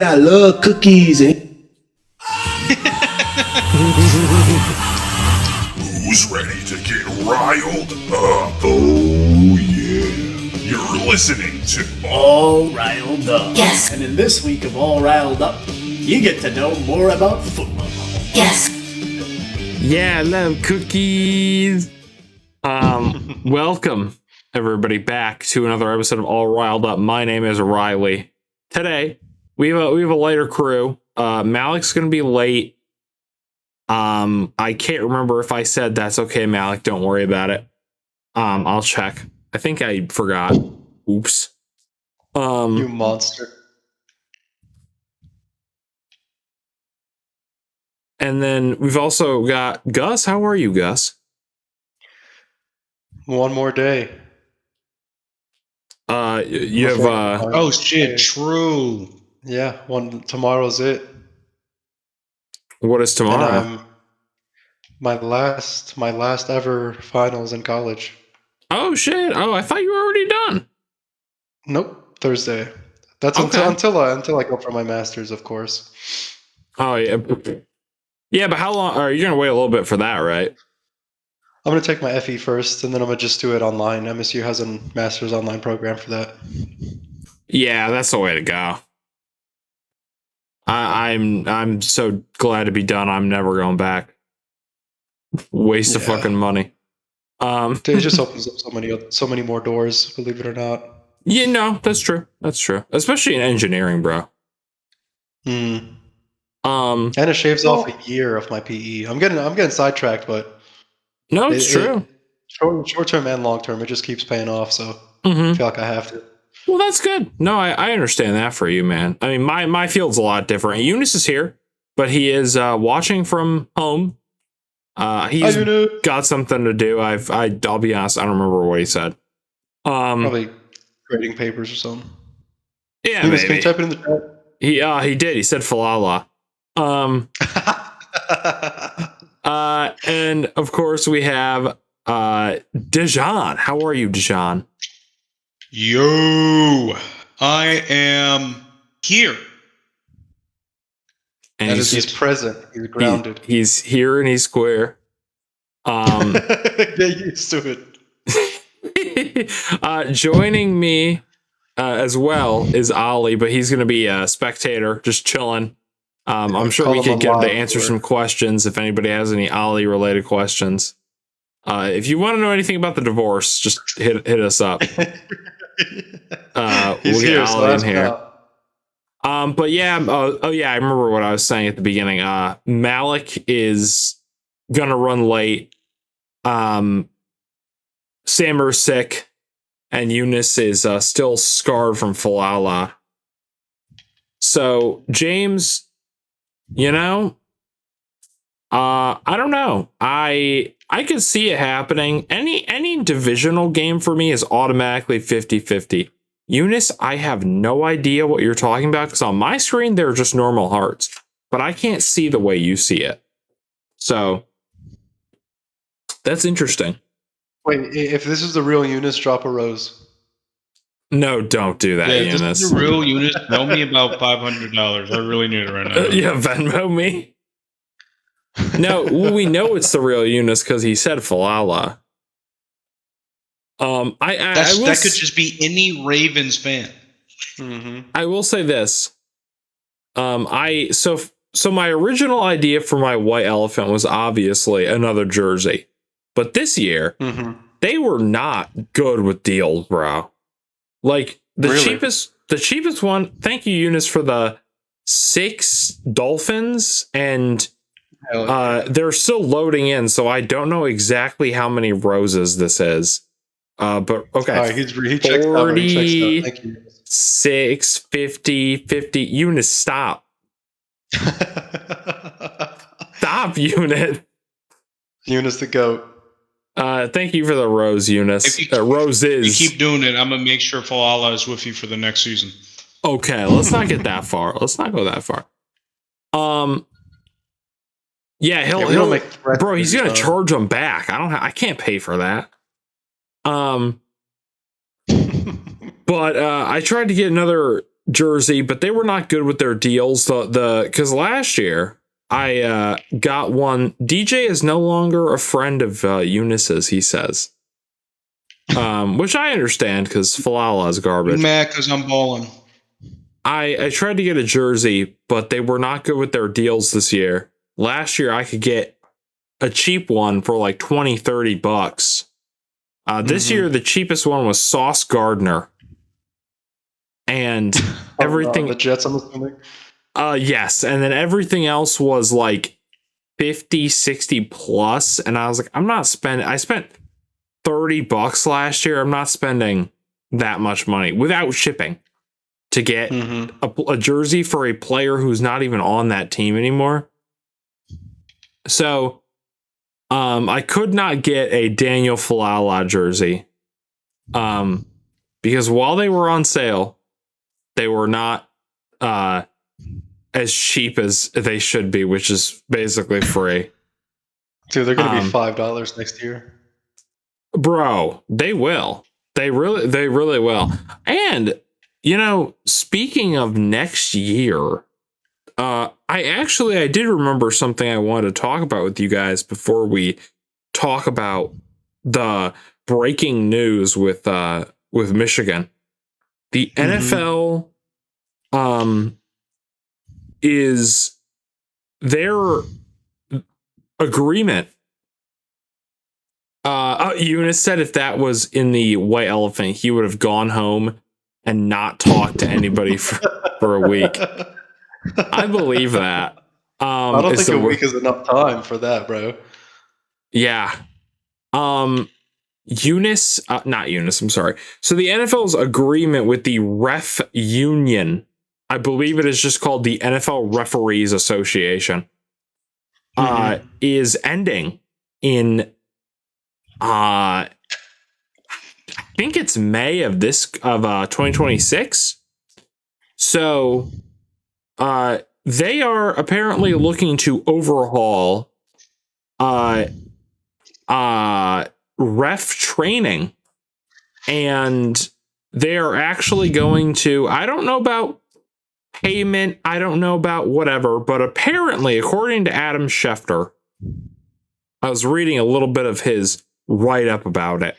I love cookies. Who's ready to get riled up? Oh yeah. You're listening to All Riled Up. Yes. And in this week of All Riled Up, you get to know more about football. Yes. Yeah, I love cookies. Welcome everybody back to another episode of All Riled Up. My name is Riley. Today we have a lighter crew. Malik's gonna be late. I can't remember if I said that's okay, Malik. Don't worry about it. I'll check. I think I forgot. Oops. You monster. And then we've also got Gus. How are you, Gus? One more day. You have Oh shit, true. Yeah, tomorrow's it. what is tomorrow? And my last ever finals in college. Oh shit! Oh, I thought you were already done. Nope, Thursday. That's Okay. until I go for my masters, of course. Oh yeah, yeah. But how long are you gonna wait a little bit for that, right? I'm gonna take my FE first, and then I'm gonna just do it online. MSU has a master's online program for that. Yeah, that's the way to go. I'm so glad to be done. I'm never going back. Waste of Yeah. fucking money. It just opens up so many more doors. Believe it or not. Yeah, no, that's true. That's true. Especially in engineering, bro. And it shaves off a year of my PE. I'm getting sidetracked, but No, it's true. Short term and long term, it just keeps paying off. So Mhm. I feel like I have to. Well, that's good. No, I understand that for you, man. I mean, my field's a lot different. Eunice is here, but he is watching from home. He's got something to do. I'll be honest, I don't remember what he said. Probably grading papers or something. Yeah, Eunice, can maybe. you type it in the chat? He did. He said falala. And of course we have Dejan. How are you, Dejan? Yo, I am here. And He's present. He's grounded. He's here and he's square. Get used to it. Joining me as well is Ollie, but he's going to be a spectator, just chilling. I'm sure we could get him to answer some questions if anybody has any Ollie related questions. If you want to know anything about the divorce, just hit us up. We'll get Ollie in here. But yeah, oh yeah, I remember what I was saying at the beginning. Malik is gonna run late. Samer's sick, and Eunice is still scarred from Falala. So James, you know, I don't know. I could see it happening. Any divisional game for me is automatically 50-50. Eunice, I have no idea what you're talking about because on my screen they're just normal hearts, but I can't see the way you see it. So that's interesting. Wait, if this is the real Eunice, drop a rose. No, don't do that, Yeah, Eunice. this is the real Eunice. Know me about $500. I really need it right now. Yeah, Venmo me. No, we know it's the real Eunice because he said Falala. That could just be any Ravens fan. Mm-hmm. I will say this. So my original idea for my white elephant was obviously another jersey, but this year they were not good with deals, bro. Like the cheapest one. Thank you, Eunice, for the 6 Dolphins, and they're still loading in, so I don't know exactly how many roses this is. But okay, all right, he checks out. He checks out. Thank you. 6, 50. Eunice, stop. Stop, Eunice. Eunice the goat. Thank you for the rose, Eunice. Roses. You keep doing it, I'm gonna make sure Falala is with you for the next season. Okay, let's not get that far. Let's not go that far. Yeah, he'll bro. He's gonna charge them back. I can't pay for that. But I tried to get another jersey, but they were not good with their deals. Because last year I got one. DJ is no longer a friend of Eunice's, he says. Which I understand because Falala is garbage. Mad because I'm balling. I tried to get a jersey, but they were not good with their deals this year. Last year I could get a cheap one for like $20-$30. This year the cheapest one was Sauce Gardner. And everything the Jets, I'm assuming. Yes, and then everything else was like 50, 60 plus, and I was like, I'm not spending. I spent $30 last year. I'm not spending that much money without shipping to get a jersey for a player who's not even on that team anymore. So I could not get a Daniel Falala jersey because while they were on sale, they were not as cheap as they should be, which is basically free. Dude, they're going to be $5 next year. Bro, they will. They really will. And, speaking of next year, I did remember something I wanted to talk about with you guys before we talk about the breaking news with Michigan. The NFL is their agreement. Eunice said if that was in the White Elephant, he would have gone home and not talked to anybody for a week. I believe that. I don't think a week is enough time for that, bro. Yeah. Eunice, not Eunice, I'm sorry. So the NFL's agreement with the ref union, I believe it is just called the NFL Referees Association, is ending in I think it's May of 2026. So they are apparently looking to overhaul ref training, and they are actually going to, I don't know about payment, I don't know about whatever, but apparently, according to Adam Schefter, I was reading a little bit of his write-up about it.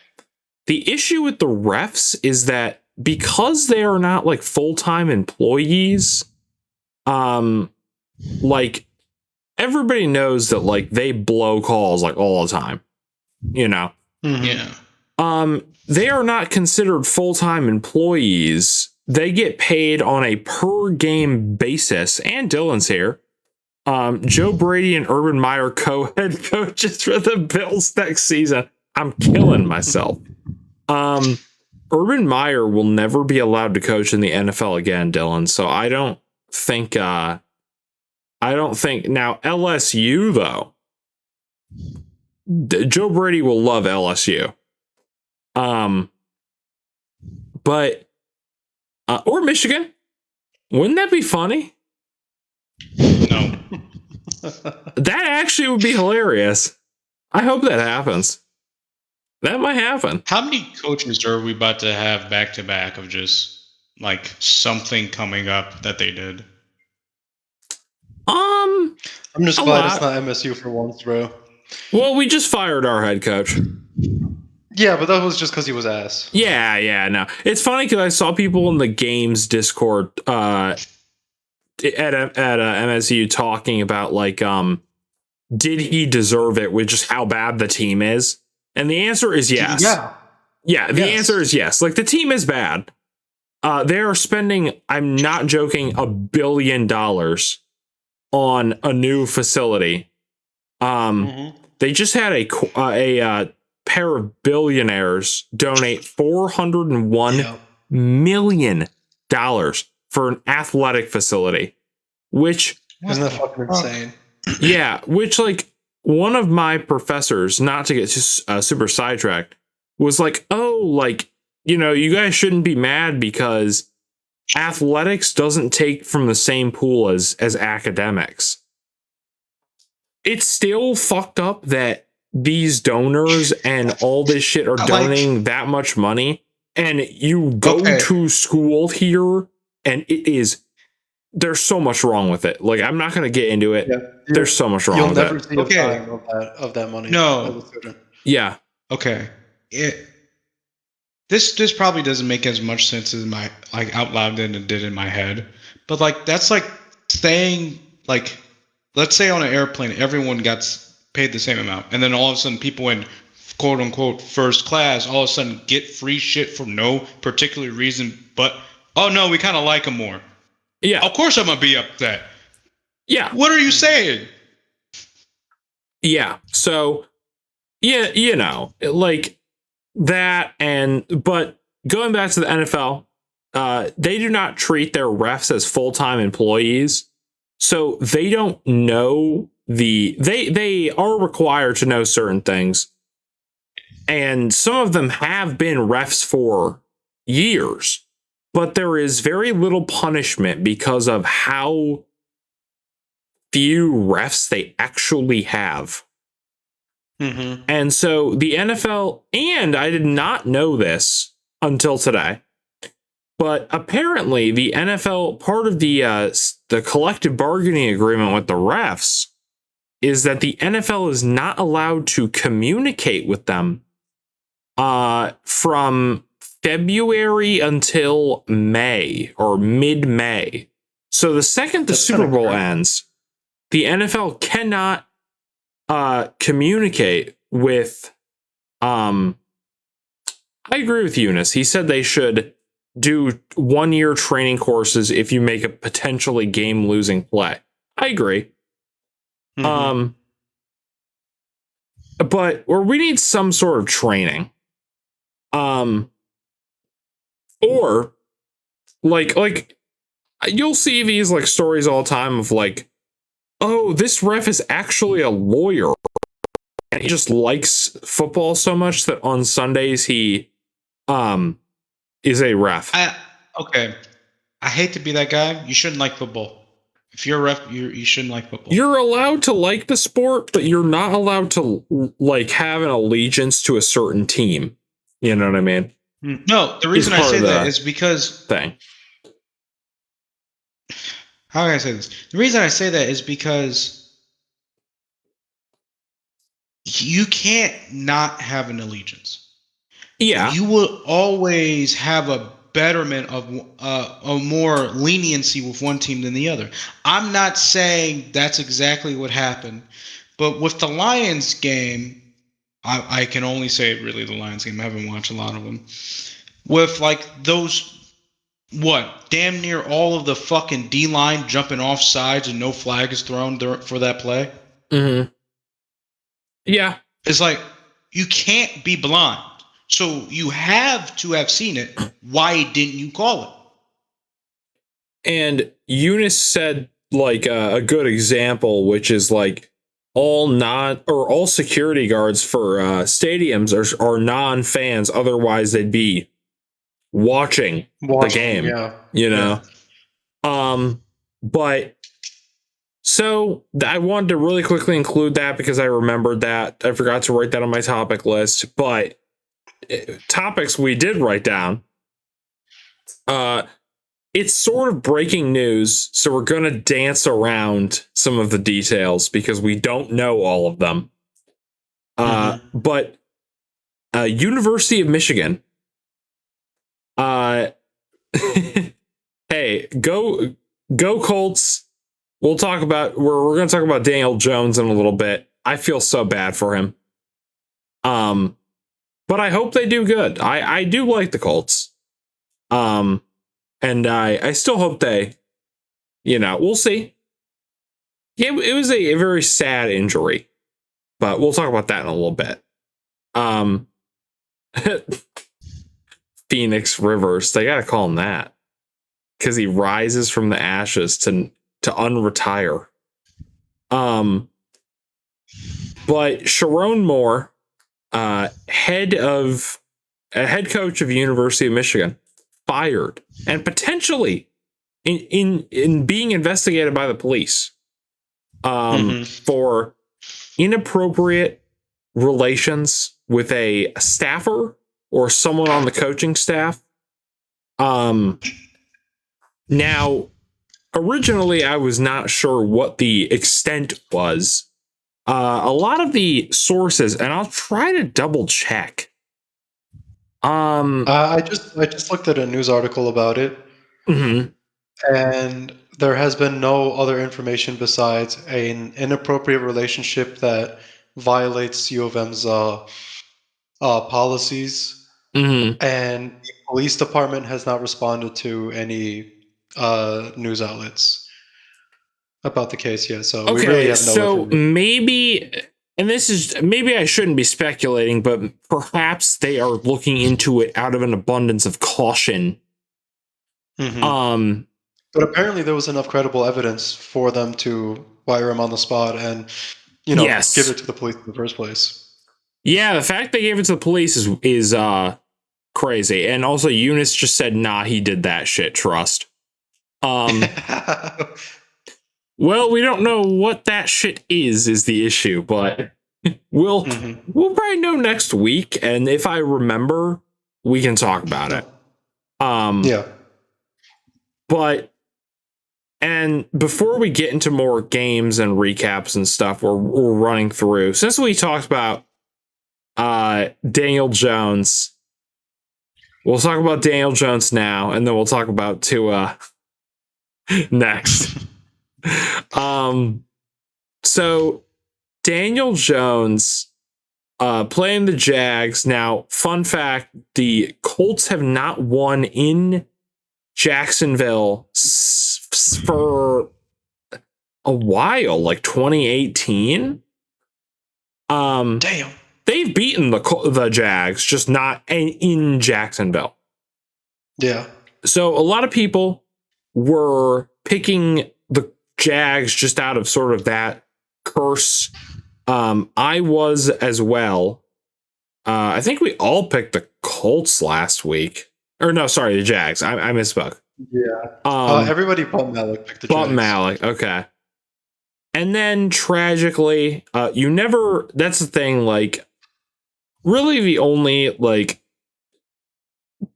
The issue with the refs is that because they are not like full-time employees, like everybody knows that like they blow calls like all the time, Yeah. They are not considered full-time employees. They get paid on a per game basis, and Dylan's here. Joe Brady and Urban Meyer co-head coaches for the Bills next season. I'm killing myself. Urban Meyer will never be allowed to coach in the NFL again, Dylan. So I don't think now LSU though. Joe Brady will love LSU. But or Michigan. Wouldn't that be funny? No. That actually would be hilarious. I hope that happens. That might happen. How many coaches are we about to have back to back of just like something coming up that they did? I'm just glad it's not MSU for once, bro. Well, we just fired our head coach. Yeah, but that was just because he was ass. Yeah, no. It's funny because I saw people in the games Discord at MSU talking about like, did he deserve it with just how bad the team is? And the answer is yes. Yeah, the answer is yes. Like the team is bad. They are spending, I'm not joking, $1 billion on a new facility. They just had a pair of billionaires donate $401 million for an athletic facility, which isn't that fucking insane? Yeah, which like one of my professors, not to get super sidetracked, was like, oh, like, you guys shouldn't be mad because athletics doesn't take from the same pool as academics. It's still fucked up that these donors and all this shit are donating that much money, and you go to school here and there's so much wrong with it. Like, I'm not going to get into it. Yeah, there's so much wrong with it. You'll never see a dime of that money. No. Yeah. Okay. This probably doesn't make as much sense as my out loud than it did in my head. But like that's like saying like, let's say on an airplane everyone got paid the same amount, and then all of a sudden people in quote unquote first class all of a sudden get free shit for no particular reason, but oh no, we kind of like them more. Yeah. Of course I'm gonna be upset. Yeah. What are you saying? Yeah. So yeah, like that, but going back to the NFL, they do not treat their refs as full-time employees. So they don't know they are required to know certain things. And some of them have been refs for years, but there is very little punishment because of how few refs they actually have. Mm-hmm. And so the NFL, and I did not know this until today, but apparently the NFL, part of the collective bargaining agreement with the refs is that the NFL is not allowed to communicate with them from February until May or mid-May. So the second the Super Bowl ends, the NFL cannot communicate with I agree with Eunice. He said they should do 1-year training courses if you make a potentially game-losing play. I agree. Mm-hmm. But or we need some sort of training. Or like you'll see these like stories all the time of like, oh, this ref is actually a lawyer and he just likes football so much that on Sundays he is a ref. Okay. I hate to be that guy. You shouldn't like football. If you're a ref, you shouldn't like football. You're allowed to like the sport, but you're not allowed to like have an allegiance to a certain team. You know what I mean? No, the reason I say that is because thing. How can I say this? The reason I say that is because you can't not have an allegiance. Yeah. You will always have a betterment of a more leniency with one team than the other. I'm not saying that's exactly what happened, but with the Lions game, I can only say really the Lions game. I haven't watched a lot of them. With like those, damn near all of the fucking D-line jumping off sides and no flag is thrown for that play. Mm-hmm. Yeah. It's like, you can't be blind. So you have to have seen it. Why didn't you call it? And Eunice said like a good example, which is like all security guards for stadiums are non-fans. Otherwise they'd be watching the game, yeah. You know? Yeah. But so I wanted to really quickly include that because I remembered that. I forgot to write that on my topic list, but topics we did write down. It's sort of breaking news, so we're going to dance around some of the details because we don't know all of them. But University of Michigan. Hey, go Colts. We're going to talk about Daniel Jones in a little bit. I feel so bad for him. But I hope they do good. I do like the Colts. And I still hope they, we'll see. Yeah, it was a very sad injury, but we'll talk about that in a little bit. Phenix Rivers, they gotta call him that because he rises from the ashes to unretire. But Sharon Moore, head coach of University of Michigan, fired and potentially in being investigated by the police for inappropriate relations with a staffer or someone on the coaching staff. Now, originally, I was not sure what the extent was. A lot of the sources, and I'll try to double check. I just looked at a news article about it, and there has been no other information besides an inappropriate relationship that violates U of M's policies, and the police department has not responded to any news outlets about the case yet. So we really have no information. Maybe, and this is maybe I shouldn't be speculating, but perhaps they are looking into it out of an abundance of caution. But apparently there was enough credible evidence for them to wire him on the spot and, give it to the police in the first place. Yeah, the fact they gave it to the police is crazy. And also Eunice just said, nah, he did that shit, trust. Well, we don't know what that shit is the issue, but we'll probably know next week, and if I remember, we can talk about it. Yeah. But, and before we get into more games and recaps and stuff we're running through, since we talked about Daniel Jones, we'll talk about Daniel Jones now, and then we'll talk about Tua next. So Daniel Jones playing the Jags. Now, fun fact, the Colts have not won in Jacksonville for a while, like 2018. Damn. They've beaten the Jags, just not in Jacksonville. Yeah. So a lot of people were picking the Jags just out of sort of that curse. I was as well. I think we all picked the Colts last week. Or no, sorry, the Jags. I misspoke. Yeah. Everybody but Malik picked the Jags. But Malik, okay. And then tragically, that's the thing, like, really the only, like,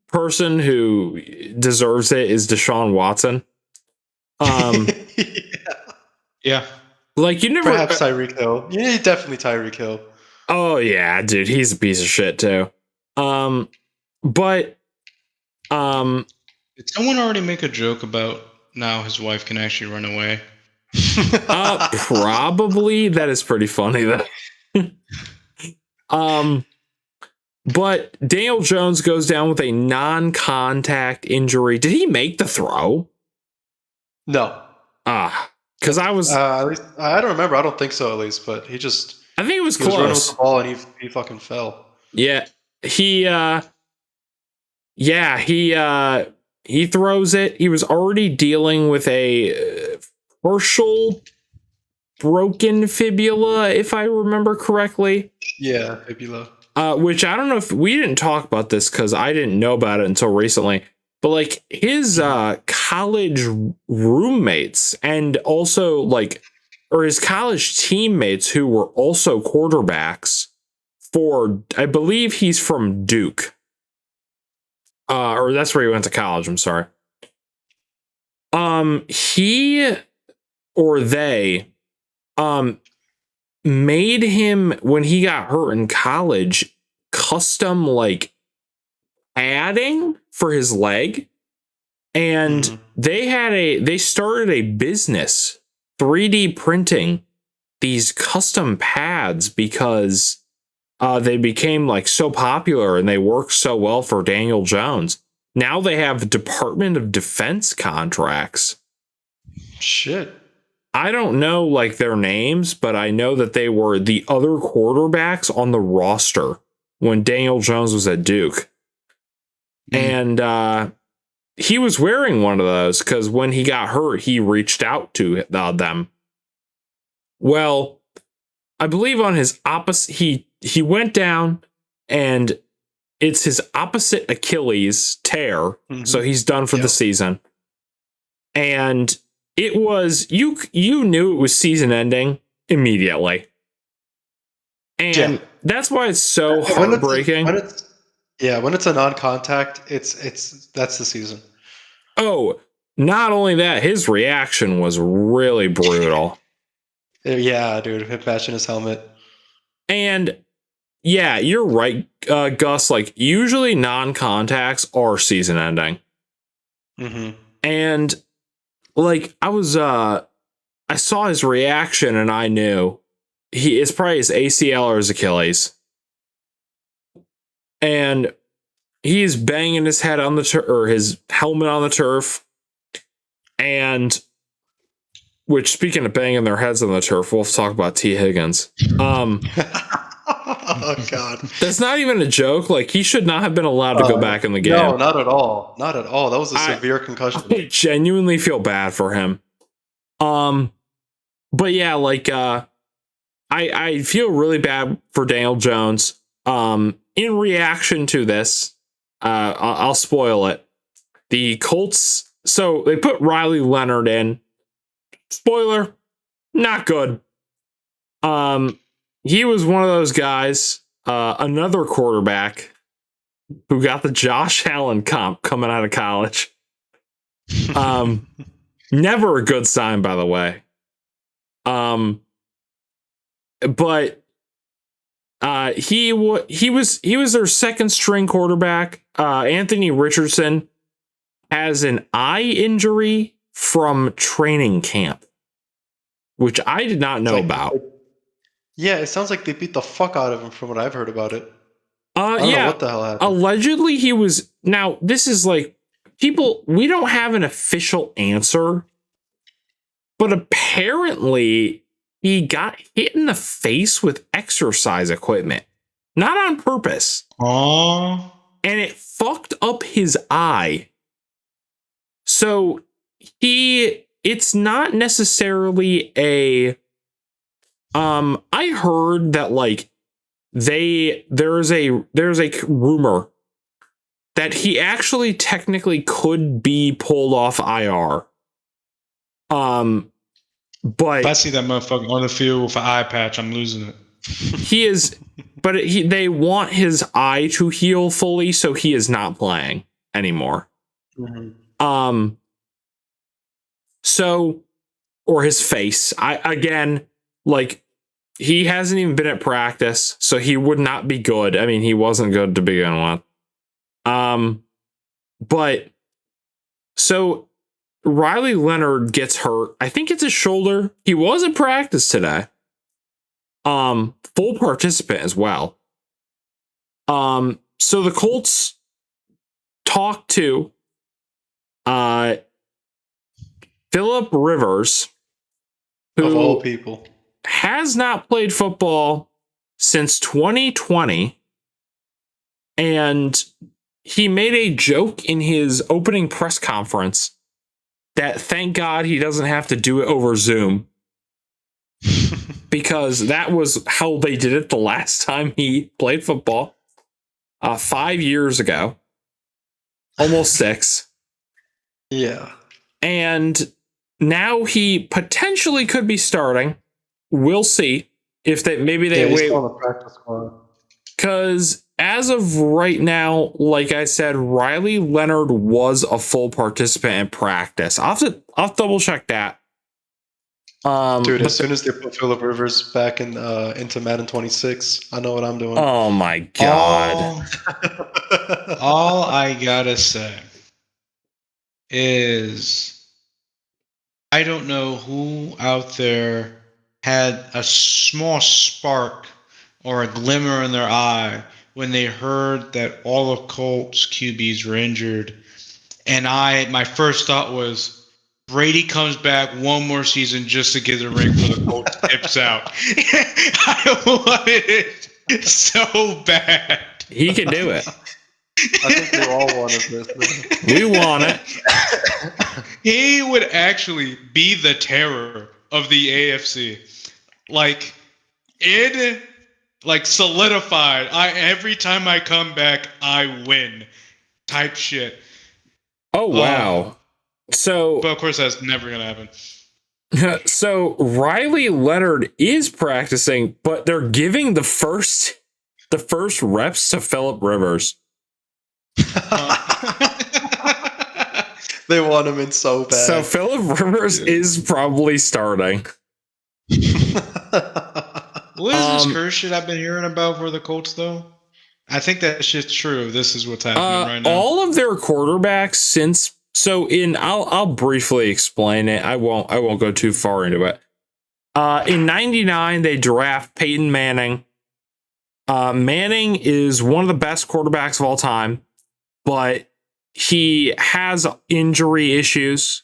person who deserves it is Deshaun Watson. Yeah. Like, you never... Perhaps Tyreek Hill. Yeah, definitely Tyreek Hill. Oh, yeah, dude, he's a piece of shit, too. But... Did someone already make a joke about now his wife can actually run away? Probably. That is pretty funny, though. But Daniel Jones goes down with a non-contact injury. Did he make the throw? No. Because I was... at least, I don't remember. I don't think so, at least. But he just... I think it was close. He was running with the ball and he fucking fell. Yeah. He throws it. He was already dealing with a partial broken fibula, if I remember correctly. Yeah, fibula. Which I don't know if we didn't talk about this because I didn't know about it until recently. But like his college roommates and also his college teammates who were also quarterbacks for, I believe he's from Duke. Or that's where he went to college, I'm sorry. He or they made him, when he got hurt in college, custom padding for his leg. And they started a business 3D printing these custom pads because they became so popular and they worked so well for Daniel Jones. Now they have Department of Defense contracts. Shit. I don't know their names, but I know that they were the other quarterbacks on the roster when Daniel Jones was at Duke. And he was wearing one of those because when he got hurt, he reached out to them. Well, I believe on his opposite, he went down and it's his opposite Achilles tear. So he's done for the season. And it was, you knew it was season ending immediately. And that's why it's so heartbreaking. When it's a non-contact, it's that's the season. Oh, not only that, his reaction was really brutal. Yeah, dude, him bashing his helmet. And yeah, you're right, Gus. Like, usually non-contacts are season ending. Mm-hmm. And like, I saw his reaction and I knew it's probably his ACL or his Achilles. And he's banging his head on the turf, or his helmet on the turf. And which, speaking of banging their heads on the turf, we'll talk about T. Higgins. Oh God, that's not even a joke. Like, he should not have been allowed to go back in the game. No, not at all. Not at all. That was a severe concussion. I genuinely feel bad for him. But yeah, like, I feel really bad for Daniel Jones. In reaction to this, I'll spoil it. The Colts, so they put Riley Leonard in. Spoiler, not good. He was one of those guys, another quarterback who got the Josh Allen comp coming out of college. Never a good sign, by the way. But he was their second string quarterback. Anthony Richardson has an eye injury from training camp, which I did not know about. Yeah, it sounds like they beat the fuck out of him from what I've heard about it. I don't know what the hell happened. Allegedly, he was. Now, this is like, we don't have an official answer, but apparently he got hit in the face with exercise equipment, not on purpose. Aww. And it fucked up his eye. So it's not necessarily a, I heard that like there's a rumor that he actually technically could be pulled off IR. But if I see that motherfucker on the field with an eye patch, I'm losing it. He is, but they want his eye to heal fully, so he is not playing anymore. Mm-hmm. So, or his face. He hasn't even been at practice, so he would not be good. I mean, he wasn't good to begin with. But so Riley Leonard gets hurt. I think it's his shoulder. He was in practice today. Full participant as well. So the Colts talked to Philip Rivers, who of all people has not played football since 2020, and he made a joke in his opening press conference that thank God he doesn't have to do it over Zoom. Because that was how they did it the last time he played football, 5 years ago, almost 6. Yeah. And now he potentially could be starting. We'll see if they wait. On the practice squad. Because as of right now, like I said, Riley Leonard was a full participant in practice. I'll double check that. Dude, as soon as they put Philip Rivers back into Madden 26, I know what I'm doing. Oh my God. All I gotta say is I don't know who out there had a small spark or a glimmer in their eye when they heard that all of Colts QBs were injured. And my first thought was, Brady comes back one more season just to get the ring for the Colts tips out. I wanted it so bad. He can do it. I think we all wanted this. We want it. He would actually be the terror of the AFC. Like, it solidified. Every time I come back, I win. Type shit. Oh wow. But of course, that's never going to happen. So Riley Leonard is practicing, but they're giving the first reps to Philip Rivers. They want him in so bad. So Phillip Rivers is probably starting. What is this curse shit I've been hearing about for the Colts, though? I think that shit's true. This is what's happening right now. All of their quarterbacks since I'll briefly explain it. I won't go too far into it. In '99, they draft Peyton Manning. Manning is one of the best quarterbacks of all time, but he has injury issues.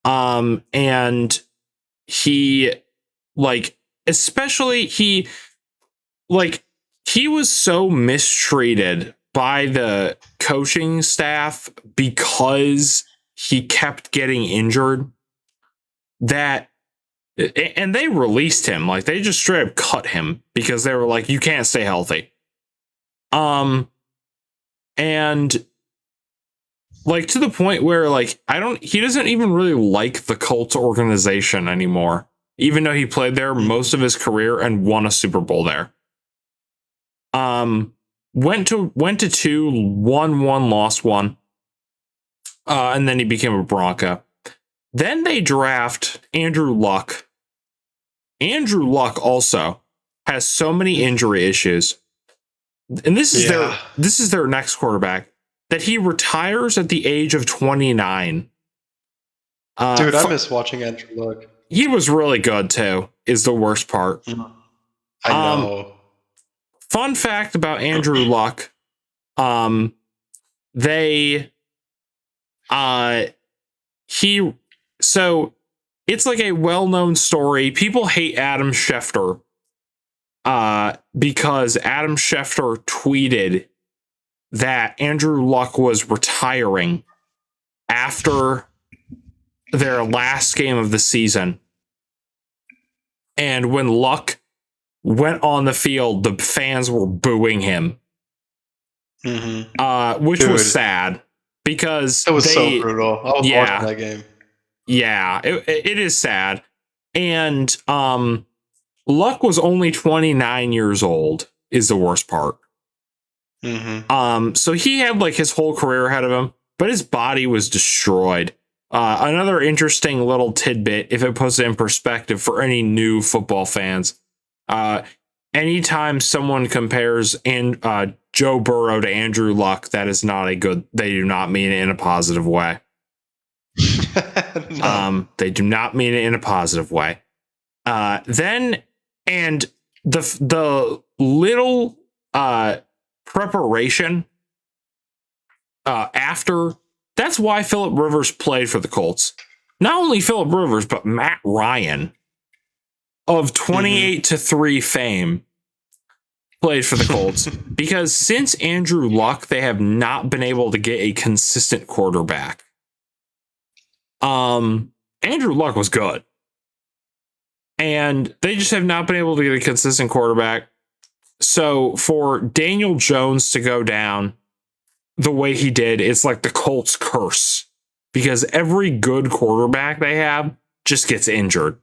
And he he was so mistreated by the coaching staff because he kept getting injured and they released him. Like, they just straight up cut him because they were like, you can't stay healthy. And like, to the point where he doesn't even really like the Colts organization anymore, even though he played there most of his career and won a Super Bowl there. Went to 2, won 1, lost 1. And then he became a Bronco. Then they draft Andrew Luck. Andrew Luck also has so many injury issues. And this is their next quarterback, that he retires at the age of 29. Dude, I miss watching Andrew Luck. He was really good too, is the worst part. I know. Fun fact about Andrew Luck. It's like a well-known story. People hate Adam Schefter because Adam Schefter tweeted that Andrew Luck was retiring after their last game of the season. And when Luck went on the field, the fans were booing him. Which was sad because it was so brutal. I was watching that game. Yeah, it is sad. And Luck was only 29 years old is the worst part. So he had like his whole career ahead of him, but his body was destroyed. Another interesting little tidbit, if it puts it in perspective for any new football fans, anytime someone compares Joe Burrow to Andrew Luck, that is not they do not mean it in a positive way. No. They do not mean it in a positive way. The little preparation after, that's why Phillip Rivers played for the Colts. Not only Phillip Rivers, but Matt Ryan of 28-3 fame played for the Colts. Because since Andrew Luck, they have not been able to get a consistent quarterback. Andrew Luck was good, and they just have not been able to get a consistent quarterback. So for Daniel Jones to go down the way he did, it's like the Colts curse, because every good quarterback they have just gets injured.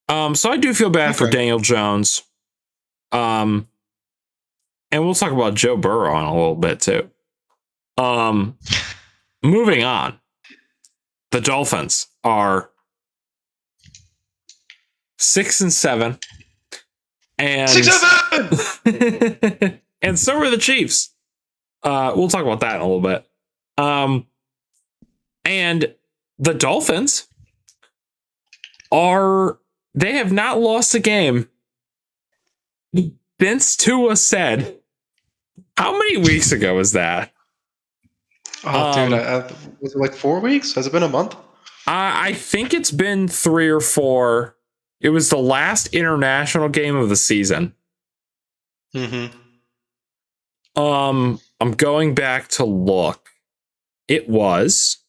So I do feel bad for Daniel Jones. And we'll talk about Joe Burrow in a little bit too. Moving on, the Dolphins are 6-7, and 6-7, and so are the Chiefs. We'll talk about that in a little bit. And the Dolphins they have not lost a game since Tua said. How many weeks ago was that? Oh, dude, was it like 4 weeks? Has it been a month? I think it's been 3 or 4. It was the last international game of the season. I'm going back to look. It was.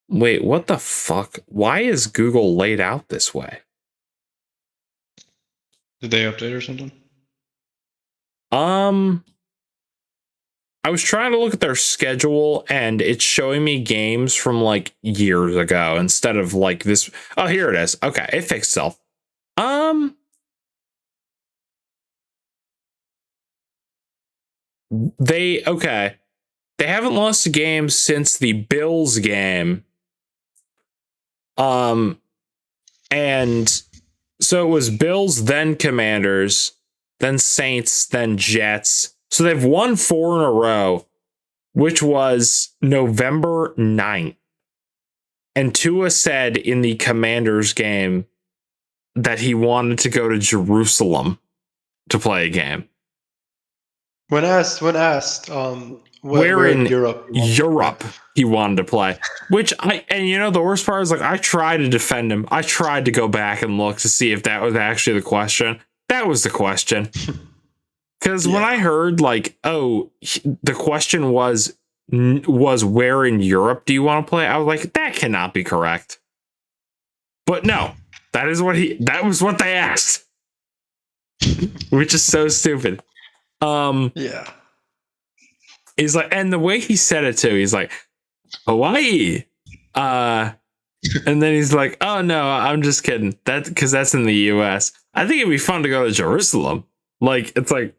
Wait, what the fuck? Why is Google laid out this way? Did they update or something? I was trying to look at their schedule and it's showing me games from like years ago instead of like this. Oh, here it is. Okay, it fixed itself. They haven't lost a game since the Bills game. And so it was Bills, then Commanders, then Saints, then Jets. So they've won 4 in a row, which was November 9th. And Tua said in the Commanders game that he wanted to go to Jerusalem to play a game. When asked, where in Europe he wanted to play. Which the worst part is, like, I tried to defend him. I tried to go back and look to see if that was actually the question. That was the question. Because when I heard, like, the question was where in Europe do you want to play? I was like, that cannot be correct. But no, that was what they asked. Which is so stupid. Yeah. He's like, and the way he said it too, he's like, Hawaii. And then he's like, oh no, I'm just kidding. Because that's in the US. I think it'd be fun to go to Jerusalem. Like, it's like,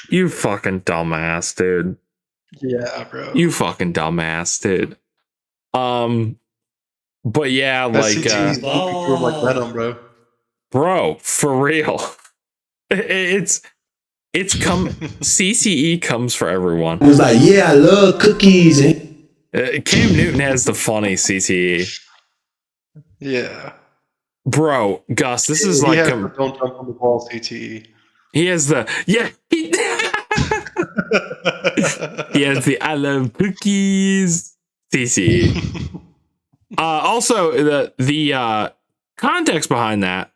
you fucking dumbass, dude. Yeah, bro. You fucking dumbass, dude. But yeah, like, like Venom, bro, for real. It's come. CCE comes for everyone. It was like, yeah, I love cookies. Cam Newton has the funny CTE. Yeah. Bro, Gus, this is like don't jump on the ball CTE. He has the he has the I love cookies CTE. Also, the context behind that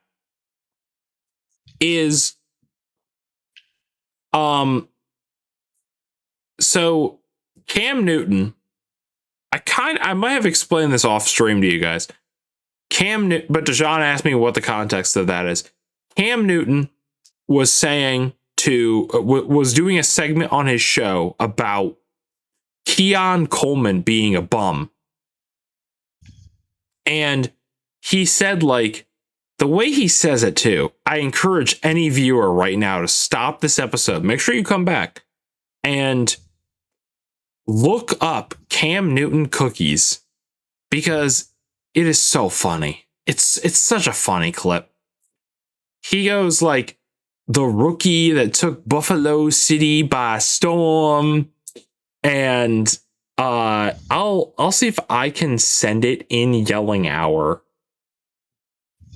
is so Cam Newton, I might have explained this off stream to you guys. But Deshaun asked me what the context of that is. Cam Newton was saying was doing a segment on his show about Keon Coleman being a bum. And he said, like, the way he says it too, I encourage any viewer right now to stop this episode. Make sure you come back and look up Cam Newton cookies, because it is so funny. It's such a funny clip. He goes like, the rookie that took Buffalo City by storm, and I'll see if I can send it in yelling hour.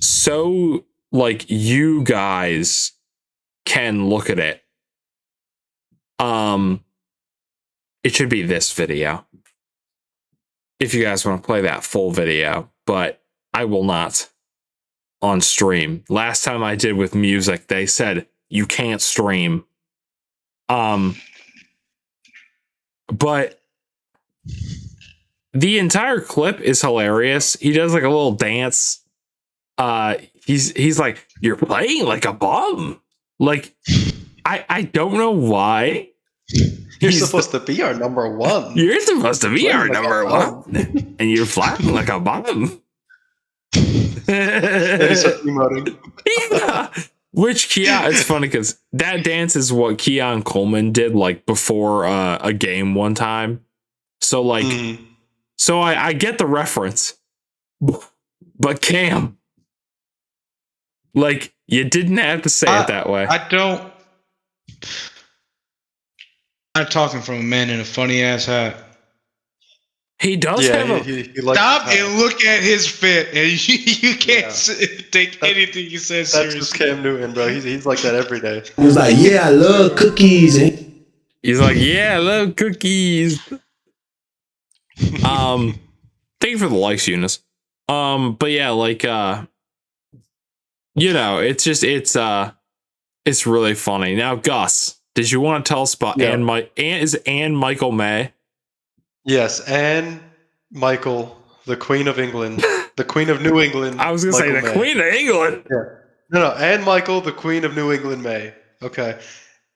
So, like, you guys can look at it. It should be this video, if you guys want to play that full video, but I will not on stream. Last time I did with music, they said you can't stream. But the entire clip is hilarious. He does like a little dance. He's like, you're playing like a bum. Like, I don't know why. You're supposed to be our number one. You're supposed to be our number one. And you're flying like a bum. Yeah. Which it's funny because that dance is what Keon Coleman did like before a game one time. So like, so I get the reference, but Cam, like, you didn't have to say it that way. I'm talking from a man in a funny ass hat. He does have a... Stop and look at his fit, and you can't take anything he says seriously. That's just Cam Newton, bro. He's like that every day. He was like, yeah, I love cookies. He's like, yeah, I love cookies. Thank you for the likes, Eunice. But yeah, like, it's just, it's really funny. Now, Gus, did you want to tell us about Anne Michael May? Yes, Anne Michael, the Queen of England, the Queen of New England. I was going to say the Queen of England. Yeah. No, Anne Michael, the Queen of New England May. Okay.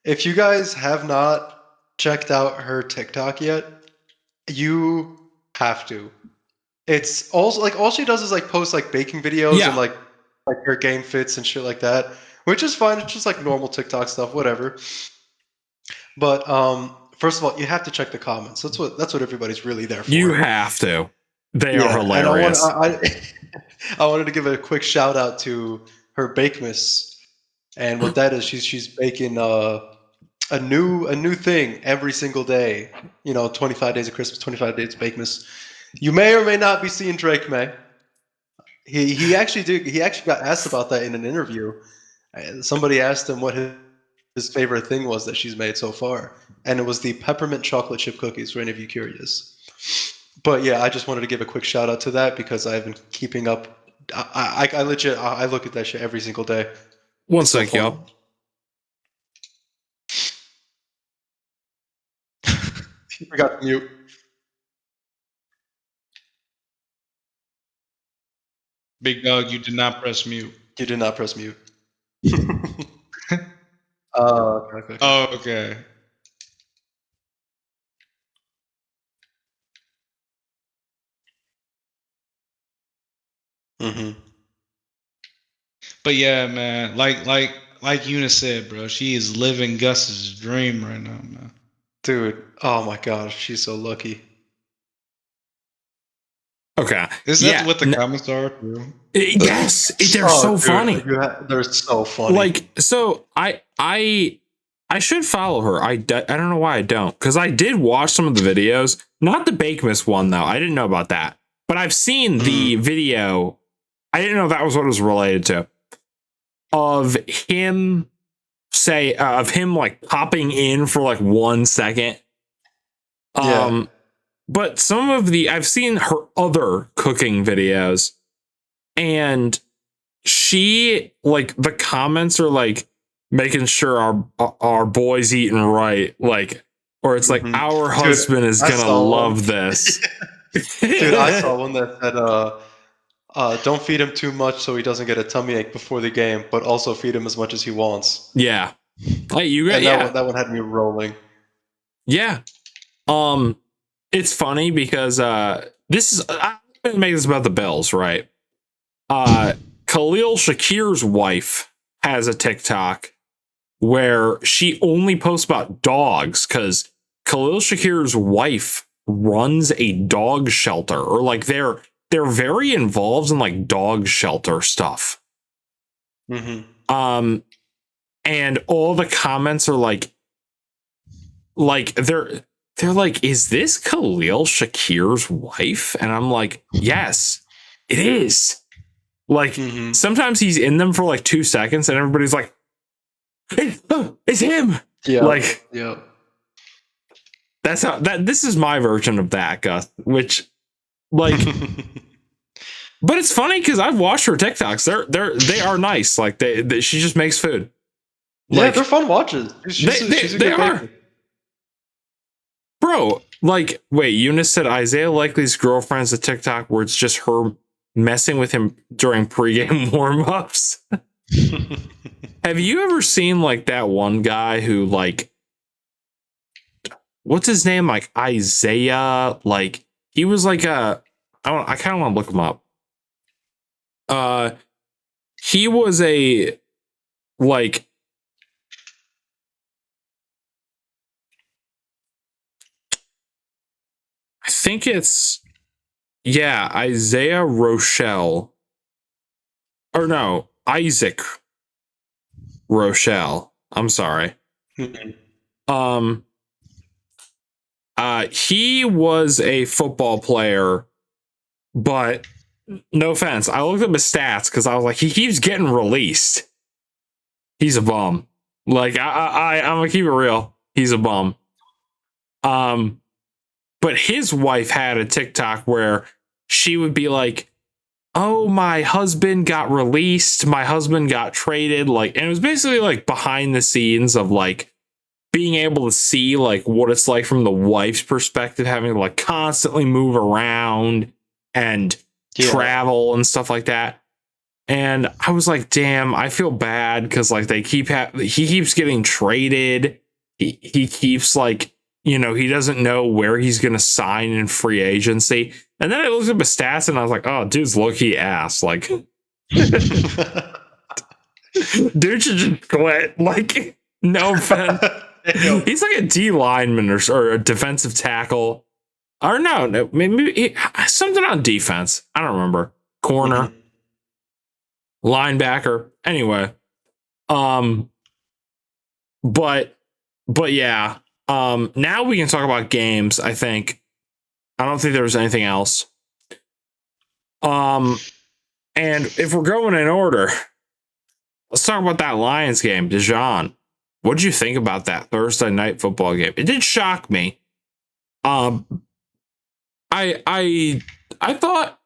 If you guys have not checked out her TikTok yet, you have to. It's also like all she does is like post like baking videos and like her game fits and shit like that, which is fine. It's just like normal TikTok stuff, whatever. But first of all, you have to check the comments. That's what everybody's really there for. You have to. They are And hilarious. I wanted to give a quick shout out to her Bakemas, and what that is, she's baking a new thing every single day. 25 days of Christmas, 25 days of Bakemas. You may or may not be seeing Drake May. He actually did. He actually got asked about that in an interview. Somebody asked him what his favorite thing was that she's made so far, and it was the peppermint chocolate chip cookies. For any of you curious, but yeah, I just wanted to give a quick shout out to that because I've been keeping up. I legit I look at that shit every single day. One It's so sec, y'all. You forgot to mute. Big dog, you did not press mute. You did not press mute. Okay. Oh, okay. Mm-hmm. But yeah, man, like Eunice said, bro, she is living Gus's dream right now, man. Dude, oh my gosh, she's so lucky. Okay. Is that what the comments are? Too? Yes, they're so dude, funny. They're so funny. Like, so I should follow her. I don't know why I don't, because I did watch some of the videos. Not the Bakemas one though. I didn't know about that, but I've seen the video. I didn't know that was what it was related to. Of him like popping in for like 1 second. Yeah. But some of I've seen her other cooking videos, and she, like, the comments are like making sure our boy's eating right, like, or it's like our husband is gonna love this. Dude, I saw one that said, don't feed him too much so he doesn't get a tummy ache before the game, but also feed him as much as he wants. Yeah. Like, you got, and that one had me rolling. Yeah. It's funny because I'm gonna make this about the Bills, right? Khalil Shakir's wife has a TikTok where she only posts about dogs because Khalil Shakir's wife runs a dog shelter, or like they're very involved in like dog shelter stuff. Mm-hmm. And all the comments are like they're like, is this Khalil Shakir's wife? And I'm like, yes, it is. Like, sometimes he's in them for like 2 seconds and everybody's like, it's him. Yeah. Like, yeah. That's how this is my version of that, Gus, which, like, but it's funny because I've watched her TikToks. They are nice. Like, she just makes food. Yeah, Like, they're fun watches. She's a good are. baker. Bro, like, wait, Eunice said Isaiah Likely's girlfriend's a TikTok where it's just her messing with him during pregame warm-ups. Have you ever seen, like, that one guy who, like, what's his name? Like, Isaiah, like, he was like I kind of want to look him up. He was a, like, I think it's, yeah, Isaiah Rochelle. Or no, Isaac Rochelle. I'm sorry. He was a football player, but no offense, I looked up his stats because I was like, he keeps getting released. He's a bum. Like, I'm gonna keep it real. He's a bum. But his wife had a TikTok where she would be like, oh, my husband got released. My husband got traded. Like, and it was basically like behind the scenes of like being able to see like what it's like from the wife's perspective, having to like constantly move around and travel and stuff like that. And I was like, damn, I feel bad because like he keeps getting traded. He keeps like, you know, he doesn't know where he's going to sign in free agency. And then I looked up his stats and I was like, oh, dude's low-key ass. Like, dude should just quit. Like, no offense. He's like a D lineman or a defensive tackle. Or no, maybe something on defense. I don't remember. Corner, linebacker. Anyway, but yeah. Now we can talk about games. I think. I don't think there was anything else. And if we're going in order, let's talk about that Lions game. Dijon, what did you think about that Thursday night football game? It did shock me. I thought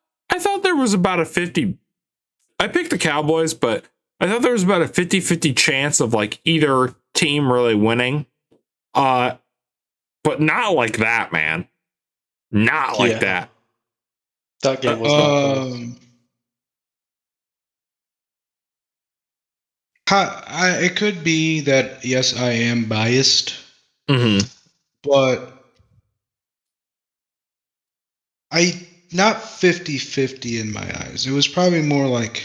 there was about a 50. I picked the Cowboys, but I thought there was about a 50-50 chance of like either team really winning. But not like that, man. Not like that. That game was not close. It could be that, yes, I am biased, but not 50-50 in my eyes. It was probably more like,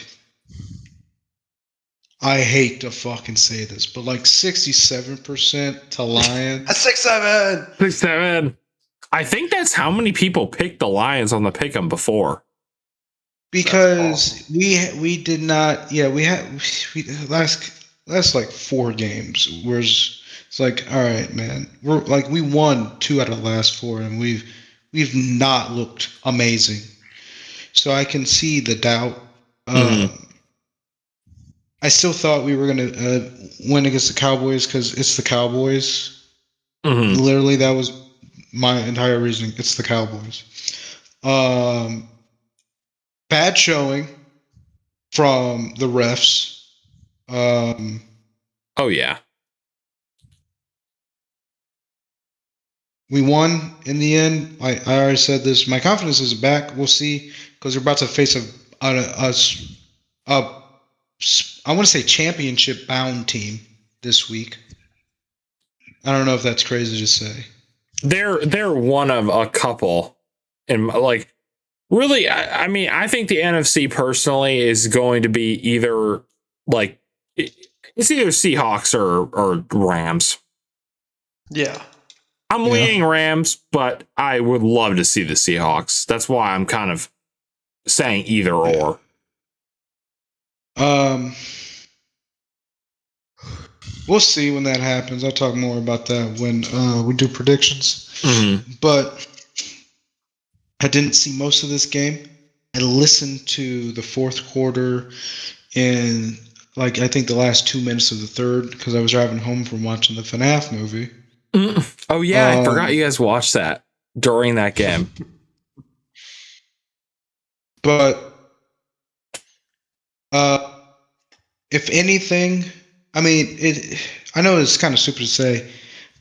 I hate to fucking say this, but like 67% to Lions. 6-7. 6-7. I think that's how many people picked the Lions on the pick'em before. Because we did not, we last like 4 games. Whereas it's like, all right, man, we're like we won 2 out of the last 4, and we've not looked amazing. So I can see the doubt. I still thought we were gonna win against the Cowboys because it's the Cowboys. Literally, that was my entire reasoning. It's the Cowboys. Bad showing from the refs. Oh yeah. We won in the end. I already said this. My confidence is back. We'll see, because we're about to face I want to say championship bound team this week. I don't know if that's crazy to say. They're one of a couple, and like really, I mean, I think the NFC personally is going to be either like it's either Seahawks or Rams. Yeah. I'm leaning Rams, but I would love to see the Seahawks. That's why I'm kind of saying either or. We'll see when that happens. I'll talk more about that when we do predictions. But I didn't see most of this game. I listened to the fourth quarter and like I think the last 2 minutes of the third because I was driving home from watching the FNAF movie. Oh yeah, I forgot you guys watched that during that game. But if anything, I mean, I know it's kind of stupid to say,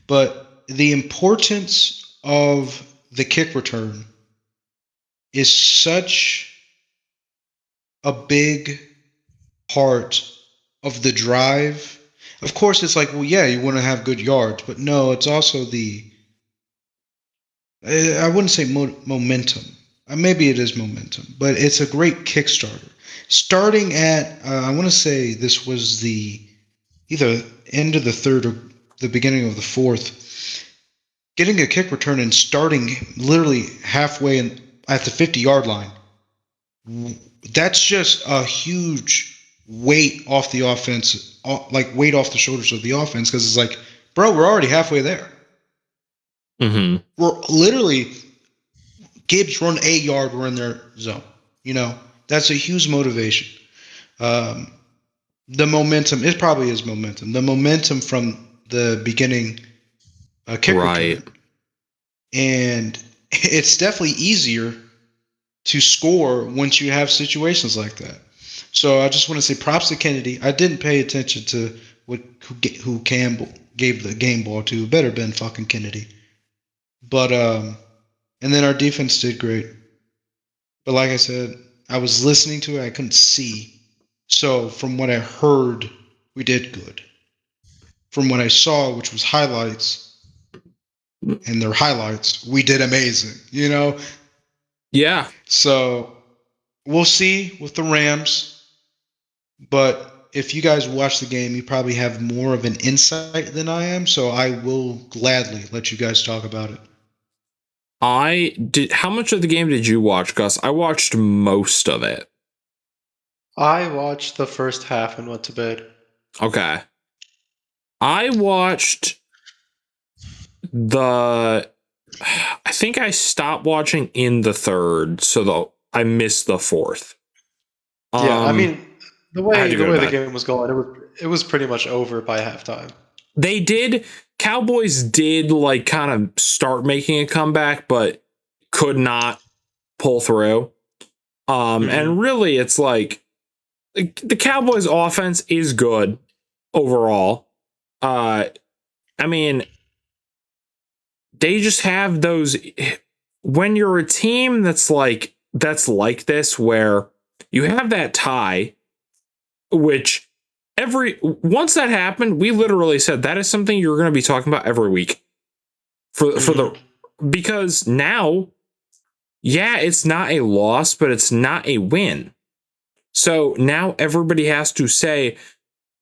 but the importance of the kick return is such a big part of the drive. Of course, it's like, well, yeah, you want to have good yards, but no, it's also I wouldn't say momentum. Maybe it is momentum, but it's a great Kickstarter. Starting at, I want to say this was the either end of the third or the beginning of the fourth, getting a kick return and starting literally halfway at the 50-yard line. That's just a huge weight off the offense, like weight off the shoulders of the offense, because it's like, bro, we're already halfway there. We're literally, Gibbs run a yard, we're in their zone. You know, that's a huge motivation. The momentum, it probably is momentum. The momentum from the beginning kick return. And it's definitely easier to score once you have situations like that. So I just want to say props to Kennedy. I didn't pay attention to who Campbell gave the game ball to. It better been fucking Kennedy. But and then our defense did great. But like I said, I was listening to it. I couldn't see. So from what I heard, we did good. From what I saw, which was highlights, and their highlights, we did amazing. You know? Yeah. So we'll see with the Rams. But if you guys watch the game, you probably have more of an insight than I am, so I will gladly let you guys talk about it. I did. How much of the game did you watch, Gus? I watched most of it. I watched the first half and went to bed. Okay. I watched I think I stopped watching in the third, so I missed the fourth. Yeah, I mean, the way the bed. game was going, it was pretty much over by halftime. Cowboys did like kind of start making a comeback, but could not pull through. And really it's like the Cowboys offense is good overall. I mean, they just have those, when you're a team that's like this, where you have that tie, which once that happened, we literally said that is something you're going to be talking about every week because now, yeah, it's not a loss, but it's not a win. So now everybody has to say,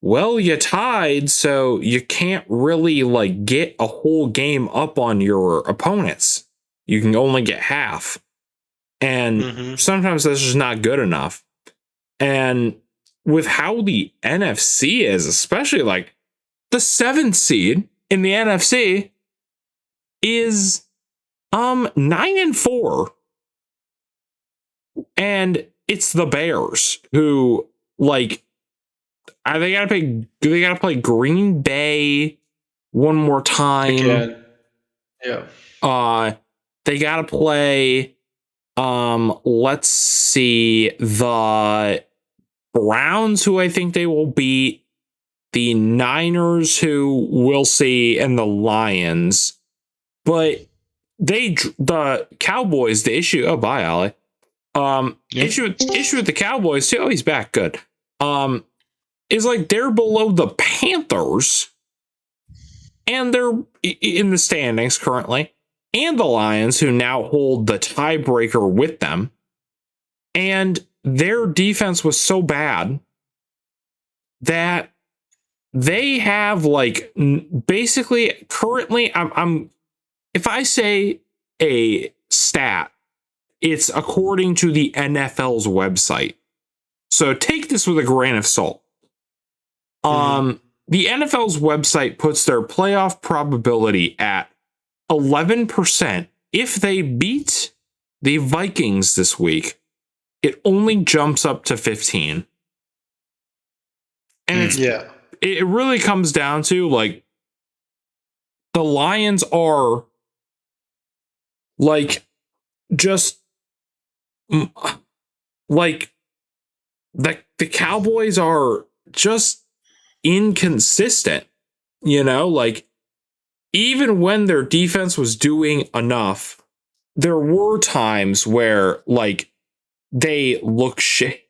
well, you tied, so you can't really like get a whole game up on your opponents. You can only get half. And sometimes that's just not good enough. And with how the NFC is, especially like the 7th seed in the NFC is 9-4. And it's the Bears who like they gotta play Green Bay one more time. Again. Yeah. They gotta play let's see, the Browns, who I think they will beat, the Niners, who we'll see, and the Lions. But the Cowboys, the issue. Oh, bye, Ollie. Issue with the Cowboys too. Oh, he's back. Good. Is like they're below the Panthers, and they're in the standings currently, and the Lions, who now hold the tiebreaker with them, and their defense was so bad that they have like basically currently, I'm if I say a stat, it's according to the NFL's website. So take this with a grain of salt. The NFL's website puts their playoff probability at 11%. If they beat the Vikings this week, it only jumps up to 15. And it really comes down to like the Lions are like just like the Cowboys are just inconsistent, you know, like even when their defense was doing enough, there were times where like they look shit.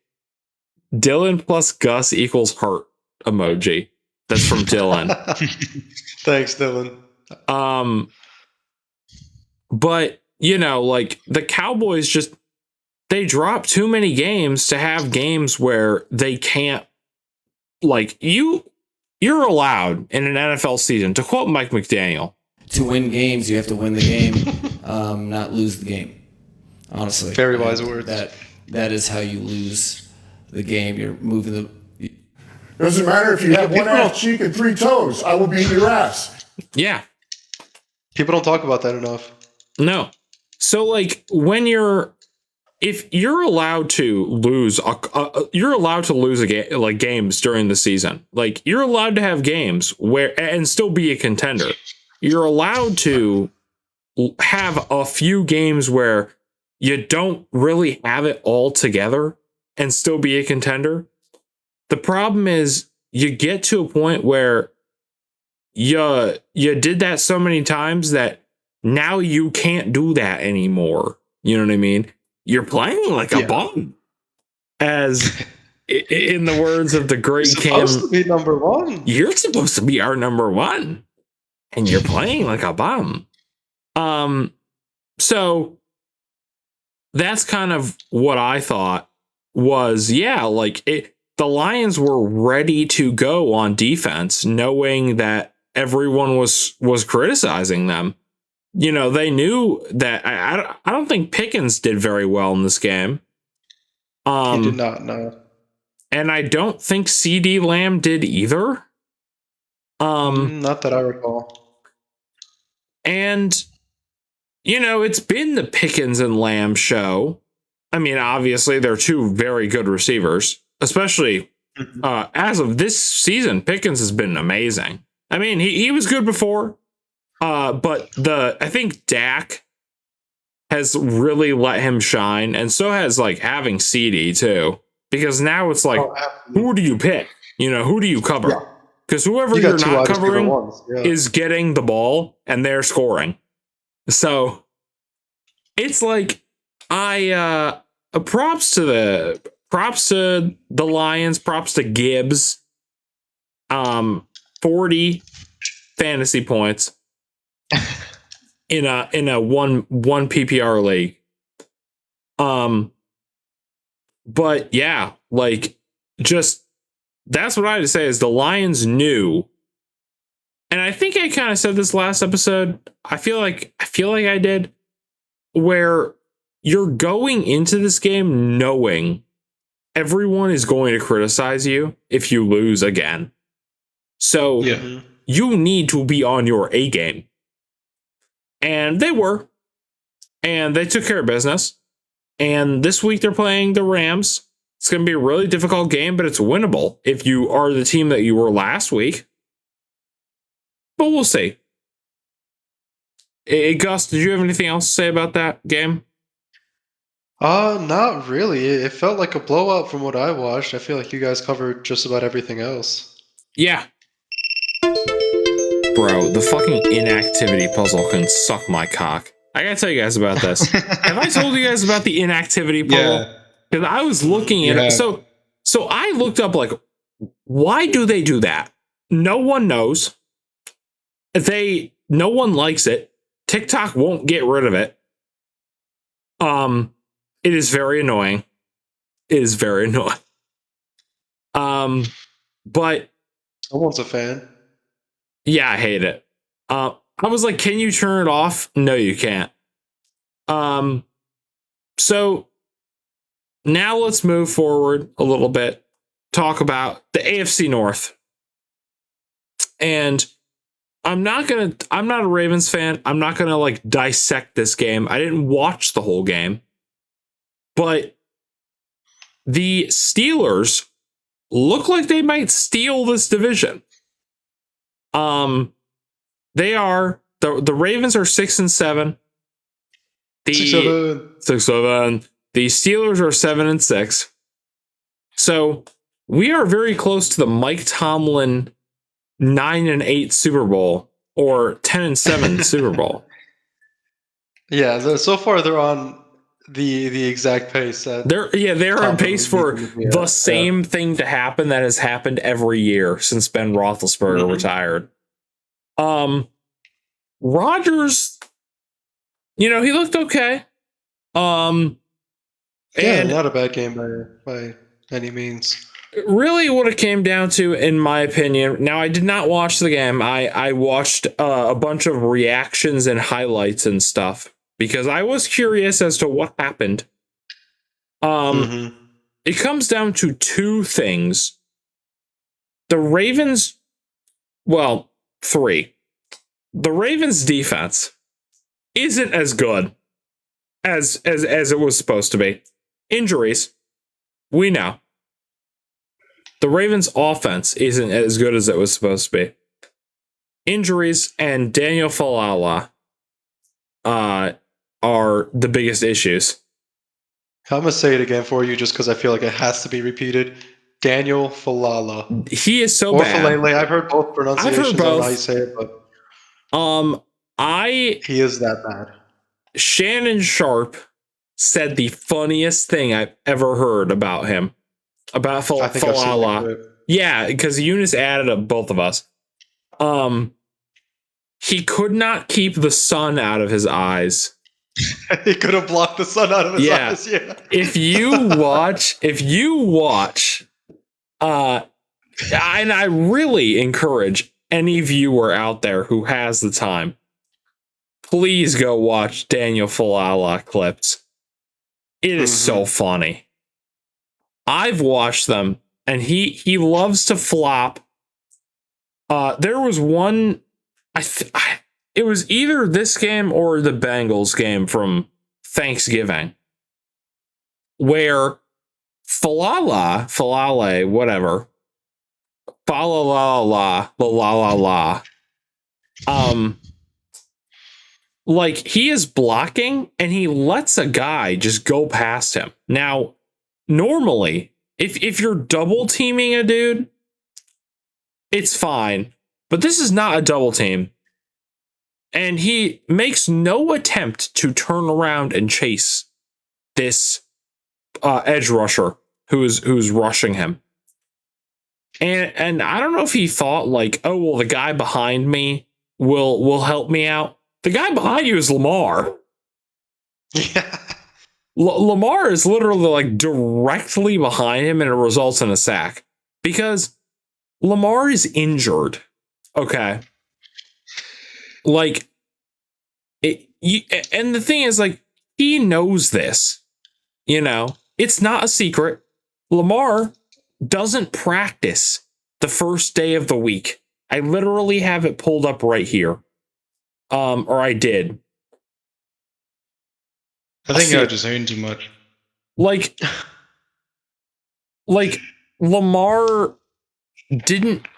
Dylan plus Gus equals heart emoji. That's from Dylan. Thanks, Dylan. But you know, like the Cowboys just, they drop too many games to have games where they can't, like you're allowed in an NFL season, to quote Mike McDaniel, to win games, you have to win the game, not lose the game. Honestly, very wise words. That is how you lose the game. You're moving the. It doesn't matter if you have one ass cheek and 3 toes. I will beat your ass. Yeah. People don't talk about that enough. No. So like if you're allowed to lose, you're allowed to lose a game, like games during the season. Like you're allowed to have games where and still be a contender. You're allowed to have a few games where you don't really have it all together and still be a contender. The problem is you get to a point where you did that so many times that now you can't do that anymore. You know what I mean? You're playing like a bum. As in the words of the great Cam, supposed to be number one. You're supposed to be our number one, and you're playing like a bum. So that's kind of what I thought was, like the Lions were ready to go on defense, knowing that everyone was criticizing them. You know, they knew that I don't think Pickens did very well in this game. He did not, no. And I don't think CD Lamb did either. Not that I recall. And, you know, it's been the Pickens and Lamb show. I mean, obviously, they're two very good receivers, especially as of this season. Pickens has been amazing. I mean, he was good before, but I think Dak has really let him shine, and so has like having CD too, because now it's like, who do you pick? You know, who do you cover? Because whoever you're not covering is getting the ball and they're scoring. So it's like, props to the Lions, props to Gibbs. 40 fantasy points in a one PPR league. But yeah, like, just that's what I had to say is the Lions knew. And I think I kind of said this last episode. I feel like I did, where you're going into this game knowing everyone is going to criticize you if you lose again. So you need to be on your A game. And they were. And they took care of business. And this week they're playing the Rams. It's going to be a really difficult game, but it's winnable if you are the team that you were last week. But we'll see. Gus, did you have anything else to say about that game? Not really. It felt like a blowout from what I watched. I feel like you guys covered just about everything else. Yeah. Bro, the fucking inactivity puzzle can suck my cock. I gotta tell you guys about this. Have I told you guys about the inactivity puzzle? Because I was looking at it. So I looked up, like, why do they do that? No one knows. No one likes it. TikTok won't get rid of it. It is very annoying. It is very annoying. But someone's a fan. Yeah, I hate it. I was like, can you turn it off? No, you can't. So now let's move forward a little bit. Talk about the AFC North. And I'm not a Ravens fan. I'm not gonna like dissect this game. I didn't watch the whole game. But the Steelers look like they might steal this division. They are the Ravens are 6-7. The 6-7. The Steelers are 7-6. So we are very close to the Mike Tomlin 9-8 Super Bowl or 10-7 Super Bowl. Yeah, so far they're on the exact pace. They're on pace for the same thing to happen that has happened every year since Ben Roethlisberger retired. Rodgers, he looked okay. And not a bad game by any means. Really what it came down to, in my opinion, now I did not watch the game. I watched a bunch of reactions and highlights and stuff because I was curious as to what happened. It comes down to two things. The Ravens, well, three. The Ravens defense isn't as good as it was supposed to be. Injuries, we know. The Ravens offense isn't as good as it was supposed to be. Injuries and Daniel Falala are the biggest issues. I'm going to say it again for you just because I feel like it has to be repeated. Daniel Falala. He is so or bad. Falele. I've heard both pronunciations. I've heard both. I don't know how you say it, but he is that bad. Shannon Sharp said the funniest thing I've ever heard about him. About Falala. Yeah, because Eunice added both of us. He could not keep the sun out of his eyes. He could have blocked the sun out of his eyes. Yeah. If you watch And I really encourage any viewer out there who has the time, please go watch Daniel Falala clips. It is so funny. I've watched them, and he loves to flop. There was one, it was either this game or the Bengals game from Thanksgiving, where Falala, whatever, la, like he is blocking and he lets a guy just go past him. Now, normally, if you're double teaming a dude, it's fine, but this is not a double team. And he makes no attempt to turn around and chase this edge rusher who's rushing him. And I don't know if he thought like, oh well, the guy behind me will help me out. The guy behind you is Lamar. Yeah. Lamar is literally like directly behind him, and it results in a sack because Lamar is injured. Okay. Like, and the thing is, like, he knows this. You know, it's not a secret. Lamar doesn't practice the first day of the week. I literally have it pulled up right here. Or I did. I think you're just hating too much. Like Lamar didn't,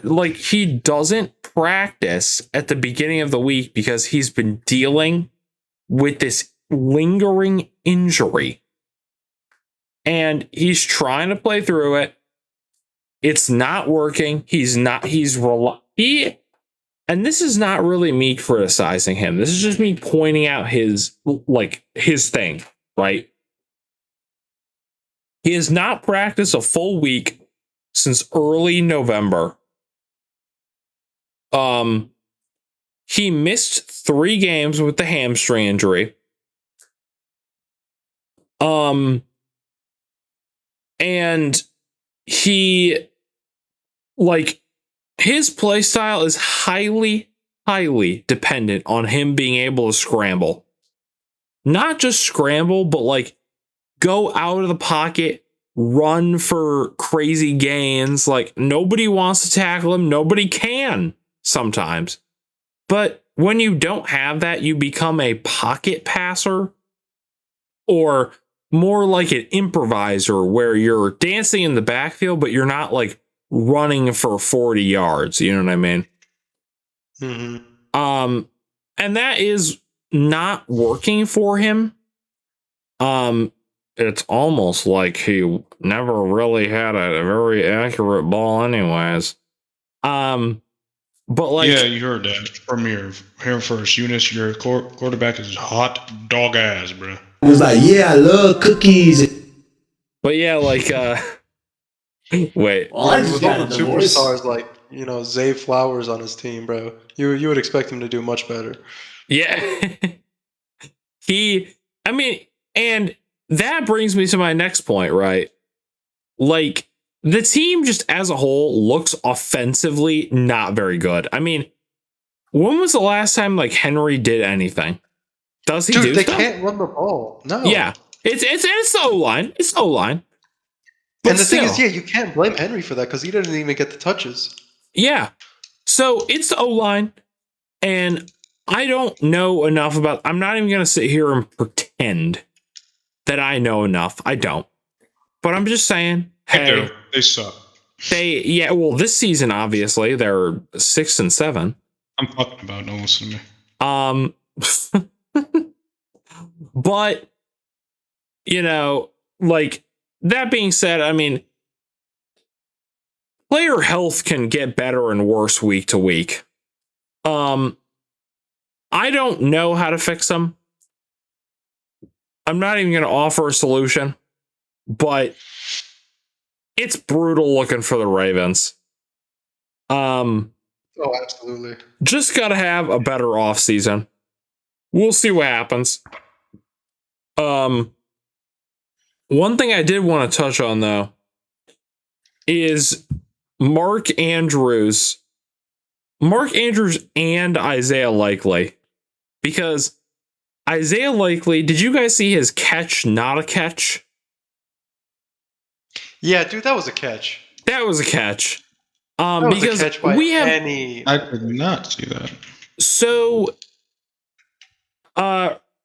like, he doesn't practice at the beginning of the week because he's been dealing with this lingering injury. And he's trying to play through it. It's not working. And this is not really me criticizing him. This is just me pointing out his thing, right? He has not practiced a full week since early November. He missed 3 games with the hamstring injury. And he, like, his play style is highly dependent on him being able to scramble. Not just scramble, but like go out of the pocket, run for crazy gains. Like, nobody wants to tackle him. Nobody can sometimes. But when you don't have that, you become a pocket passer, or more like an improviser where you're dancing in the backfield, but you're not like running for 40 yards. You know what I mean? Mm-hmm. And that is not working for him. It's almost like he never really had a very accurate ball anyways. But like, yeah, you heard that from your here first. Eunice, your quarterback is hot dog ass, bro. It was like, yeah, I love cookies. but yeah, like, wait. Well, I just With got all the a divorce. superstars like, Zay Flowers on his team, bro. You would expect him to do much better. Yeah. And that brings me to my next point, right? Like, the team just as a whole looks offensively not very good. I mean, when was the last time like Henry did anything? Does he do They stuff? can't run the ball. No. Yeah. It's the O-line. It's the O-line. And the thing is, you can't blame Henry for that because he didn't even get the touches. Yeah. So it's the O-line. And I don't know enough about, I'm not even going to sit here and pretend that I know enough. I don't. But I'm just saying, hey, They suck. Well, this season, obviously, they're 6-7. I'm talking about, don't listen to me. But, like, that being said, I mean, player health can get better and worse week to week. I don't know how to fix them. I'm not even going to offer a solution, but it's brutal looking for the Ravens. Oh, absolutely. Just got to have a better offseason. We'll see what happens. One thing I did want to touch on, though, is Mark Andrews and Isaiah Likely. Because Isaiah Likely, did you guys see his catch, not a catch? Yeah, dude, that was a catch. That was a catch. That was because a catch by we have any. I did not see that. So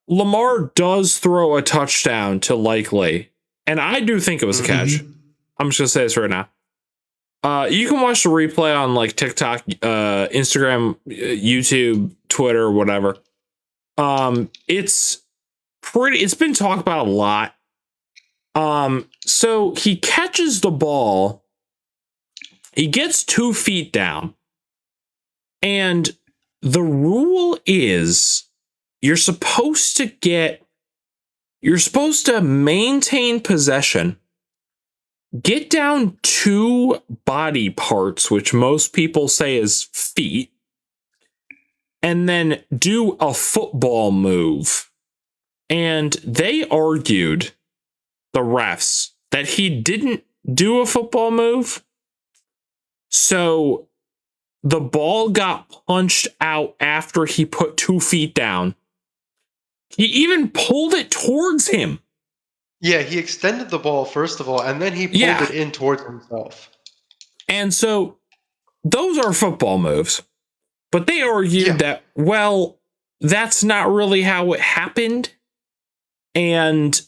Lamar does throw a touchdown to Likely, and I do think it was a catch. I'm just gonna say this right now. You can watch the replay on like TikTok, Instagram, YouTube, Twitter, whatever. It's been talked about a lot. So he catches the ball, he gets 2 feet down, and the rule is you're supposed to maintain possession, get down 2 body parts, which most people say is feet, and then do a football move. And they argued, the refs, that he didn't do a football move. So the ball got punched out after he put 2 feet down. He even pulled it towards him. Yeah, he extended the ball, first of all, and then he pulled it in towards himself. And so those are football moves. But they argued that, well, that's not really how it happened. And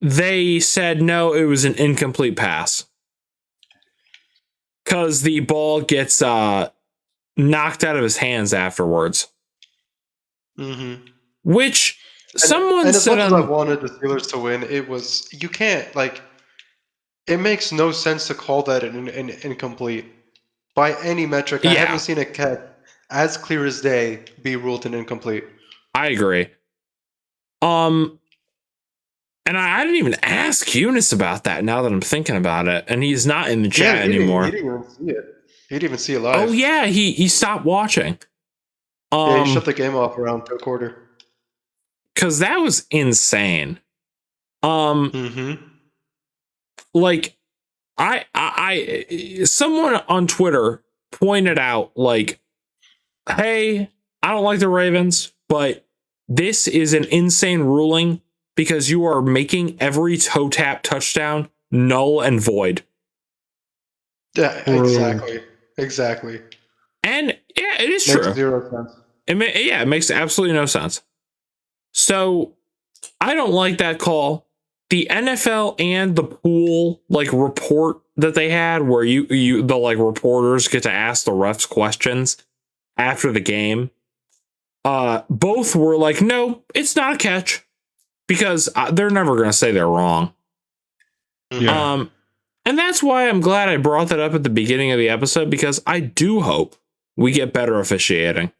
they said, no, it was an incomplete pass. Because the ball gets knocked out of his hands afterwards. Which someone as said much as I wanted the Steelers to win, you can't, like, it makes no sense to call that an incomplete. By any metric, I haven't seen a catch as clear as day be ruled an incomplete. I agree. And I didn't even ask Eunice about that now that I'm thinking about it. And he's not in the chat anymore. He didn't even see it. He didn't even see it live. Oh, yeah. He stopped watching. He shut the game off around 3rd quarter. Because that was insane. Like, I someone on Twitter pointed out, like, hey, I don't like the Ravens, but this is an insane ruling because you are making every toe tap touchdown null and void. Yeah, exactly. And yeah, it is Makes true. 0 sense. It makes absolutely no sense. So I don't like that call. The NFL and the pool like report that they had where the like reporters get to ask the refs questions after the game. Both were like, no, it's not a catch. Because they're never going to say they're wrong. Yeah. And that's why I'm glad I brought that up at the beginning of the episode, because I do hope we get better officiating.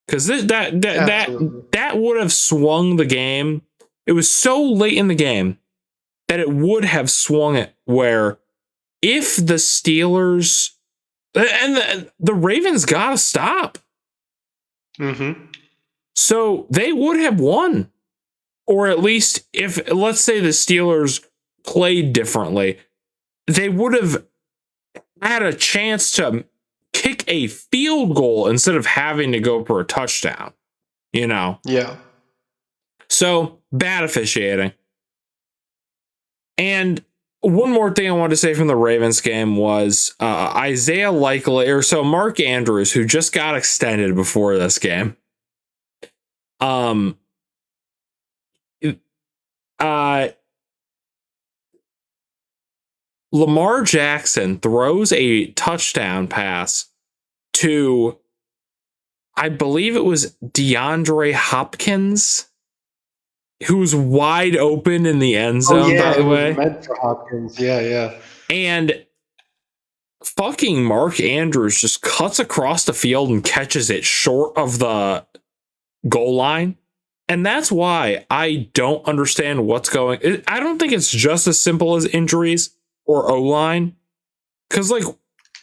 Because that would have swung the game. It was so late in the game that it would have swung it where if the Steelers and the Ravens got to stop. So they would have won. Or at least if, let's say the Steelers played differently, they would have had a chance to kick a field goal instead of having to go for a touchdown, you know? Yeah. So bad officiating. And one more thing I wanted to say from the Ravens game was Isaiah Likely, or so Mark Andrews, who just got extended before this game. Lamar Jackson throws a touchdown pass to, I believe it was DeAndre Hopkins, who's wide open in the end zone, by the way. Meant for Hopkins. Yeah. And fucking Mark Andrews just cuts across the field and catches it short of the goal line. And that's why I don't understand what's going. I don't think it's just as simple as injuries or O-line. Because like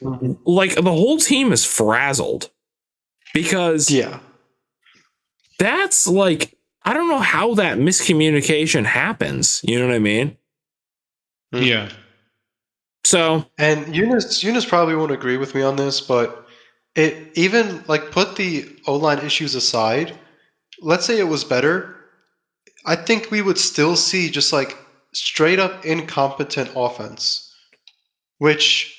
the whole team is frazzled. Because that's like, I don't know how that miscommunication happens. You know what I mean? Yeah. So, And Eunice probably won't agree with me on this, but it even like put the O-line issues aside. Let's say it was better. I think we would still see just like straight up incompetent offense, which,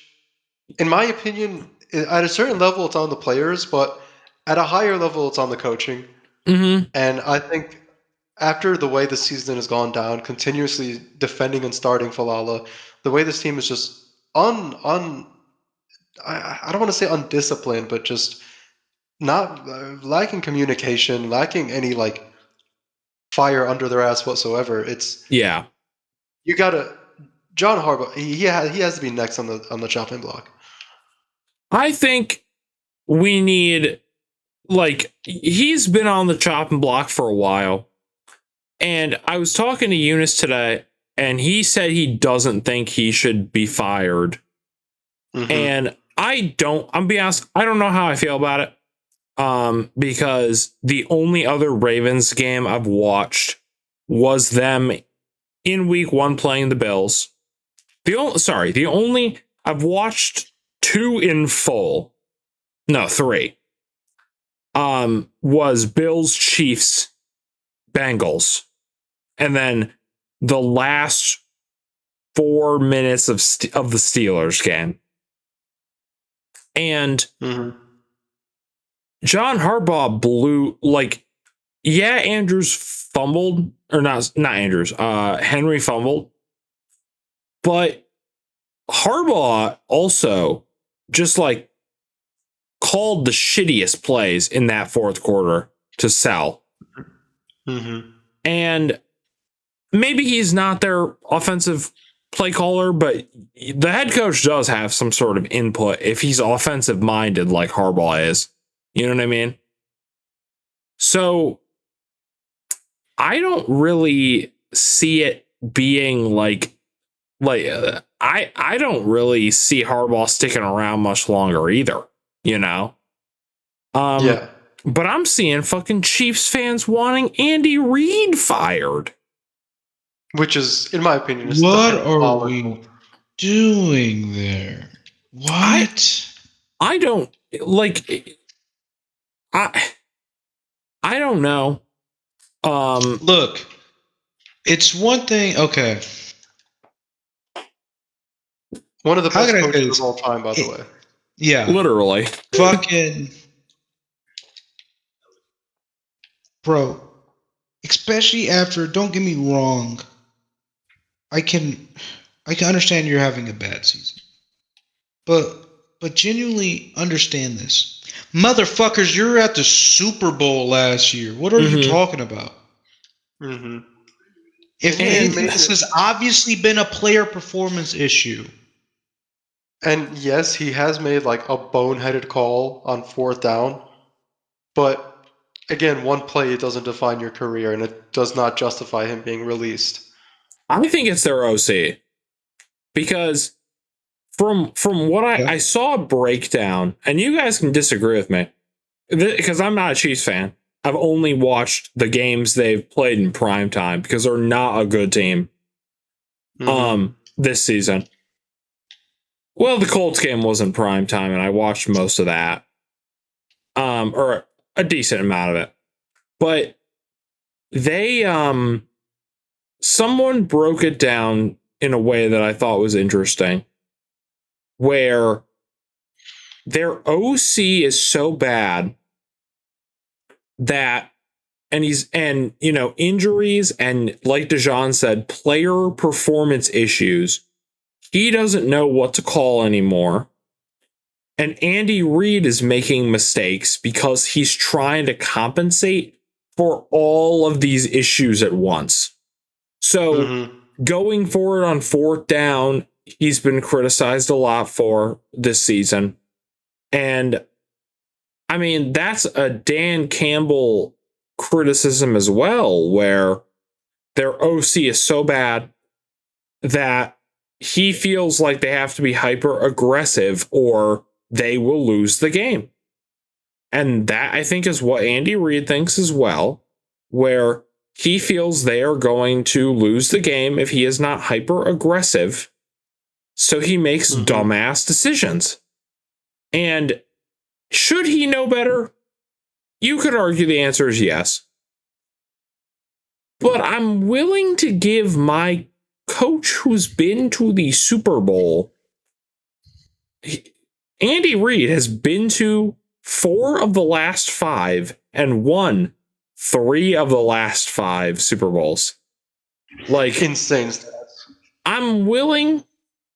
in my opinion, at a certain level, it's on the players, but at a higher level, it's on the coaching. mhm. And I think after the way the season has gone down, continuously defending and starting Falala, the way this team is just I don't want to say undisciplined, but just not lacking communication, lacking any like fire under their ass whatsoever. It's Yeah. you gotta John Harbaugh. He has to be next on the chopping block. I think we need, like, he's been on the chopping block for a while. And I was talking to Eunice today, and he said he doesn't think he should be fired. Mm-hmm. And I'm be honest, I don't know how I feel about it. Because the only other Ravens game I've watched was them in week 1 playing the Bills. The only I've watched 2 in full. No, 3. Was Bills, Chiefs, Bengals. And then the last 4 minutes of the Steelers game. And John Harbaugh blew, like, yeah, Andrews fumbled, or not Andrews, Henry fumbled, but Harbaugh also just like called the shittiest plays in that fourth quarter to sell. And maybe he's not their offensive play caller, but the head coach does have some sort of input if he's offensive minded like Harbaugh is. You know what I mean? So I don't really see it being I don't really see Harbaugh sticking around much longer either, you know? Yeah. But I'm seeing fucking Chiefs fans wanting Andy Reid fired. Which is, in my opinion, is what are we doing there? What? I don't like. I don't know. Look, it's one thing. Okay. One of the best coaches of all time, by the way. Yeah. Literally. Fucking. Bro. Especially after, don't get me wrong. I can understand you're having a bad season. But genuinely understand this. Motherfuckers, you're at the Super Bowl last year. What are you talking about? If this has obviously been a player performance issue. And yes, he has made like a boneheaded call on 4th down. But again, one play doesn't define your career, and it does not justify him being released. I think it's their OC. Because from what I saw a breakdown, and you guys can disagree with me, because I'm not a Chiefs fan. I've only watched the games they've played in prime time because they're not a good team this season. Well, the Colts game wasn't prime time, and I watched most of that. Or a decent amount of it. But they someone broke it down in a way that I thought was interesting, where their OC is so bad that injuries and, like Dejan said, player performance issues, he doesn't know what to call anymore. And Andy Reid is making mistakes because he's trying to compensate for all of these issues at once. So going forward on 4th down, he's been criticized a lot for this season. And I mean, that's a Dan Campbell criticism as well, where their OC is so bad that he feels like they have to be hyper aggressive or they will lose the game. And that, I think, is what Andy Reid thinks as well, where he feels they are going to lose the game if he is not hyper aggressive So he makes dumbass decisions. And should he know better? You could argue the answer is yes. But I'm willing to give my coach who's been to the Super Bowl, Andy Reid has been to 4 of the last 5 and won 3 of the last 5 Super Bowls. Like, insane stats. I'm willing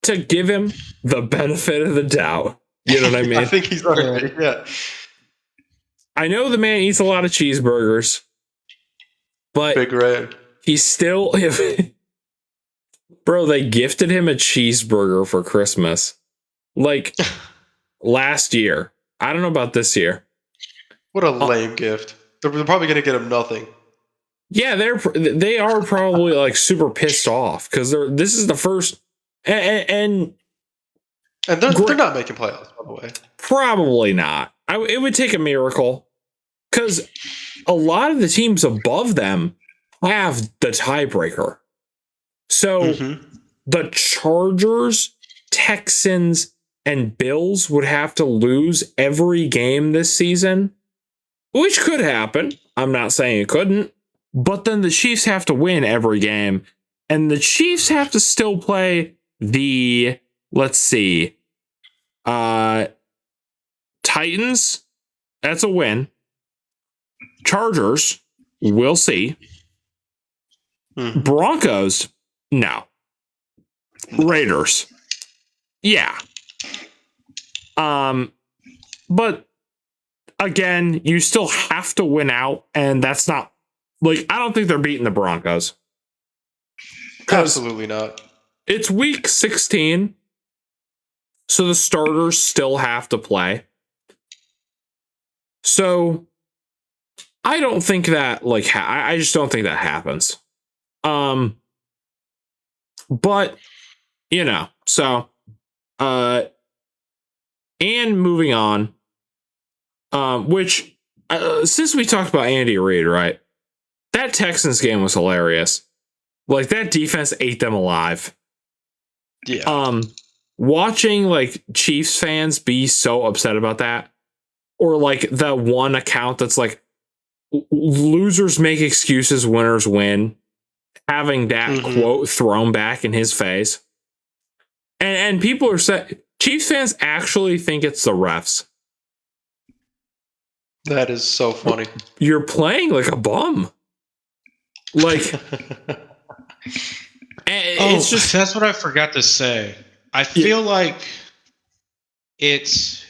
to give him the benefit of the doubt. You know what I mean? I think he's right. Yeah. I know the man eats a lot of cheeseburgers, but Big Red. he's still... Bro, they gifted him a cheeseburger for Christmas. Like, last year. I don't know about this year. What a lame gift. They're probably going to get him nothing. Yeah, they are probably like super pissed off because this is the first... And they're not making playoffs, by the way. Probably not. It would take a miracle because a lot of the teams above them have the tiebreaker. So the Chargers, Texans, and Bills would have to lose every game this season, which could happen. I'm not saying it couldn't, but then the Chiefs have to win every game, and the Chiefs have to still play the, let's see, Titans, that's a win. Chargers, we'll see. Broncos, no. Raiders, yeah. But again, you still have to win out, and that's not like I don't think they're beating the Broncos. Absolutely not. It's week 16, so the starters still have to play. So I don't think that I just don't think that happens. But you know, so and moving on, which since we talked about Andy Reid, right? That Texans game was hilarious. Like that defense ate them alive. Yeah. Watching like Chiefs fans be so upset about that, or like the one account that's like losers make excuses, winners win, having that quote thrown back in his face. And people are saying Chiefs fans actually think it's the refs. That is so funny. You're playing like a bum. Like, it's just that's what I forgot to say. I feel like it's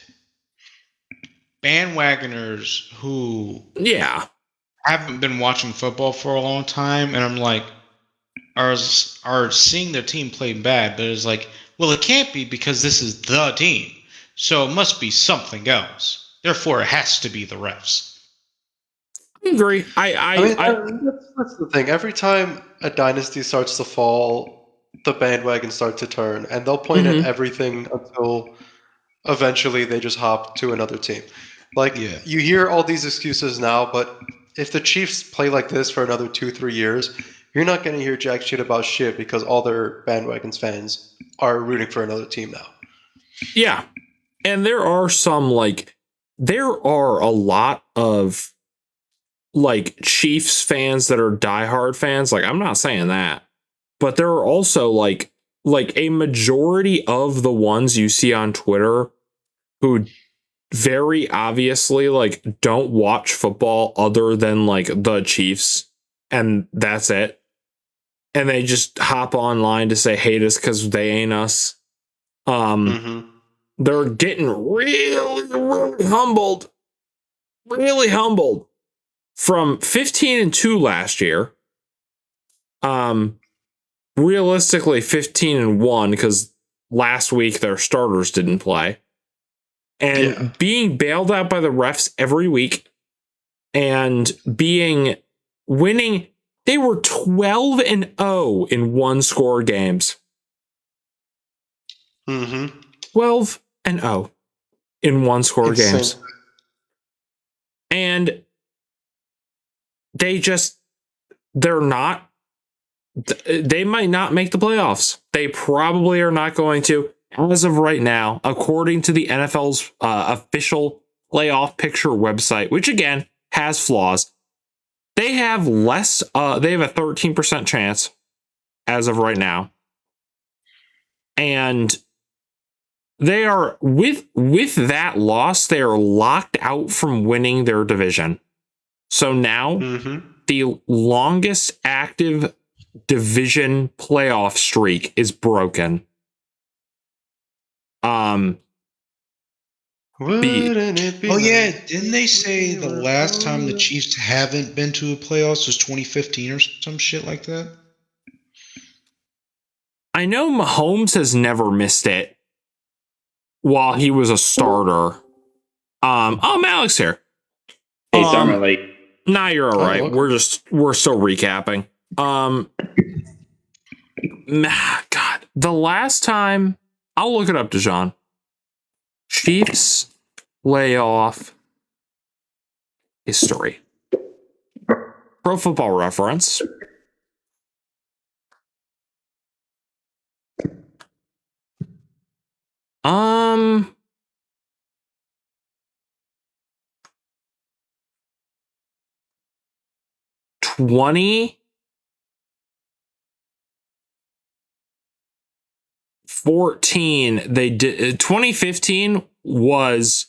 bandwagoners who haven't been watching football for a long time, and I'm like, are seeing their team play bad, but it's like, well, it can't be because this is the team, so it must be something else. Therefore, it has to be the refs. I agree. That's the thing. Every time a dynasty starts to fall, the bandwagon starts to turn, and they'll point at everything until eventually they just hop to another team. Like, you hear all these excuses now, but if the Chiefs play like this for another 2-3 years, you're not going to hear jack shit about shit because all their bandwagons fans are rooting for another team now. Yeah. And there are a lot of like Chiefs fans that are diehard fans. Like, I'm not saying that, but there are also like a majority of the ones you see on Twitter who very obviously like don't watch football other than like the Chiefs, and that's it. And they just hop online to say hate us because they ain't us. They're getting really humbled. Really humbled. From 15-2 last year. Realistically 15-1 because last week their starters didn't play. And being bailed out by the refs every week and winning, they were 12-0 in one-score games. 12-0 in one-score games. And they're not they might not make the playoffs. They probably are not going to. As of right now, according to the NFL's official playoff picture website, which again has flaws, they have less. They have a 13% chance as of right now, and they are with that loss, they are locked out from winning their division. So now the longest active division playoff streak is broken. Wouldn't it be Oh yeah, nice didn't they say if the we were last time the close? Chiefs haven't been to a playoffs was 2015 or some shit like that? I know Mahomes has never missed it while he was a starter. Alex here. Hey, sorry, I'm late. Nah, you're all right. welcome. We're still recapping. God, the last time, I'll look it up, Dijon. Chiefs playoff history. Pro Football Reference. Um, 2014, they did. 2015 was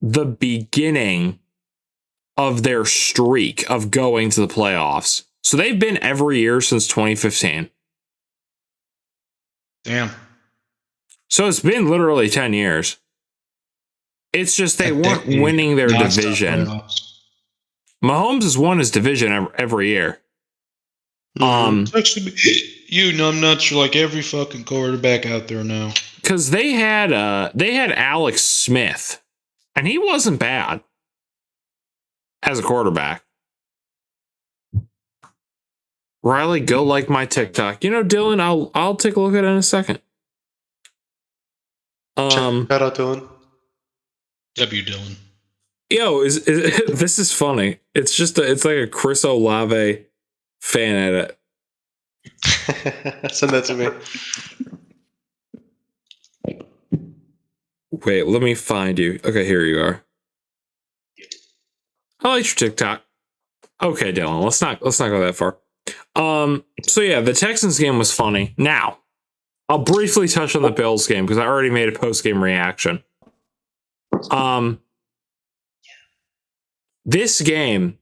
the beginning of their streak of going to the playoffs. So they've been every year since 2015. Damn. So it's been literally 10 years. It's just they weren't winning their division. Mahomes has won his division every year. It's actually you numbnuts are like every fucking quarterback out there now. Because they had Alex Smith, and he wasn't bad as a quarterback. Riley, go like my TikTok. You know, Dylan, I'll take a look at it in a second. Shout out Dylan. W. Dylan. Yo, is this is funny. It's just it's like a Chris Olave fan edit. Send that to me. Wait, let me find you. Okay, here you are. I like your TikTok. Okay, Dylan, let's not go that far. So yeah, the Texans game was funny. Now, I'll briefly touch on the Bills game because I already made a post-game reaction. This game,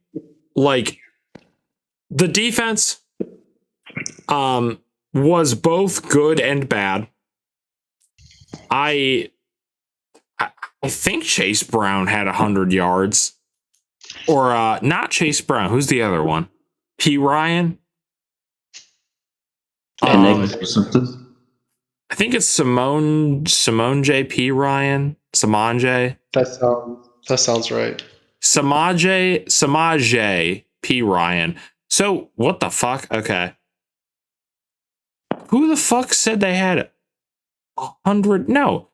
like, the defense was both good and bad. I think Chase Brown had 100 yards. Or not Chase Brown. Who's the other one? P. Ryan? I think it's Simone J. P. Ryan. Simone J. That sounds right. Samaje P. Ryan. So what the fuck? Okay. Who the fuck said they had 100? No.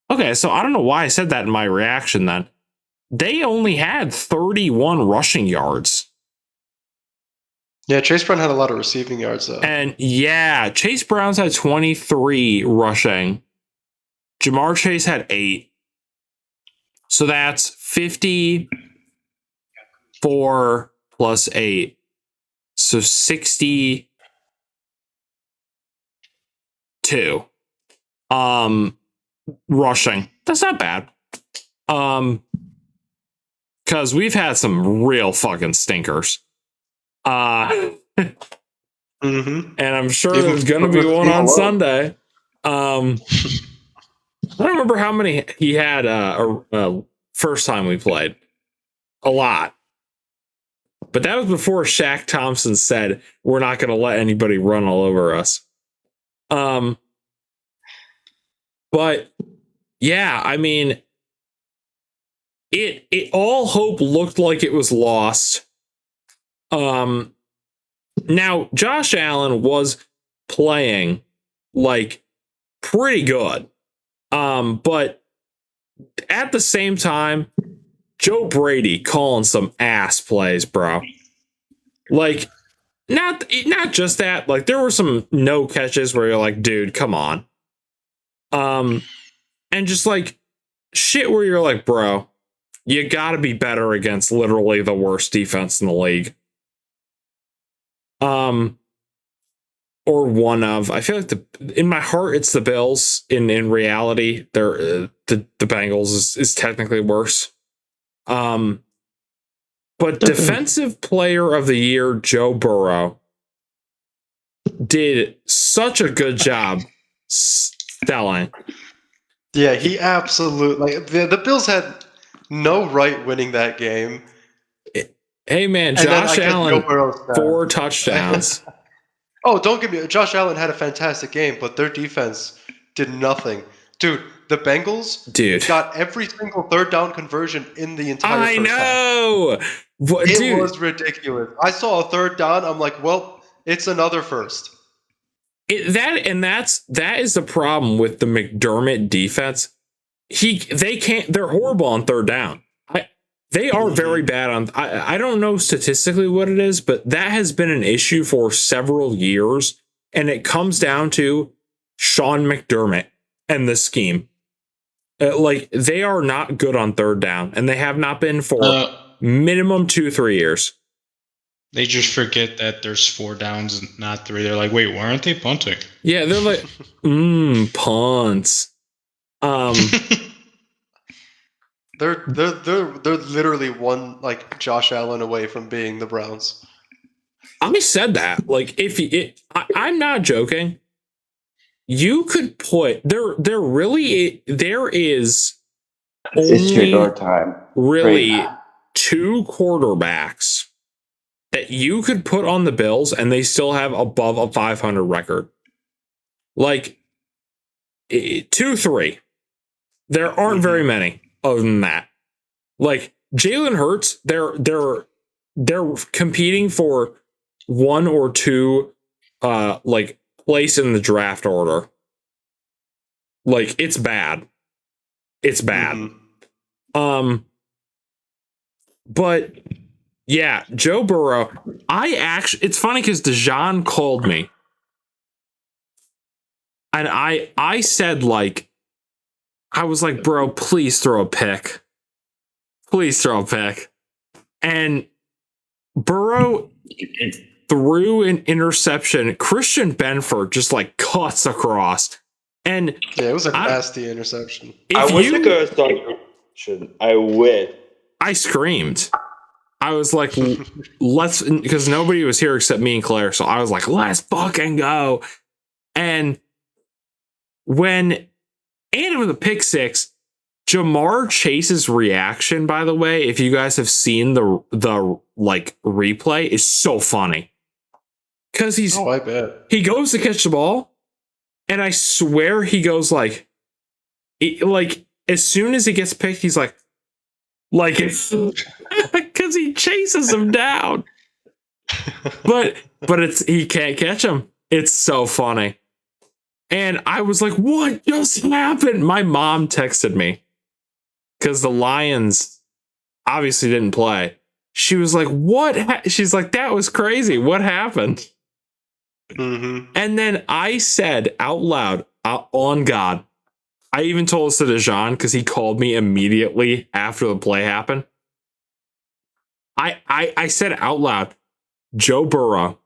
Okay, so I don't know why I said that in my reaction then. They only had 31 rushing yards. Yeah, Chase Brown had a lot of receiving yards though. And yeah, Chase Brown's had 23 rushing. Jamar Chase had 8. So that's 54 plus 8. So 62. Rushing. That's not bad. Because we've had some real fucking stinkers. And I'm sure there's gonna be one on Sunday. I don't remember how many he had first time we played. A lot. But that was before Shaq Thompson said we're not gonna let anybody run all over us. But yeah, I mean, it all hope looked like it was lost. Now Josh Allen was playing like pretty good. But at the same time, Joe Brady calling some ass plays, bro. Like not just that. Like there were some no catches where you're like, dude, come on. And just like shit where you're like, bro, you got to be better against literally the worst defense in the league. Or one of, I feel like in my heart it's the Bills. In reality, they're the Bengals is technically worse. But defensive player of the year Joe Burrow did such a good job selling. Yeah, he absolutely like the Bills had no right winning that game. Hey man, Josh Allen 4 touchdowns. Oh, don't get me. Josh Allen had a fantastic game, but their defense did nothing. Dude, the Bengals got every single third down conversion in the entire first half. I know. It was ridiculous. I saw a third down. I'm like, well, it's another first. That is the problem with the McDermott defense. They're horrible on third down. They are very bad on. I don't know statistically what it is, but that has been an issue for several years, and it comes down to Sean McDermott and the scheme. Like they are not good on third down, and they have not been for minimum 2-3 years. They just forget that there's 4 downs and not 3. They're like, wait, why aren't they punting? Yeah, they're like, punts. They're literally one like Josh Allen away from being the Browns. I said that. Like I'm not joking. You could put there is only time. Really 2 quarterbacks that you could put on the Bills and they still have above a 500 record. Like 2-3. There aren't very many. Other than that, like Jalen Hurts, they're competing for 1 or 2, like place in the draft order. Like it's bad. It's bad. But yeah, Joe Burrow. It's funny because Dejan called me, and I said like. I was like, bro, please throw a pick. Please throw a pick. And Burrow threw an interception. Christian Benford just like cuts across. And yeah, it was a nasty interception. I wish I could have started. I wish. I screamed. I was like, let's, because nobody was here except me and Claire. So I was like, let's fucking go. And with the pick six, Jamar Chase's reaction, by the way, if you guys have seen the like replay, is so funny. Because I bet. He goes to catch the ball, and I swear he goes like as soon as he gets picked, he's like because he chases him down. But he can't catch him. It's so funny. And I was like, what just happened? My mom texted me because the Lions obviously didn't play. She was like, what? She's like, that was crazy. What happened? Mm-hmm. And then I said out loud, on God, I even told this to Dejan because he called me immediately after the play happened. I said out loud, Joe Burrow,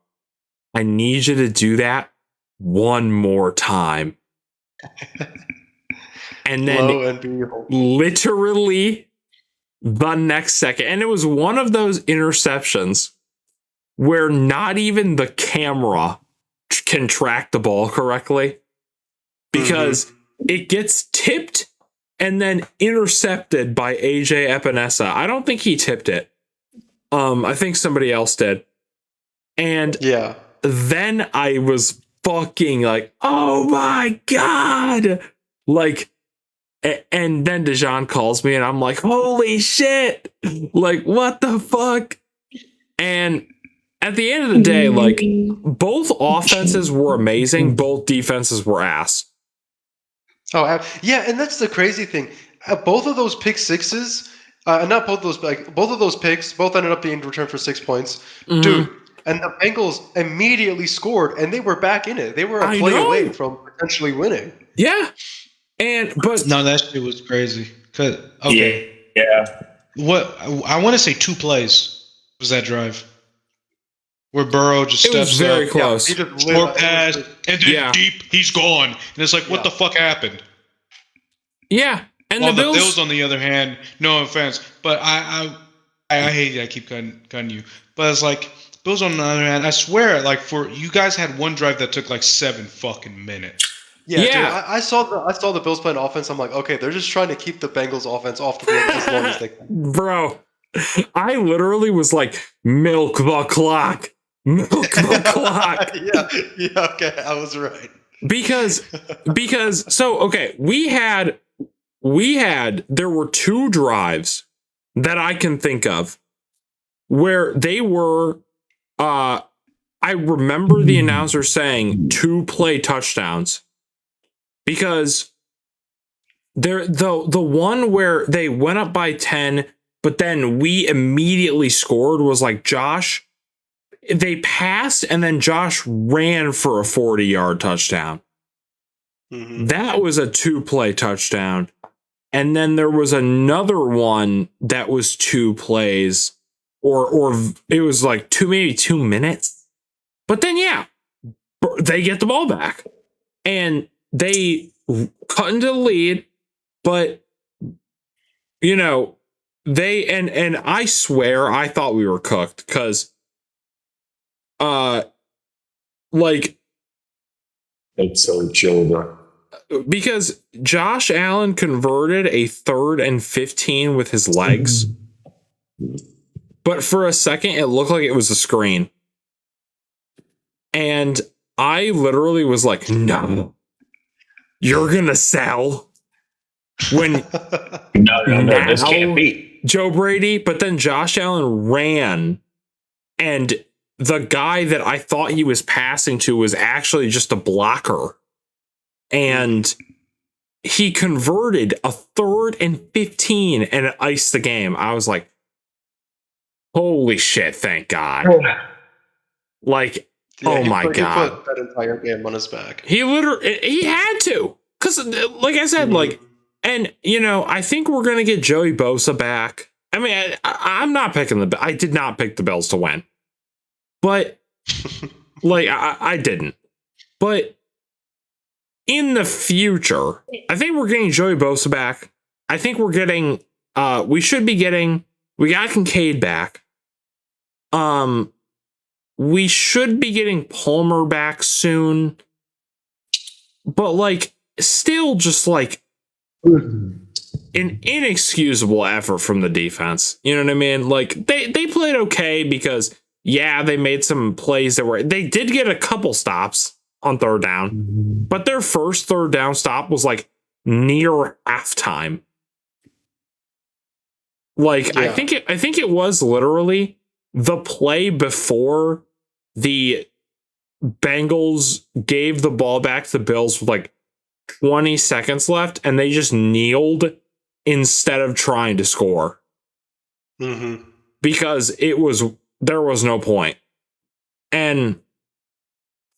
I need you to do that one more time. And then literally the next second, and it was one of those interceptions where not even the camera can track the ball correctly because it gets tipped and then intercepted by AJ Epinesa. I don't think he tipped it. I think somebody else did. And then I was fucking like, oh my God. Like, and then Dejan calls me and I'm like, holy shit. Like, what the fuck? And at the end of the day, like, both offenses were amazing. Both defenses were ass. Oh, yeah. And that's the crazy thing. Both of those pick sixes, not both of those, like both of those picks, both ended up being returned for 6 points. Mm-hmm. Dude, and the Bengals immediately scored, and they were back in it. They were a I play know. away from potentially winning. Yeah. But No, that shit was crazy. Okay. Yeah. What I want to say 2 plays was that drive where Burrow just it was steps very up, close. He just short pass, and then Yeah. deep, he's gone. And it's like, what the fuck happened? Yeah. And While the the Bills, Bills, on the other hand, no offense, but I hate that I keep cutting you. But it's like, Bills on the other hand, I swear, like, for you guys had one drive that took like 7 fucking minutes. Yeah, Yeah. dude, I saw the Bills playing offense. I'm like, okay, they're just trying to keep the Bengals offense off the field as long as they can. bro, I literally was like, milk the clock. Milk the clock. yeah, okay, I was right. Because so okay, there were 2 drives that I can think of where they were I remember the announcer saying 2 play touchdowns, because the one where they went up by 10 but then we immediately scored was like they passed and then Josh ran for a 40-yard touchdown. Mm-hmm. That was a 2-play touchdown. And then there was another one that was 2 plays, or it was like maybe 2 minutes. But then, yeah, they get the ball back and they cut into the lead. But, you know, and I swear I thought we were cooked because, like, That's so chill, bro. because Josh Allen converted a 3rd and 15 with his legs, but for a second it looked like it was a screen, and I literally was like, "No, you're gonna sell." When No, this can't be. Joe Brady, but then Josh Allen ran, and the guy that I thought he was passing to was actually just a blocker. And he converted a 3rd and 15 and it iced the game. I was like, holy shit, thank God. Like, oh my God. He put that entire game on his back. He had to. Because, like I said, like, and, you know, I think we're going to get Joey Bosa back. I mean, I'm not picking I did not pick the Bills to win. But, like, I didn't. But in the future, I think we're getting Joey Bosa back. I think we're getting, we got Kincaid back. We should be getting Palmer back soon. But, like, still just, like, an inexcusable effort from the defense. You know what I mean? Like, they played okay because, yeah, they made some plays they did get a couple stops on 3rd down, but their first 3rd down stop was like near halftime. Like, yeah. I think it was literally the play before the Bengals gave the ball back to the Bills with like 20 seconds left, and they just kneeled instead of trying to score. Mm-hmm. Because there was no point. And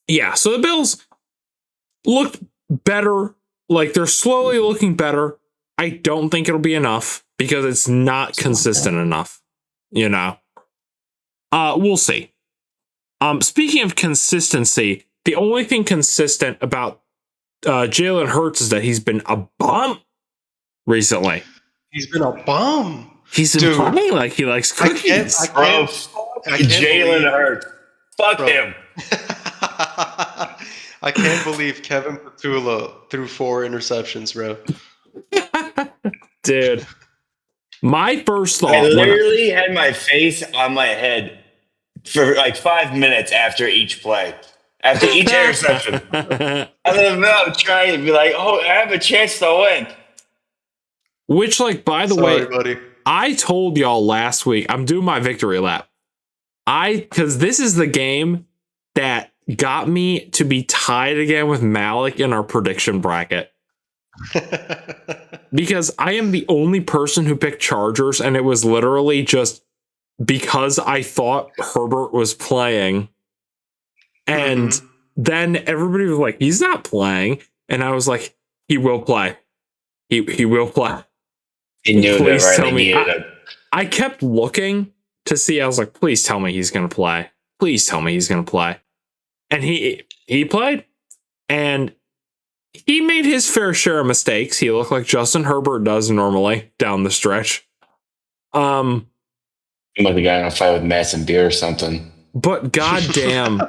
yeah, so the Bills looked better. Like, they're slowly looking better. I don't think it'll be enough because it's not consistent enough, you know. We'll see. Speaking of consistency, the only thing consistent about Jalen Hurts is that he's been a bum recently. He's been a bum. He's been playing like he likes cookies. Jalen Hurts. Fuck him. I can't believe Kevin Petula threw 4 interceptions, bro. Dude. My first thought. I literally had my face on my head for like 5 minutes after each play. After each interception. And then I'm trying to be like, oh, I have a chance to win. Which, like, by the Sorry, way, buddy. I told y'all last week, I'm doing my victory lap. Because this is the game that got me to be tied again with Malik in our prediction bracket. Because I am the only person who picked Chargers, and it was literally just because I thought Herbert was playing. And then everybody was like, he's not playing. And I was like, he will play. He will play. He knew Please that, right? tell He me. needed it. I kept looking to see. I was like, please tell me he's going to play. Please tell me he's going to play. And he played. And he made his fair share of mistakes. He looked like Justin Herbert does normally down the stretch. He might have gotten in a fight with Madison Beer or something. But goddamn,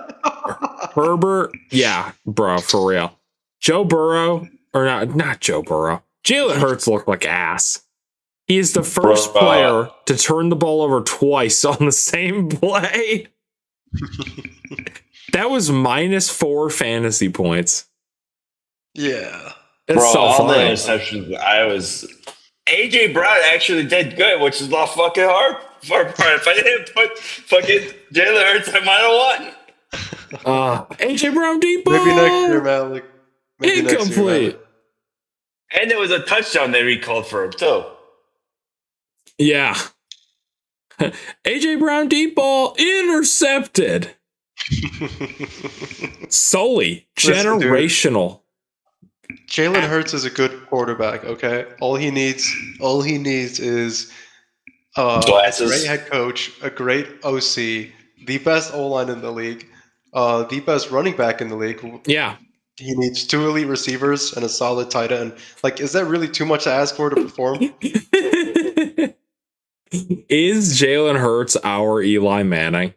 Herbert, yeah, bro, for real. Joe Burrow, or not Joe Burrow. Jalen Hurts looked like ass. He is the first player to turn the ball over twice on the same play. That was -4 fantasy points. Yeah. It's so all the funny. interceptions, AJ Brown actually did good, which is the fucking hard part. If I didn't put fucking Jalen Hurts, I might have won. AJ Brown deep ball. Maybe next year, Malik. Maybe next year, Incomplete. Malik. And there was a touchdown they recalled for him, too. Yeah. AJ Brown deep ball intercepted. Solely Listen, dude. generational. Jalen Hurts is a good quarterback, okay? All he needs is a Glasses. great head coach, a great OC, the best O-line in the league, the best running back in the league. Yeah. He needs 2 elite receivers and a solid tight end. Like, is that really too much to ask for to perform? Is Jalen Hurts our Eli Manning?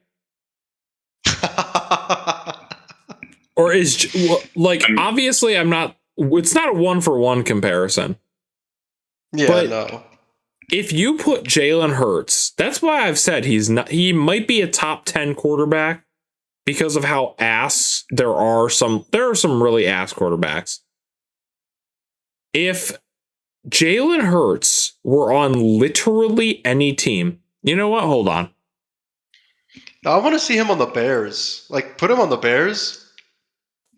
Or is, like, obviously it's not a 1-for-1 comparison. Yeah, But no. if you put Jalen Hurts, that's why I've said he might be a top 10 quarterback because of how ass there are some really ass quarterbacks. If Jalen Hurts were on literally any team, you know what? Hold on. I want to see him on the Bears. Like, put him on the Bears.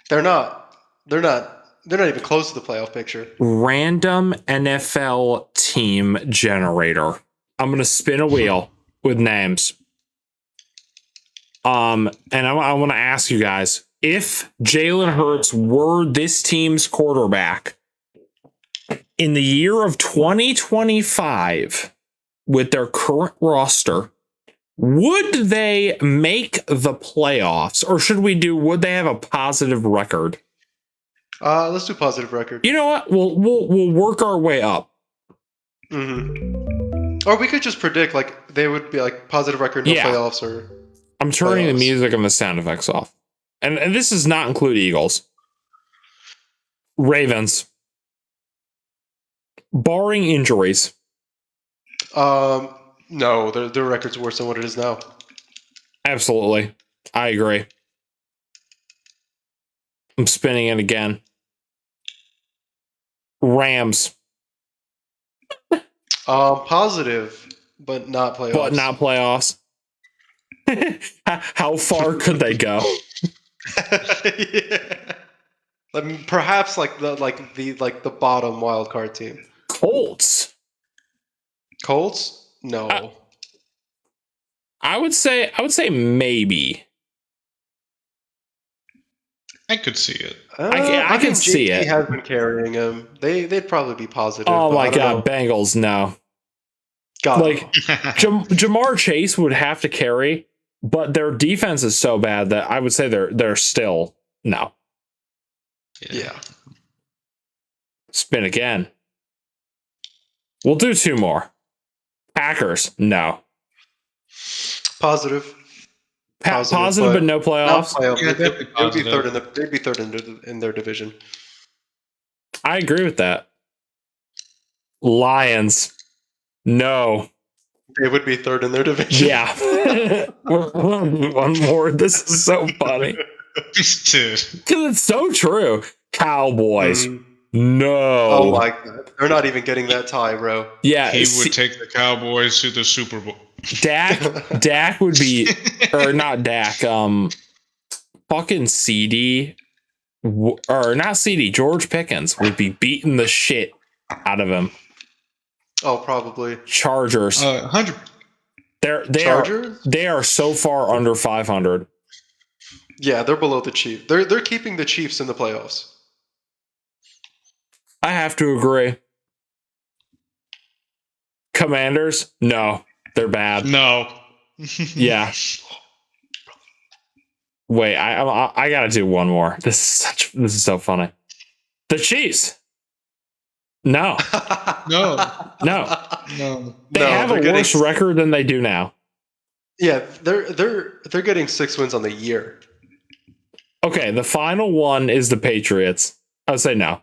They're not even close to the playoff picture. Random NFL team generator. I'm going to spin a wheel with names. And I want to ask you guys, if Jalen Hurts were this team's quarterback in the year of 2025 with their current roster, would they make the playoffs, or would they have a positive record? Let's do positive record. You know what? We'll work our way up. Or we could just predict like they would be like positive record, no playoffs, or I'm turning the playoffs. music and the sound effects off. And this does not include Eagles. Ravens. Barring injuries. No, their record's worse than what it is now. Absolutely. I agree. I'm spinning it again. Rams. Positive, but not playoffs. But not playoffs. How far could they go? Yeah. I mean, perhaps the bottom wild card team. Colts. Colts? No. I would say maybe. I could see it. I can think see JT it. has been carrying him. They'd probably be positive. Oh but my I don't god, know. Bengals, no. God. Like Jamar Chase would have to carry, but their defense is so bad that I would say they're still no. Yeah. Spin again. We'll do 2 more. Packers, no. Positive. Positive, but no playoffs. Not playoff. Yeah, They'd they'd be be positive. third they'd be third in their division. I agree with that. Lions, no. They would be third in their division. Yeah. One more. This is so funny. Dude. Because it's so true. Cowboys, no. Oh my god. They're not even getting that tie, bro. Yeah. He would take the Cowboys to the Super Bowl. Dak would be, or not Dak, fucking CD, or not CD, George Pickens would be beating the shit out of him. Oh, probably. Chargers. 100. They are so far under 500. Yeah, they're below the Chiefs. They're keeping the Chiefs in the playoffs. I have to agree. Commanders? No, they're bad. No. Yeah. Wait, I gotta do one more. This is so funny. The Chiefs. No. No. They have a worse record than they do now. Yeah, they're getting 6 wins on the year. Okay, the final one is the Patriots. I would say no.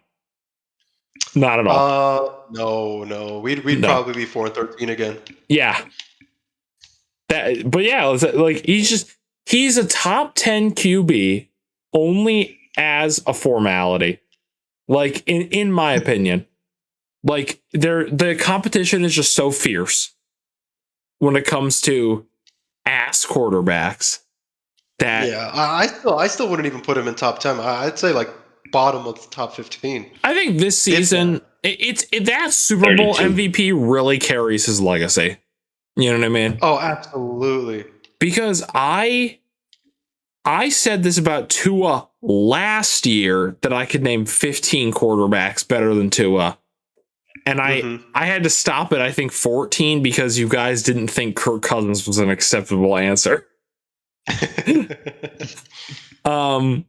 Not at all. No. We'd probably be 4-13 again. Yeah. But yeah, like he's a top 10 QB only as a formality. Like in my opinion. Like the competition is just so fierce when it comes to ass quarterbacks that I still wouldn't even put him in top 10. I'd say like bottom of the top 15. I think this season that Super Bowl 32 MVP really carries his legacy. You know what I mean? Oh, absolutely. Because I said this about Tua last year that I could name 15 quarterbacks better than Tua. And I had to stop it, I think 14, because you guys didn't think Kirk Cousins was an acceptable answer. But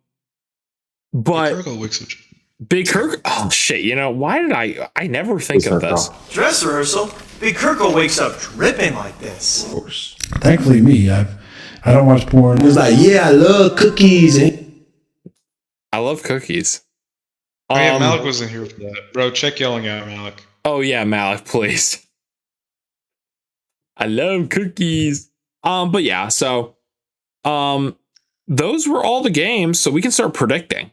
Big Kirk, oh shit, you know, why did I never think of this? Dress rehearsal? Big Kirko wakes up dripping like this. Of course. Thankfully me, I don't watch porn. It was like, yeah, I love cookies. I love cookies. Oh yeah, Malik wasn't here for that. Bro, check yelling at Malik. Oh yeah, Malik, please. I love cookies. But yeah, so those were all the games, so we can start predicting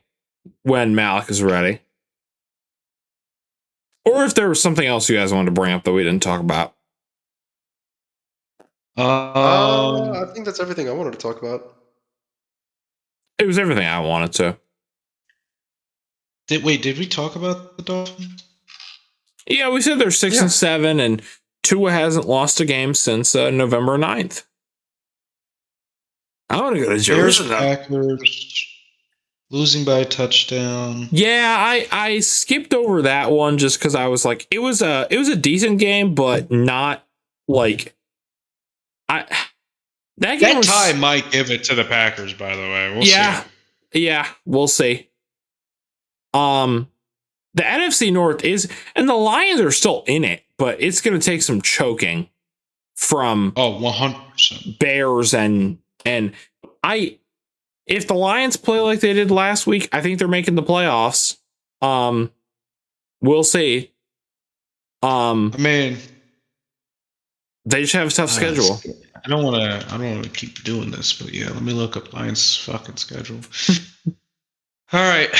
when Malik is ready. Or if there was something else you guys wanted to bring up that we didn't talk about. I think that's everything I wanted to talk about. It was everything I wanted to. Did we talk about the Dolphins? Yeah, we said they're 6-7, and Tua hasn't lost a game since November 9th. I want to go to Jersey. Packers losing by a touchdown. Yeah, I skipped over that one just because I was like, it was a decent game, but not like that tie might give it to the Packers. By the way, we'll see. Yeah, we'll see. The NFC North is, and the Lions are still in it, but it's going to take some choking from 100% Bears and if the Lions play like they did last week, I think they're making the playoffs. We'll see. I mean, they just have a tough schedule. I don't want to keep doing this, but yeah, let me look up Lions' fucking schedule. All right.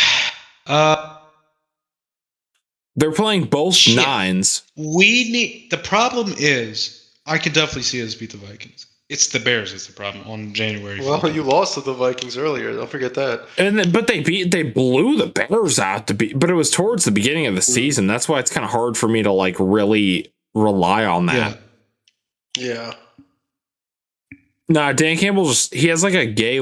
They're playing both nines. The problem is, I could definitely see us beat the Vikings. It's the Bears is the problem on January 4th. Well, you lost to the Vikings earlier. Don't forget that. But they blew the Bears out but it was towards the beginning of the season. That's why it's kind of hard for me to like really rely on that. Yeah. Nah, Dan Campbell he has like a gay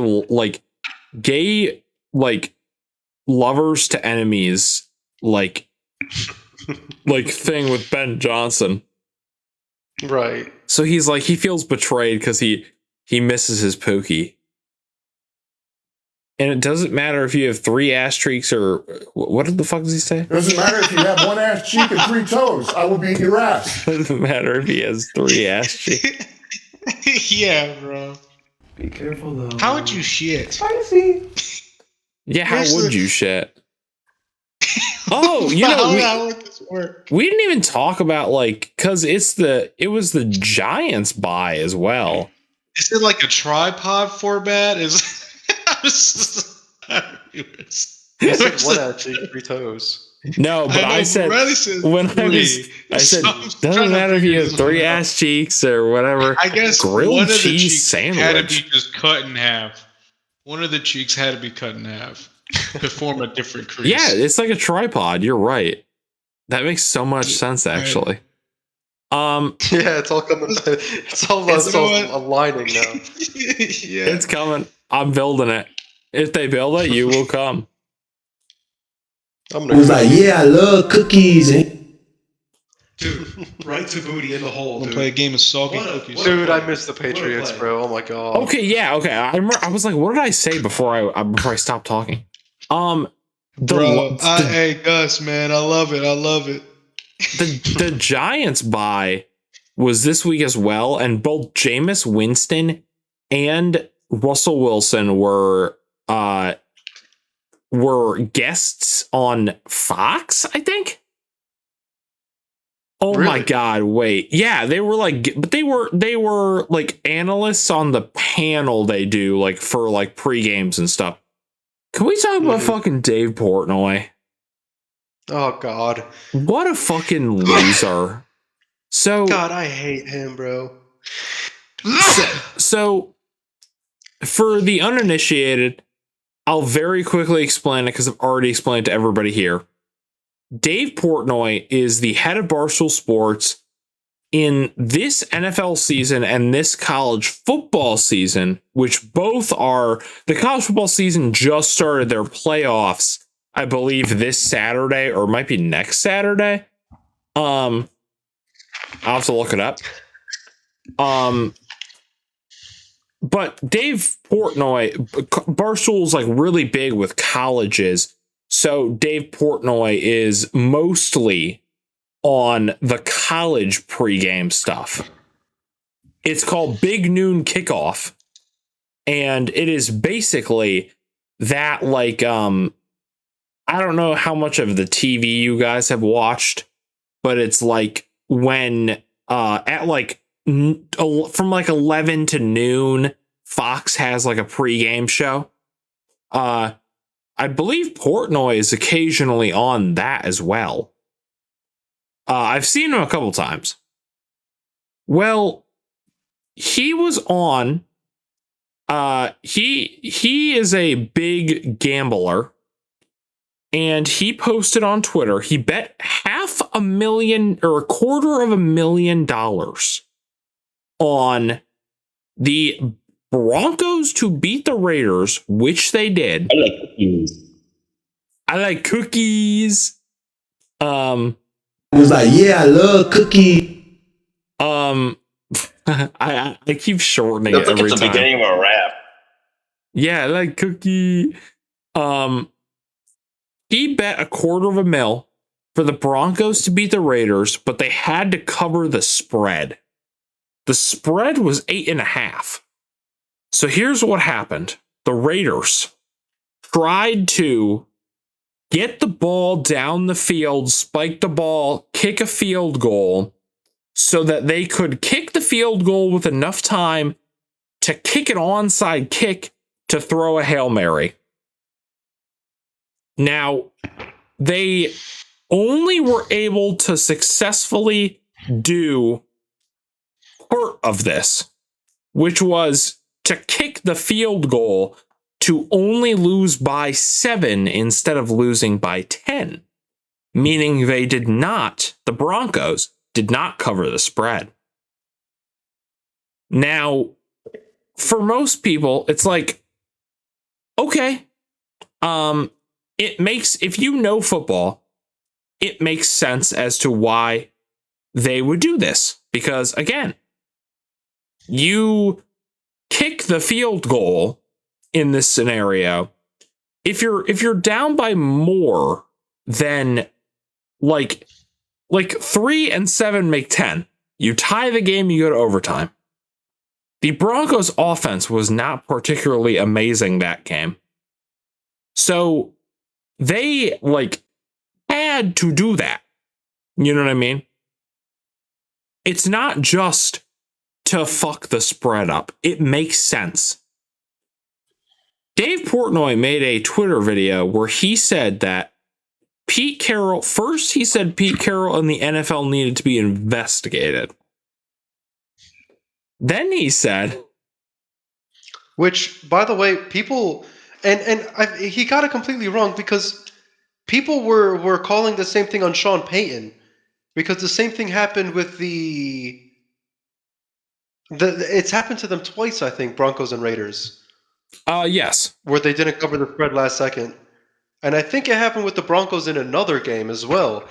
lovers to enemies like thing with Ben Johnson. Right. So he's like, he feels betrayed because he misses his Pookie. And it doesn't matter if you have 3 ass cheeks or what the fuck does he say? Doesn't matter if you have 1 ass cheek and 3 toes. I will beat your ass. Doesn't matter if he has 3 ass cheeks. Yeah, bro. Be careful though. How would you shit? Spicy. Yeah, how would you shit? Oh, you know, how would this work? We didn't even talk about because it was the Giants bye as well. Is it like a tripod format? He said 1 ass cheek, 3 toes. No, but I said doesn't matter if you have 3 ass cheeks or whatever. I guess grilled one of cheese the cheeks sandwich had to be just cut in half. One of the cheeks had to be cut in half to form a different crease. Yeah, it's like a tripod. You're right. That makes so much sense, actually. Yeah, it's all coming. It's all aligning now. Yeah. It's coming. I'm building it. If they build it, you will come. I'm It gonna was like, yeah, I love cookies. Dude, right to booty in the hole, We'll dude. play a game of soggy What a- cookies. what a- Dude, I miss the Patriots, play. bro. Oh my god. Okay, yeah, okay. I remember. I was like, what did I say before I stopped talking? Hey Gus, man, I love it. I love it. The Giants bye was this week as well, and both Jameis Winston and Russell Wilson were guests on Fox, I think. Oh my Really? god, wait. Yeah, they were like analysts on the panel they do like for like pre-games and stuff. Can we talk about fucking Dave Portnoy? Oh god. What a fucking loser. So God, I hate him, bro. So for the uninitiated, I'll very quickly explain it because I've already explained it to everybody here. Dave Portnoy is the head of Barstool Sports in this NFL season and this college football season, which both are the college football season just started their playoffs, I believe this Saturday or it might be next Saturday. I'll have to look it up. But Dave Portnoy, Barstool's like really big with colleges. So Dave Portnoy is mostly on the college pregame stuff. It's called Big Noon Kickoff. And it is basically that like, I don't know how much of the TV you guys have watched, but it's like when at like from like 11 to noon, Fox has like a pregame show. I believe Portnoy is occasionally on that as well. I've seen him a couple times. Well, he was on. He is a big gambler, and he posted on Twitter. He bet $500,000 or $250,000 on the Broncos to beat the Raiders, which they did. I like cookies. I like cookies. It was like, yeah, I love cookie. I keep shortening That's it like every it's the time. beginning of a rap. Yeah, I like cookie. He bet $250,000 for the Broncos to beat the Raiders, but they had to cover the spread. The spread was 8.5. So here's what happened. The Raiders tried to get the ball down the field, spike the ball, kick a field goal so that they could kick the field goal with enough time to kick an onside kick to throw a Hail Mary. Now, they only were able to successfully do part of this, which was to kick the field goal to only lose by 7 instead of losing by 10, meaning the Broncos did not cover the spread. Now, for most people, it's like, okay, it makes, if you know football, it makes sense as to why they would do this. Because again, you kick the field goal in this scenario. If you're down by more than like 3 and 7 make 10, you tie the game, you go to overtime. The Broncos offense was not particularly amazing that game. So they had to do that. You know what I mean? It's not just to fuck the spread up. It makes sense. Dave Portnoy made a Twitter video where he said that Pete Carroll and the NFL needed to be investigated. Then he said, which, by the way, people he got it completely wrong because people were calling the same thing on Sean Payton. Because the same thing happened with it's happened to them twice, I think, Broncos and Raiders, Yes. where they didn't cover the spread last second. And I think it happened with the Broncos in another game as well.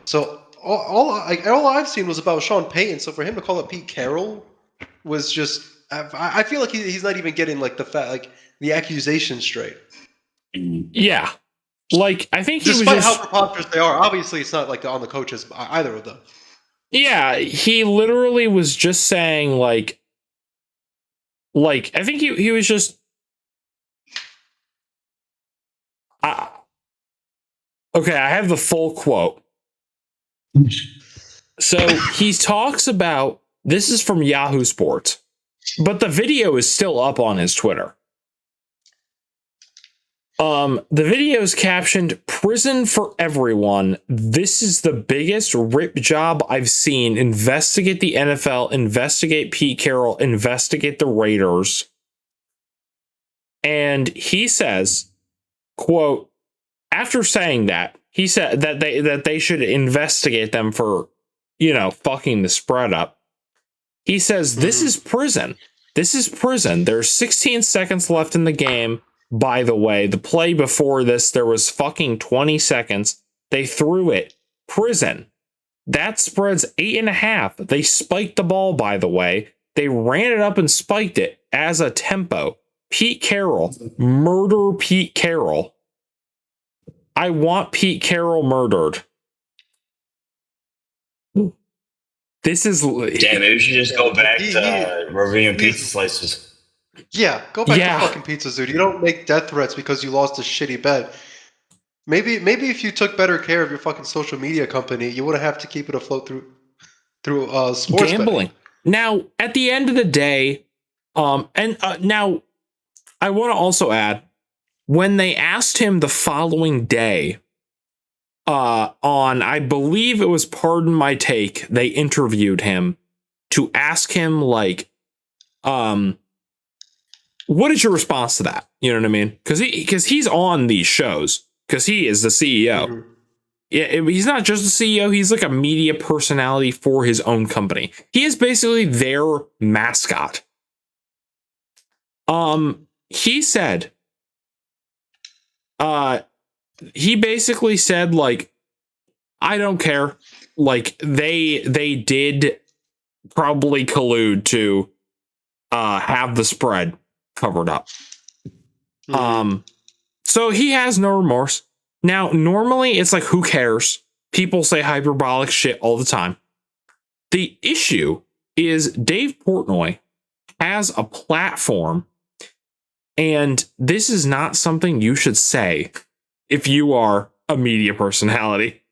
So all I've seen was about Sean Payton. So for him to call it Pete Carroll was just, I feel like he's not even getting like the accusation straight. Yeah. Like, I think he Despite was just, how preposterous they are, obviously it's not like on the coaches, either of them. yeah, he literally was just saying like I think he was just okay, I have the full quote. So he talks about, this is from Yahoo Sports, but the video is still up on his Twitter. The video is captioned "Prison for Everyone. This is the biggest rip job I've seen. Investigate the NFL, investigate Pete Carroll, investigate the Raiders." And he says, quote, after saying that, he said that they should investigate them for, fucking the spread up. He says, "This is prison. This is prison. There's 16 seconds left in the game. By the way, the play before this, there was fucking 20 seconds. They threw it. Prison. That spread's 8.5. They spiked the ball, by the way. They ran it up and spiked it as a tempo. Pete Carroll. Murder Pete Carroll. I want Pete Carroll murdered." This is... Damn, maybe we should just go back to reviewing pizza slices. Yeah, go back to fucking pizzas, dude. You don't make death threats because you lost a shitty bet. Maybe if you took better care of your fucking social media company, you wouldn't have to keep it afloat through sports gambling. betting. Now, at the end of the day, now I want to also add, when they asked him the following day, on, I believe it was Pardon My Take, they interviewed him to ask him like, what is your response to that? You know what I mean? Because he's on these shows because he is the CEO. Mm-hmm. Yeah, he's not just the CEO. He's like a media personality for his own company. He is basically their mascot. He said, he basically said like, I don't care. Like they did probably collude to have the spread covered up. Mm-hmm. So he has no remorse. Now, normally it's like, who cares? People say hyperbolic shit all the time. The issue is Dave Portnoy has a platform, and this is not something you should say if you are a media personality.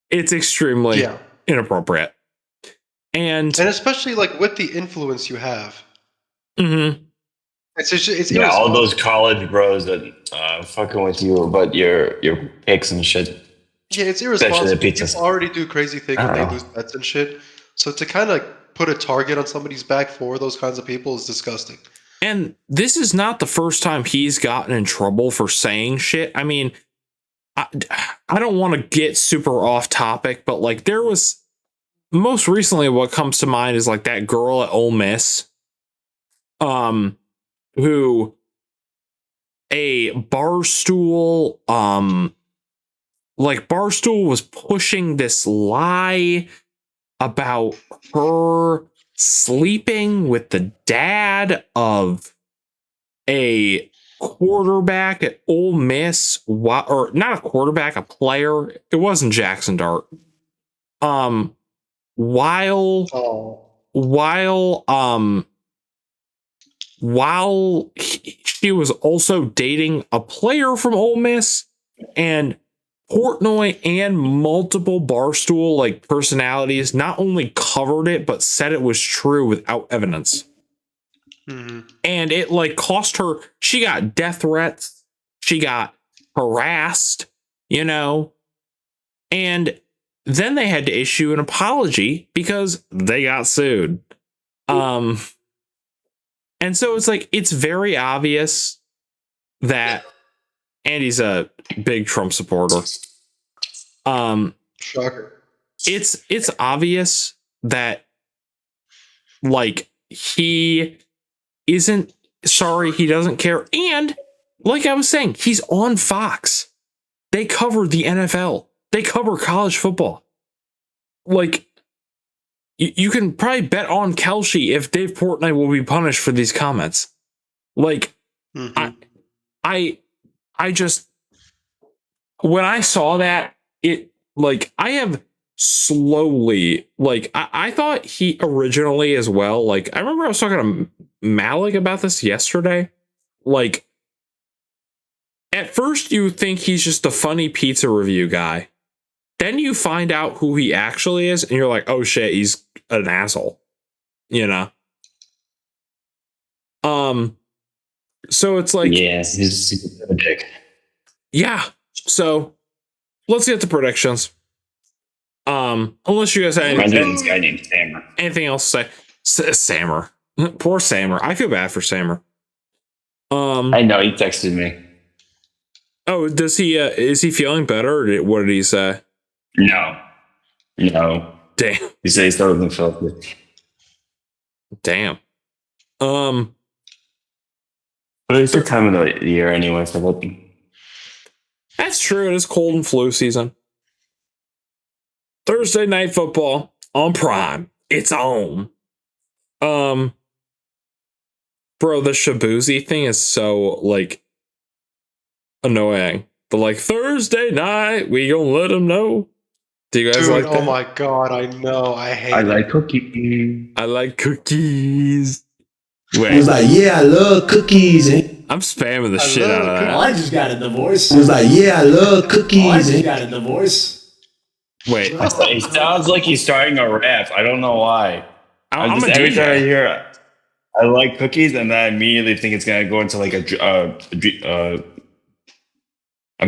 It's extremely inappropriate. And especially like with the influence you have. Mm-hmm. It's all those college bros that fucking with you about your picks and shit. Yeah, it's irresponsible. People already do crazy things when they lose bets and shit. So to kind of put a target on somebody's back for those kinds of people is disgusting. And this is not the first time he's gotten in trouble for saying shit. I mean, I don't want to get super off topic, but like there was most recently what comes to mind is like that girl at Ole Miss, who a Barstool, Barstool was pushing this lie about her sleeping with the dad of a quarterback at Ole Miss, or not a quarterback, a player. It wasn't Jackson Dart. While she was also dating a player from Ole Miss, and Portnoy and multiple Barstool personalities not only covered it but said it was true without evidence. Mm-hmm. And it cost her. She got death threats. She got harassed. And then they had to issue an apology because they got sued. And so it's very obvious that Andy's a big Trump supporter. Shocker. it's obvious that like he isn't sorry, he doesn't care. And like I was saying, he's on Fox. They cover the NFL. They cover college football. Like you can probably bet on Kelce if Dave Portnoy will be punished for these comments. Like I just when I saw that, it like I have slowly like I thought he originally as well. Like I remember I was talking to Malik about this yesterday. Like at first you think he's just a funny pizza review guy. Then you find out who he actually is, and you're like, oh shit, he's an asshole. You know? So it's like yeah, he's a dick. Yeah. So let's get to predictions. Unless you guys have This guy named Sammer. anything else to say. Sammer. Poor Sammer. I feel bad for Sammer. I know, he texted me. Oh, does he is he feeling better, or what did he say? No. Damn. He said he's still looking filthy. Damn. But it's the time of the year anyway, so hoping. That's true. It is cold and flu season. Thursday night football on Prime. It's on. Bro, the Shabuzi thing is so like annoying. But like Thursday night, we gonna let them know. Do you guys Dude, like that? oh my god, I know. I hate I it. like cookies. I like cookies. He Wait, was like, yeah, I love cookies. And I'm spamming the shit out of Oh, that. I just got in the voice. he was like, yeah, I love Oh, I cookies. just And got in the voice. Wait, It sounds like he's starting a rap. I don't know why. I'm a every time I DJ. hear I like cookies, and then I immediately think it's gonna go into like I'm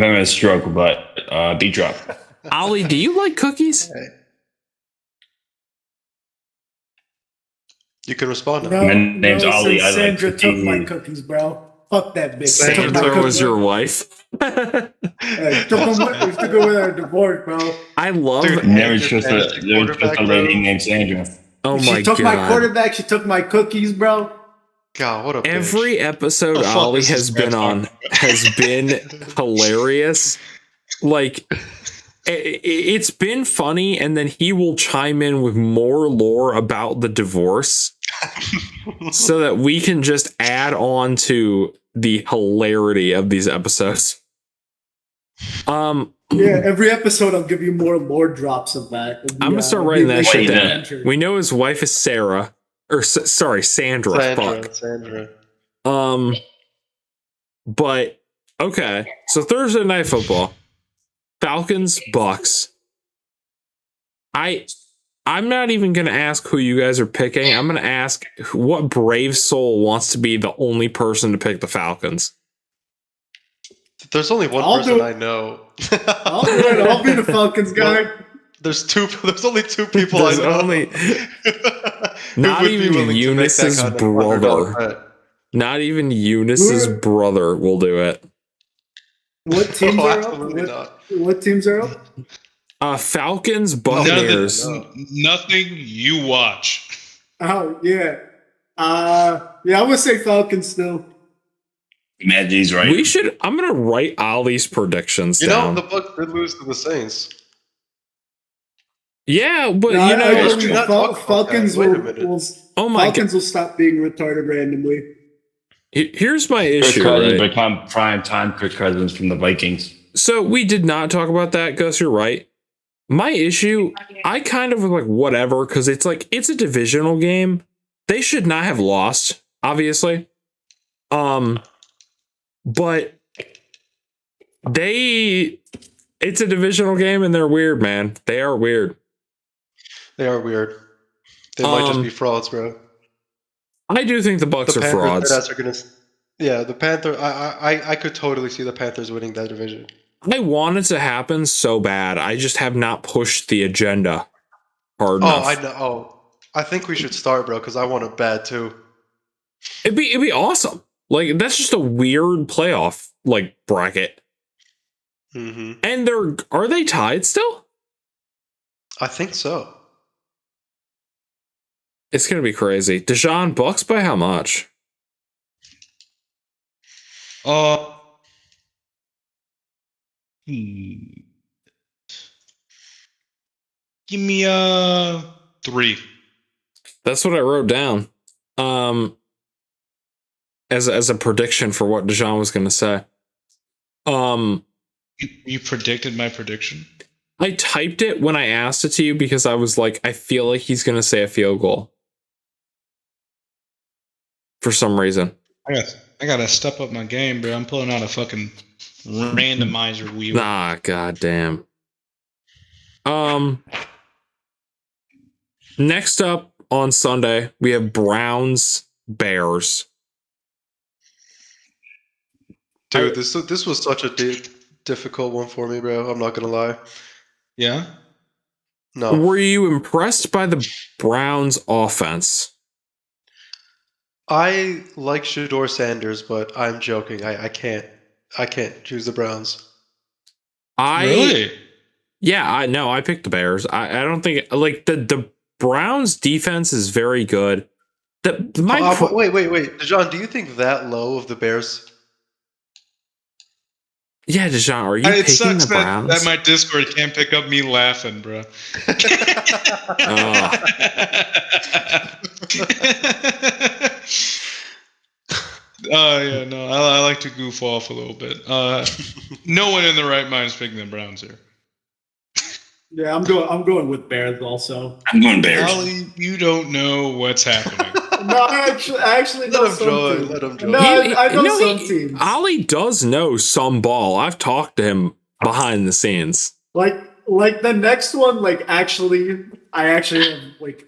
having a stroke, but beat drop. Ollie, do you like cookies? You can respond now. No, My name's no, Ollie. since I like Sandra took my cookies. cookies, bro. Fuck that bitch. She took my Sandra was cookies. your wife. Hey, took her with her divorce, bro. I love Dude, Never Andrew trust a Fantasy quarterback, lady bro. named Sandra. Oh She my took my god. quarterback. She took my cookies, bro. God, what a bitch. Every episode The fuck Ollie is has this been man on has been hilarious. Like it's been funny, and then he will chime in with more lore about the divorce so that we can just add on to the hilarity of these episodes. Yeah, every episode I'll give you more lore drops of that. I'm gonna start writing that shit down. adventure. We know his wife is Sarah, or sorry, Sandra. Fuck. Sandra. But okay, so Thursday night football, Falcons, Bucks. I'm not even gonna ask who you guys are picking. I'm gonna ask what brave soul wants to be the only person to pick the Falcons. There's only one I'll person do it. I know. I'll do it. I'll be the Falcons guy. There's only two people There's I know. only who not would be even willing to make that Eunice's kind of $100 brother. bet. Not even Eunice's brother will do it. What teams Oh, are up? absolutely not. What teams are up? Falcons, Buccaneers. Nothing you watch. Oh yeah. Yeah, I would say Falcons still. Imagine he's right. We should. I'm gonna write Ollie's predictions You down. know, the Bucks did lose to the Saints. Yeah, but No, you I know, believe not talk about Falcons that. Wait a will. minute. oh my god. Falcons will stop being retarded randomly. Here's my Kirk issue, Cousins right? become prime time Kirk Cousins from the Vikings. So we did not talk about that, Gus. You're right. My issue, I kind of was like whatever, because it's like it's a divisional game. They should not have lost, obviously. But it's a divisional game, and they're weird, man. They are weird. They are weird. They might just be frauds, bro. I do think the Bucks are frauds. Are gonna, yeah, the Panthers. I could totally see the Panthers winning that division. I want it to happen so bad. I just have not pushed the agenda hard enough. I know. Oh, I think we should start, bro, because I want it bad too. It'd be awesome. Like that's just a weird playoff like bracket. Mm-hmm. And are they tied still? I think so. It's gonna be crazy. Deshaun, Bucks by how much? Give me 3. That's what I wrote down. As a prediction for what Deshaun was gonna say. You predicted my prediction? I typed it when I asked it to you because I was like, I feel like he's gonna say a field goal. For some reason. I gotta step up my game, bro. I'm pulling out a fucking randomizer wheel. Ah, goddamn. Next up on Sunday, we have Browns Bears. Dude, this was such a difficult one for me, bro. I'm not gonna lie. Yeah? No. Were you impressed by the Browns offense? I like Shador Sanders, but I'm joking. I can't choose the Browns. Really? Yeah, I picked the Bears. I don't think like the Browns defense is very good. Wait, Dejan, do you think that low of the Bears? Yeah, Dejan, are you picking the Browns? That my Discord can't pick up me laughing, bro. Yeah, no, I like to goof off a little bit. No one in the right mind is picking the Browns here. Yeah, I'm going with Bears also. I'm going Bears. Ollie, you don't know what's happening. No, I actually know some teams. Let him join. No, I know some teams. Ollie does know some ball. I've talked to him behind the scenes. Like the next one, I actually have like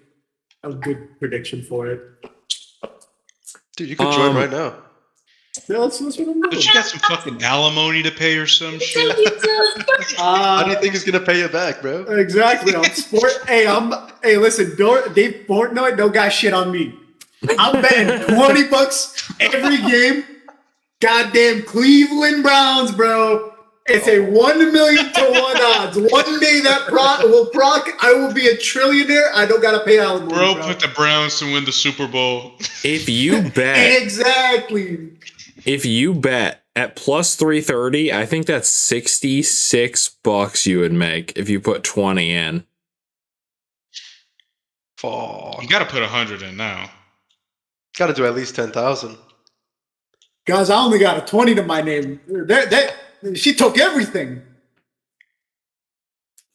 a good prediction for it. Dude, you can join right now. Yeah, that's what I'm doing. But you got some fucking alimony to pay or some shit? How do you think he's gonna pay you back, bro? Exactly. I'm sport. Hey, listen, Dave Portnoy, don't got shit on me. I'm betting $20 every game. Goddamn Cleveland Browns, bro. It's a 1,000,000 to 1 odds. One day that will proc. I will be a trillionaire. I don't gotta pay alimony. Bro, put the Browns to win the Super Bowl. If you bet exactly. If you bet at plus 330, I think that's $66 you would make if you put 20 in. Fuck. You gotta put 100 in now. Got to do at least 10,000. Guys, I only got a 20 to my name. She took everything.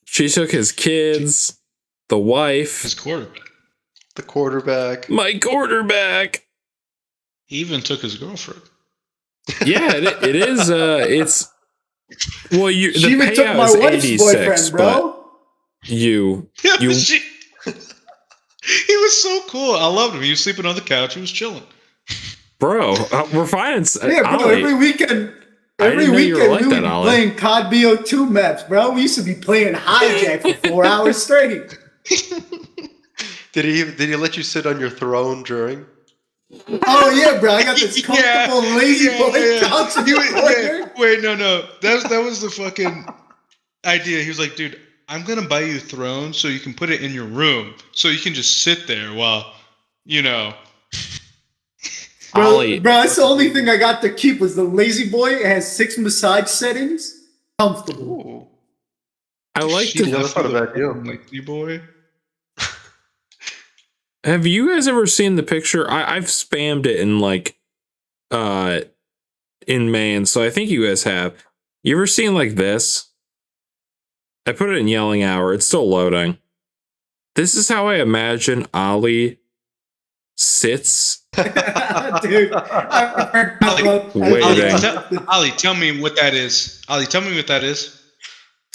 She took his kids, the wife, his quarterback, the quarterback, my quarterback. He even took his girlfriend. Yeah, it is. It's well, you. She even took my wife's boyfriend, bro. You. He was so cool. I loved him. He was sleeping on the couch. He was chilling. Bro, we're fine. Yeah, bro. Ollie, every weekend we would be playing COD BO2 maps, bro. We used to be playing hijack for 4 hours straight. Did he let you sit on your throne during? Oh yeah, bro! I got this comfortable lazy boy couch. Wait, no. That was the fucking idea. He was like, dude, I'm gonna buy you a throne so you can put it in your room, so you can just sit there while, Bro, that's the only thing I got to keep was the lazy boy. It has 6 massage settings. Comfortable. Ooh. I like the. That's not a bad deal. Lazy boy. Have you guys ever seen the picture? I've spammed it in Maine, so I think you guys have. You ever seen like this? I put it in yelling hour. It's still loading. This is how I imagine Ollie sits. Dude, Ollie, tell me what that is. Ollie, tell me what that is.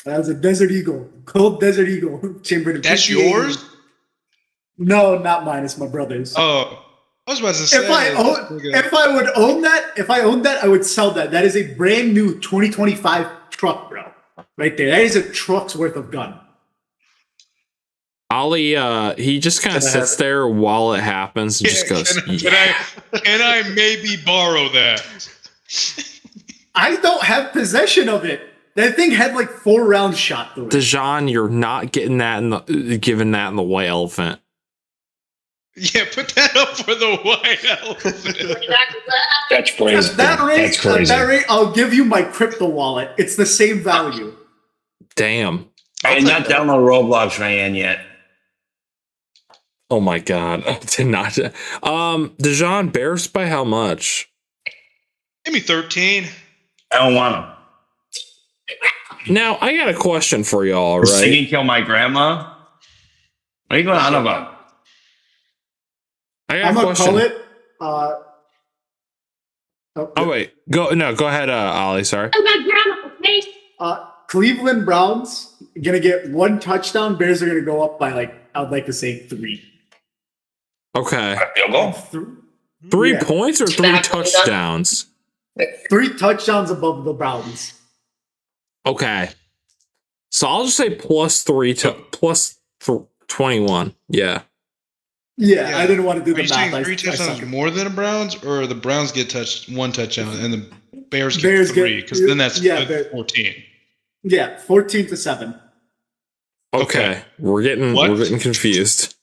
That was a Desert Eagle. Cold Desert Eagle. Chambered. That's yours? No, not mine. It's my brother's. Oh, I was about to say. If I owned that, I would sell that. That is a brand new 2025 truck, bro. Right there. That is a truck's worth of gun. Ollie, he just kind of sits there while it happens and just goes, Can I maybe borrow that? I don't have possession of it. That thing had like 4 rounds shot through it. Dijon, you're not getting that giving that in the white elephant. Yeah, put that up for the white elephant. That's crazy. At that rate, That's crazy. I'll give you my crypto wallet. It's the same value. Damn. I did not download Roblox Ryan yet. Oh my god. I did not. Dijon, Bears by how much? Give me 13. I don't want them. Now, I got a question for y'all, right? Singing Kill My Grandma? What are you going on about? I got I'm a gonna question. call it. Oh wait, go ahead, Ollie. Sorry. Cleveland Browns gonna get 1 touchdown. Bears are gonna go up by like I'd like to say 3. Okay. Field goal? 3 points or 3 touchdowns? 3 touchdowns above the Browns. Okay. So I'll just say +3 to +21. Yeah. Yeah, I didn't want to do Are the you math. saying 3 touchdowns more than the Browns, or the Browns get 1 touchdown and the Bears get Bears 3? Because then that's 14. Yeah, 14-7. Okay. We're getting confused.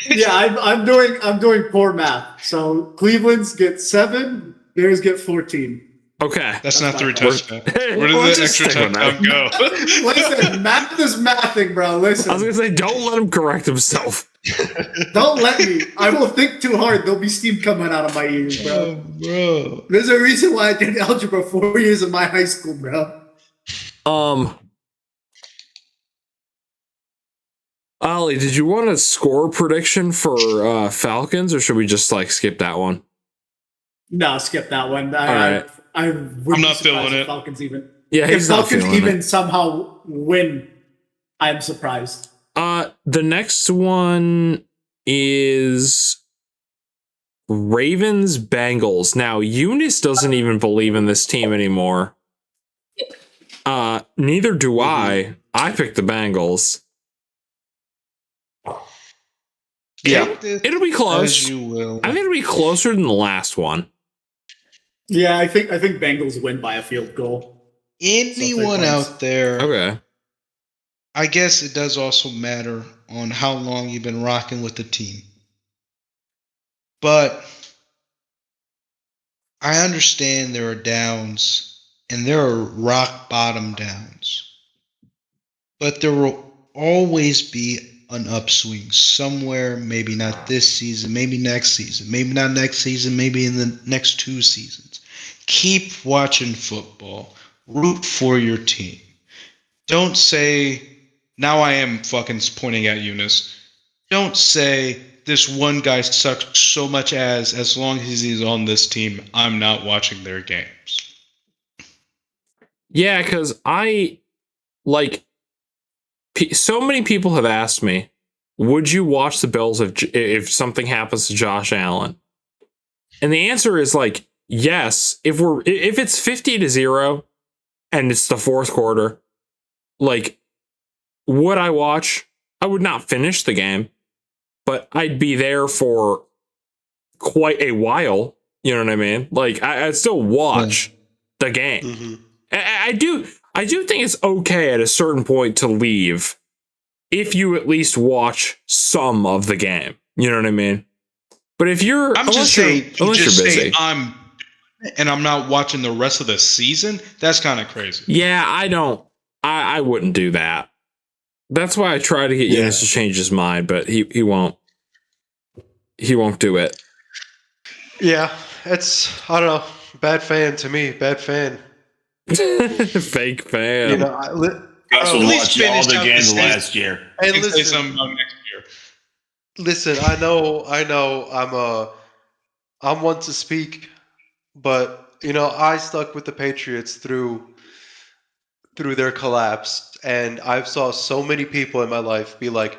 Yeah, I'm doing poor math. So Cleveland's get 7, Bears get 14. Okay. That's not 3 touchdowns. Where did Let's the just extra stick with touchdown that. go? Listen, math is mathing, bro. Listen. I was gonna say, don't let him correct himself. Don't let me. I will think too hard. There'll be steam coming out of my ears, bro. Bro. There's a reason why I did algebra 4 years of my high school, bro. Ollie, did you want a score prediction for Falcons, or should we just like skip that one? No, skip that one. right. I'm not feeling it. Falcons even. Yeah, If he's not Falcons feeling even it. somehow win, I'm surprised. The next one is Ravens Bengals. Now, Eunice doesn't even believe in this team anymore. Neither do I. I picked the Bengals. Yeah. It'll be close. As you will. I think it'll be closer than the last one. Yeah, I think Bengals win by a field goal. Anyone out there, Okay. I guess it does also matter on how long you've been rocking with the team. But I understand there are downs and there are rock bottom downs. But there will always be an upswing somewhere, maybe not this season, maybe next season, maybe not next season, maybe in the next 2 seasons. Keep watching football. Root for your team. Don't say, now I am fucking pointing at Eunice. Don't say this one guy sucks so much as long as he's on this team, I'm not watching their games. Yeah, because so many people have asked me, would you watch the Bills if something happens to Josh Allen? And the answer is like, yes. If it's 50-0 and it's the fourth quarter, like, would I watch? I would not finish the game, but I'd be there for quite a while. You know what I mean? Like, I'd still watch the game. Mm-hmm. I do think it's okay at a certain point to leave if you at least watch some of the game. You know what I mean? But if you're unless you're busy, I'm not watching the rest of the season, that's kind of crazy. Yeah, I wouldn't do that. That's why I try to get Eunice to change his mind, but he won't. He won't do it. Yeah, it's, I don't know, bad fan to me, bad fan. Fake fan. You know, Gus at would least watch all finish the out games the last year. And Say listen, something about next year. listen, I know, I'm one to speak, but you know, I stuck with the Patriots through their collapse, and I've saw so many people in my life be like,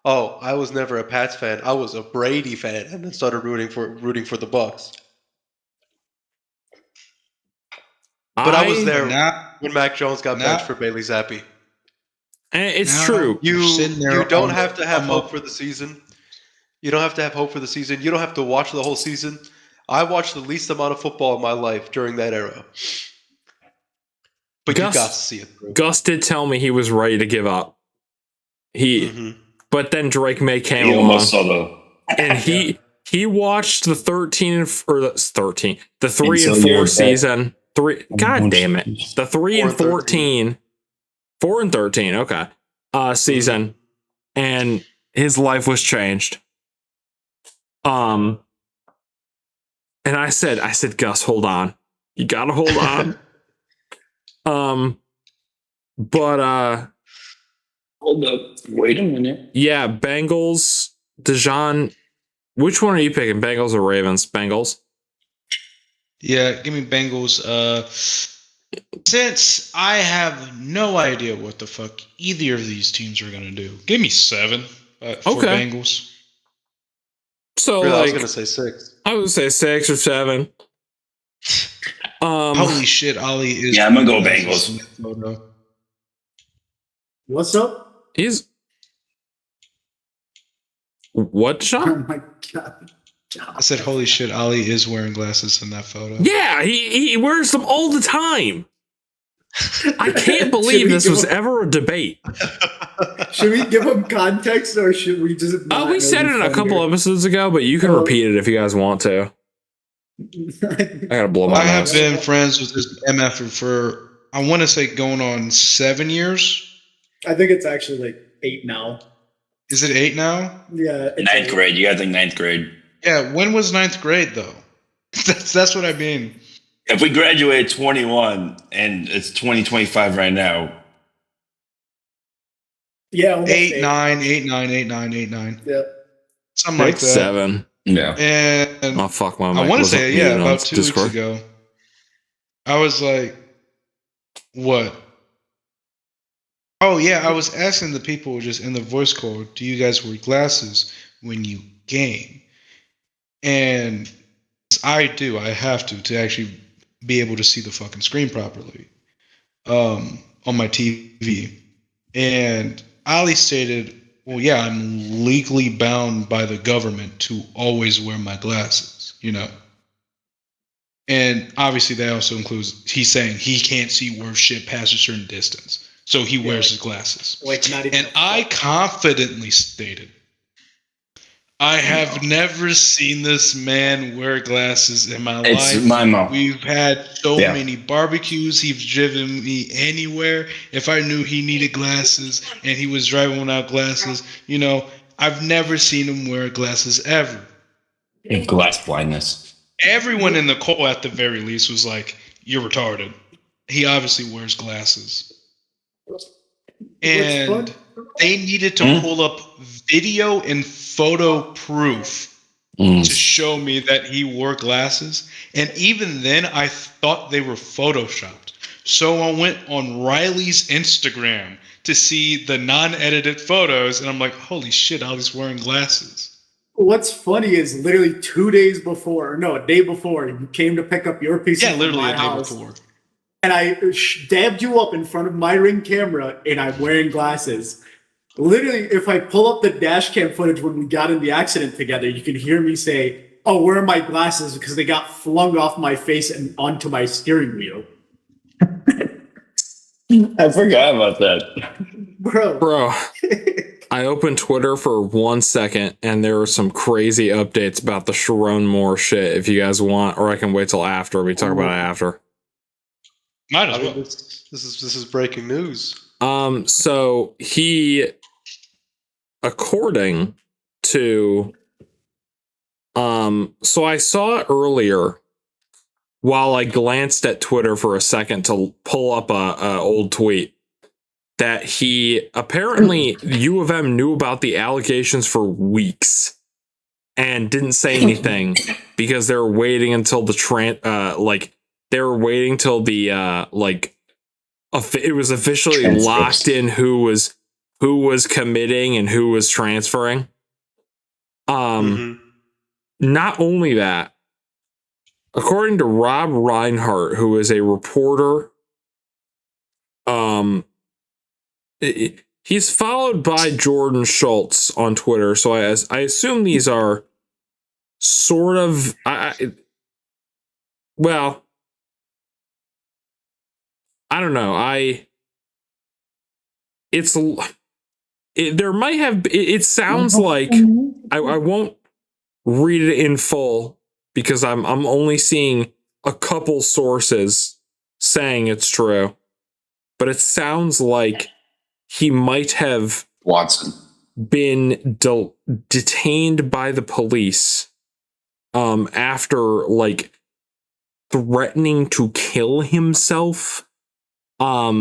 "Oh, I was never a Pats fan. I was a Brady fan," and then started rooting for the Bucks. But I was there when Mac Jones got benched for Bailey Zappi. And it's true. You don't have to have hope for the season. You don't have to have hope for the season. You don't have to watch the whole season. I watched the least amount of football in my life during that era. But you got to see it through. Gus did tell me he was ready to give up. But then Drake May came He along, almost saw and he watched the 3 and 4 season. God damn it, the 3 and 14, 4 and 13. Okay, season, and his life was changed. And I said, Gus, hold on, you gotta hold on. But hold up, wait a minute. Yeah, Bengals, Dijon. Which one are you picking, Bengals or Ravens? Bengals. Yeah, give me Bengals. Since I have no idea what the fuck either of these teams are gonna do, give me 7 for Bengals. So really, like, I was gonna say 6. I would say 6 or 7. Holy shit, Ali is. Yeah, I'm gonna go Bengals. What's up? He's what, Sean? Oh my god. I said, holy shit, Ali is wearing glasses in that photo. Yeah, he wears them all the time. I can't believe this was ever a debate. Should we give him context or should we just? We said it a couple episodes ago, but you can repeat it if you guys want to. I gotta blow my nose. I have been friends with this MF for I want to say going on 7 years. I think it's actually like 8 now. Is it 8 now? Yeah. It's 9th grade. You gotta think 9th grade. Yeah. When was 9th grade though? That's what I mean. If we graduated 21 and it's 2025 right now. Yeah. 8, 9, 8, 9, 8, 9, 8, 9. Yeah. Something like that. 7. Yeah. And oh fuck my! I want to say about 2 Discord. weeks ago. I was like, "What?" Oh yeah, I was asking the people just in the voice call, "Do you guys wear glasses when you game?" And I do. I have to actually be able to see the fucking screen properly on my TV. And Ali stated, well, yeah, I'm legally bound by the government to always wear my glasses, you know? And obviously that also includes, he's saying he can't see worse shit past a certain distance. So he wears his glasses. Like not even. And I confidently stated, I have never seen this man wear glasses in my life. It's my mom. We've had so many barbecues. He's driven me anywhere. If I knew he needed glasses and he was driving without glasses, you know, I've never seen him wear glasses ever. Glass blindness. Everyone in the call, at the very least, was like, "You're retarded." He obviously wears glasses. And they needed to pull up video and photo proof to show me that he wore glasses. And even then, I thought they were photoshopped. So I went on Riley's Instagram to see the non-edited photos, and I'm like, holy shit, Ollie's wearing glasses. What's funny is literally 2 days before, no, a day before, you came to pick up your piece Yeah, from literally my a day house, before. and I dabbed you up in front of my Ring camera, and I'm wearing glasses. Literally, if I pull up the dash cam footage when we got in the accident together, you can hear me say, "Oh, where are my glasses?" because they got flung off my face and onto my steering wheel. I forgot about that. Bro. I opened Twitter for 1 second, and there were some crazy updates about the Sharon Moore shit. If you guys want, or I can wait till after. We talk about it after. Might as well. This is breaking news. So he, according to, so I saw it earlier while I glanced at Twitter for a second to pull up a old tweet, that he apparently U of M knew about the allegations for weeks and didn't say anything because they were waiting until the it was officially locked in who was committing and who was transferring. Not only that, according to Rob Reinhart, who is a reporter, he's followed by Jordan Schultz on Twitter. So I assume these are sort of, I don't know. There might have. It sounds like I won't read it in full because I'm only seeing a couple sources saying it's true, but it sounds like he might have Watson been detained by the police after like threatening to kill himself Oh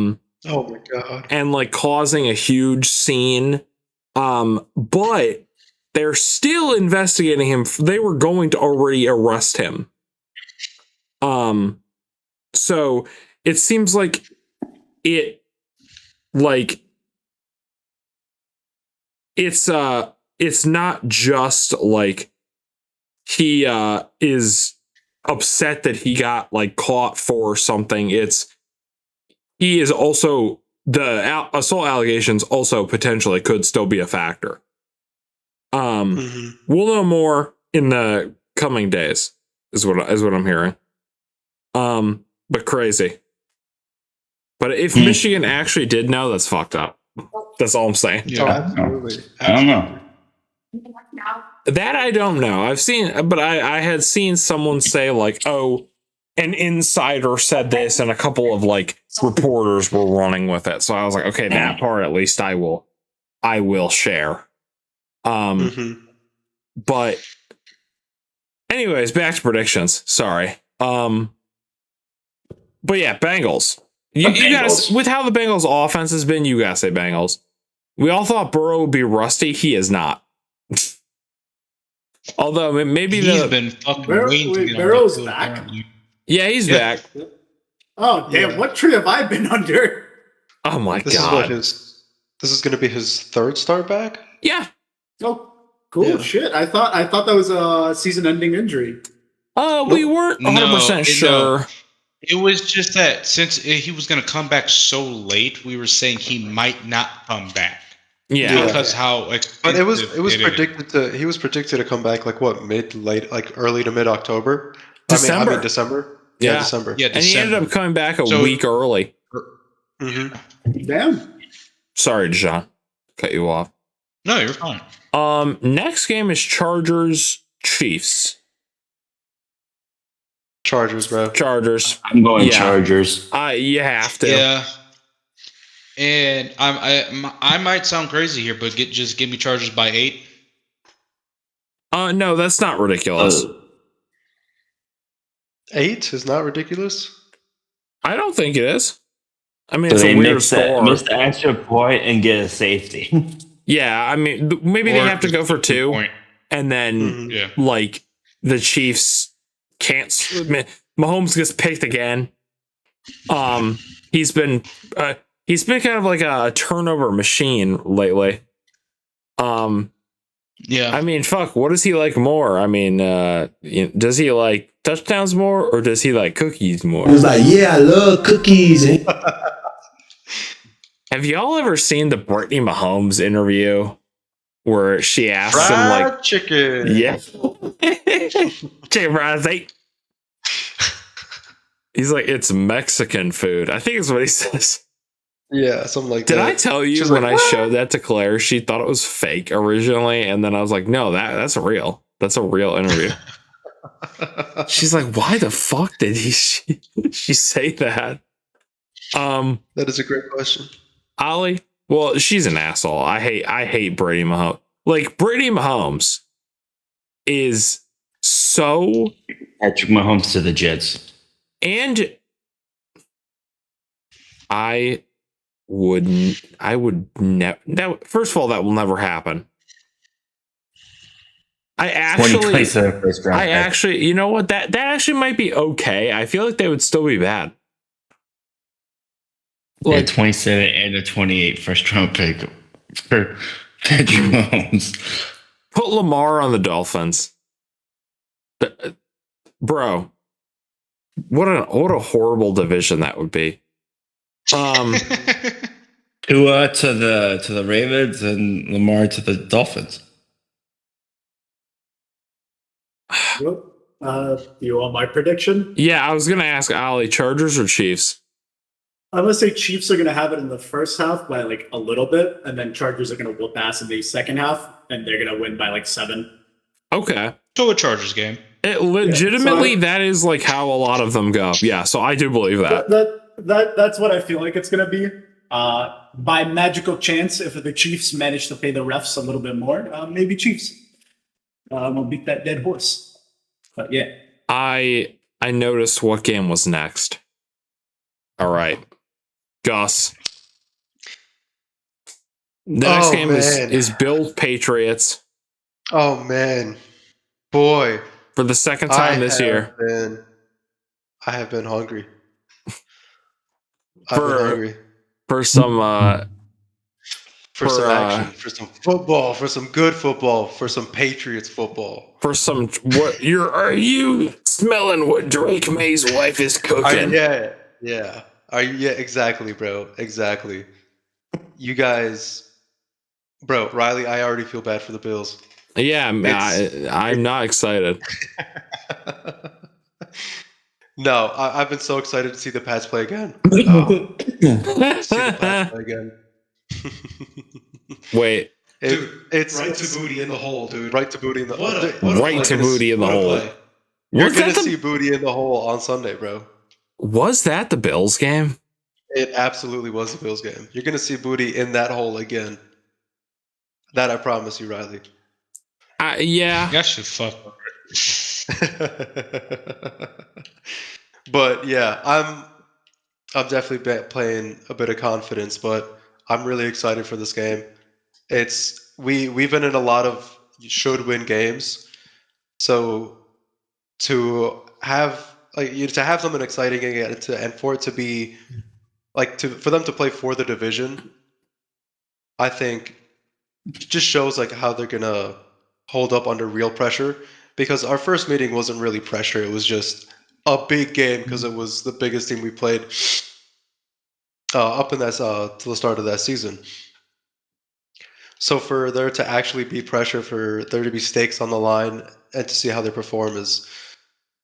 my god. and like causing a huge scene, but they're still investigating him. They were going to already arrest him, so it seems like it like it's not just like he is upset that he got like caught for something. He is also the assault allegations also potentially could still be a factor. We'll know more in the coming days is what I'm hearing. But crazy. But if Michigan actually did know, that's fucked up. That's all I'm saying. Yeah, absolutely. I don't know. That I don't know. I had seen someone say like, oh, an insider said this, and a couple of like reporters were running with it. So I was like, okay, that part at least I will share. But anyways, back to predictions. Sorry. But yeah, Bengals. You guys, with how the Bengals offense has been, you gotta say Bengals. We all thought Burrow would be rusty. He is not. Although maybe he's been fucking waiting to get Burrow's on back. apparently. Yeah, he's back. Oh damn! What tree have I been under? Oh my This god. is going to be his third start back. Yeah. Oh, cool Yeah. shit! I thought that was a season-ending injury. We weren't 100% sure. No. It was just that since he was going to come back so late, we were saying he might not come back. Yeah. Because how But it was predicted he was predicted to come back like what early to mid October. December. I mean December. Yeah. December. Yeah, And he ended up coming back a week early. Damn. Sorry, John. Cut you off. No, you're fine. Next game is Chargers Chiefs. Chargers, bro. Chargers. I'm going Chargers. You have to. Yeah. And I might sound crazy here, but just give me Chargers by 8. No, that's not ridiculous. 8 is not ridiculous. I don't think it is. I mean, So it's they a weird miss score. the extra point and get a safety. Yeah, I mean, maybe they have to go for 2, and then like the Chiefs can't. Mahomes gets picked again. He's been kind of like a turnover machine lately. Yeah. I mean, fuck. What does he like more? I mean, does he like touchdowns more, or does he like cookies more? He was like, yeah, I love cookies. Have y'all ever seen the Brittany Mahomes interview where she asks him like chicken? Yeah. Chicken fries. He's like, it's Mexican food. I think is what he says. Yeah, something like Did that. I tell you She's when like, I showed that to Claire, she thought it was fake originally, and then I was like, no, that's real. That's a real interview. She's like, why the fuck did she say that? That is a great question. Ollie, well, she's an asshole. I hate Brady Mahomes. Like, Brady Mahomes is so Patrick Mahomes to the Jets. And I would never. First of all, that will never happen. I actually, you know what? That actually might be okay. I feel like they would still be bad. Like 27 and a 28 first round pick for Patrick Mahomes. Put Lamar on the Dolphins, bro. What a horrible division that would be. Tua to the Ravens and Lamar to the Dolphins. You want my prediction? Yeah, I was gonna ask Ollie, Chargers or Chiefs? I'm gonna say Chiefs are gonna have it in the first half by like a little bit, and then Chargers are gonna whoop ass in the second half, and they're gonna win by like 7. Okay. So a Chargers game. It legitimately, Yeah, so that is like how a lot of them go. Yeah, so I do believe that. That's what I feel like it's gonna be. By magical chance, if the Chiefs manage to pay the refs a little bit more, maybe Chiefs will beat that dead horse. But yeah, I noticed what game was next. All right, Gus. The next game is Bills Patriots. Oh man, boy! For the second time this year. I have been hungry. For some action, for some football, for some good football, for some Patriots football. For some are you smelling what Drake May's wife is cooking? Yeah. Exactly, bro. Exactly. You guys, bro, Riley, I already feel bad for the Bills. Yeah, I'm not excited. No, I've been so excited to see the Pats play again. See the Pats play again. Wait. It's right to booty in the hole, dude. Right to booty in the hole. Right to booty in the hole. You're going to see booty in the hole on Sunday, bro. Was that the Bills game? It absolutely was the Bills game. You're going to see booty in that hole again. That I promise you, Riley. Yeah. That should fuck. But yeah, I'm definitely playing a bit of confidence, but I'm really excited for this game. We've been in a lot of should win games, so to have something exciting again, and for it to be for them to play for the division, I think just shows like how they're gonna hold up under real pressure. Because our first meeting wasn't really pressure; it was just a big game because it was the biggest team we played up in that to the start of that season. So for there to actually be pressure, for there to be stakes on the line, and to see how they perform is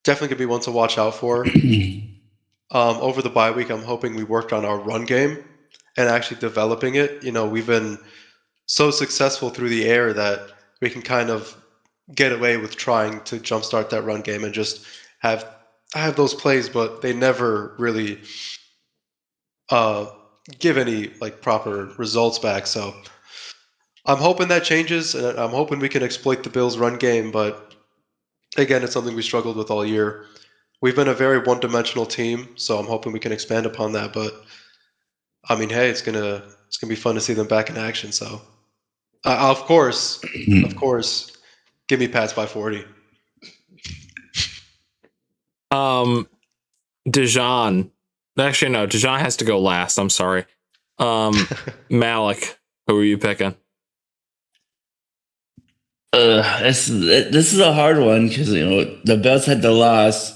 definitely going to be one to watch out for. Over the bye week, I'm hoping we worked on our run game and actually developing it. You know, we've been so successful through the air that we can kind of get away with trying to jumpstart that run game and just have those plays, but they never really give any like proper results back. So I'm hoping that changes, and I'm hoping we can exploit the Bills' run game. But again, it's something we struggled with all year. We've been a very one-dimensional team, so I'm hoping we can expand upon that. But I mean, hey, it's gonna be fun to see them back in action. So, of course, give me Pats by 40. Dijon. Actually, no. Dijon has to go last. I'm sorry. Malik, who are you picking? This is a hard one because the Bills had the loss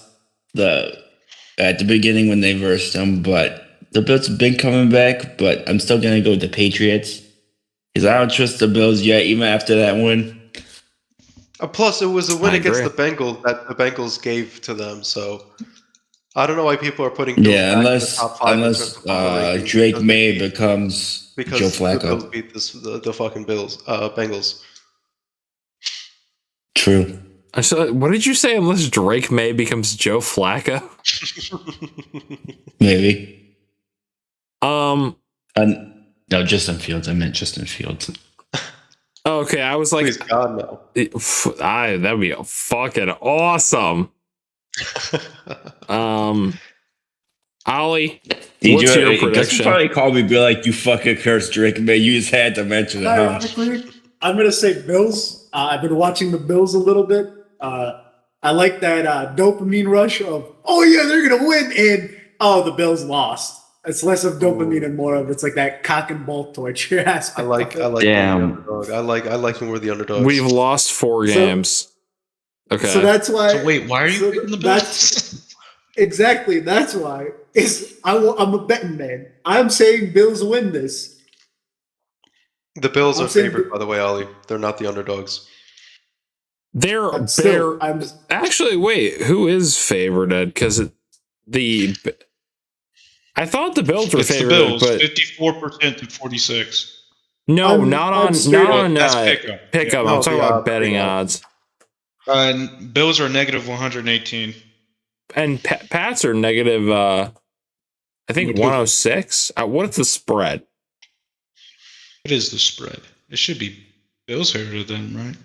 at the beginning when they versed them, but the Bills have been coming back. But I'm still gonna go with the Patriots because I don't trust the Bills yet, even after that win. Plus, it was a win against the Bengals that the Bengals gave to them. So I don't know why people are putting Bills back in the top 5 unless Drake May becomes Joe Flacco. The Bills beat the fucking Bengals. True. So, what did you say? Unless Drake May becomes Joe Flacco? Maybe. No, Justin Fields. I meant Justin Fields. Okay, I was like, please God, no. That'd be fucking awesome. Ollie, what's your prediction? You probably call me, be like, you fucking cursed Drake May. You just had to mention it. Ironically, I'm gonna say Bills. I've been watching the Bills a little bit. I like that dopamine rush of, oh yeah, they're gonna win, and oh, the Bills lost. It's less of dopamine and more of it's like that cock and ball torture aspect. I like the underdog. I like when we're the underdogs. We've lost 4 games. Okay. So that's why. So wait, why are you picking the Bills? Exactly. That's why. I'm a betting man. I'm saying Bills win this. The Bills are favored, by the way, Ollie. They're not the underdogs. Actually, wait, who is favored? Because I thought the Bills were It's the favored, Bills, but 54% to 46. no, I'm not on That's pickup. pickup. No, I'm talking the about odds, betting the odds. Bills are negative 118. And Pats are negative. I think 106. What's the spread? What is the spread? It should be Bills favored then, right?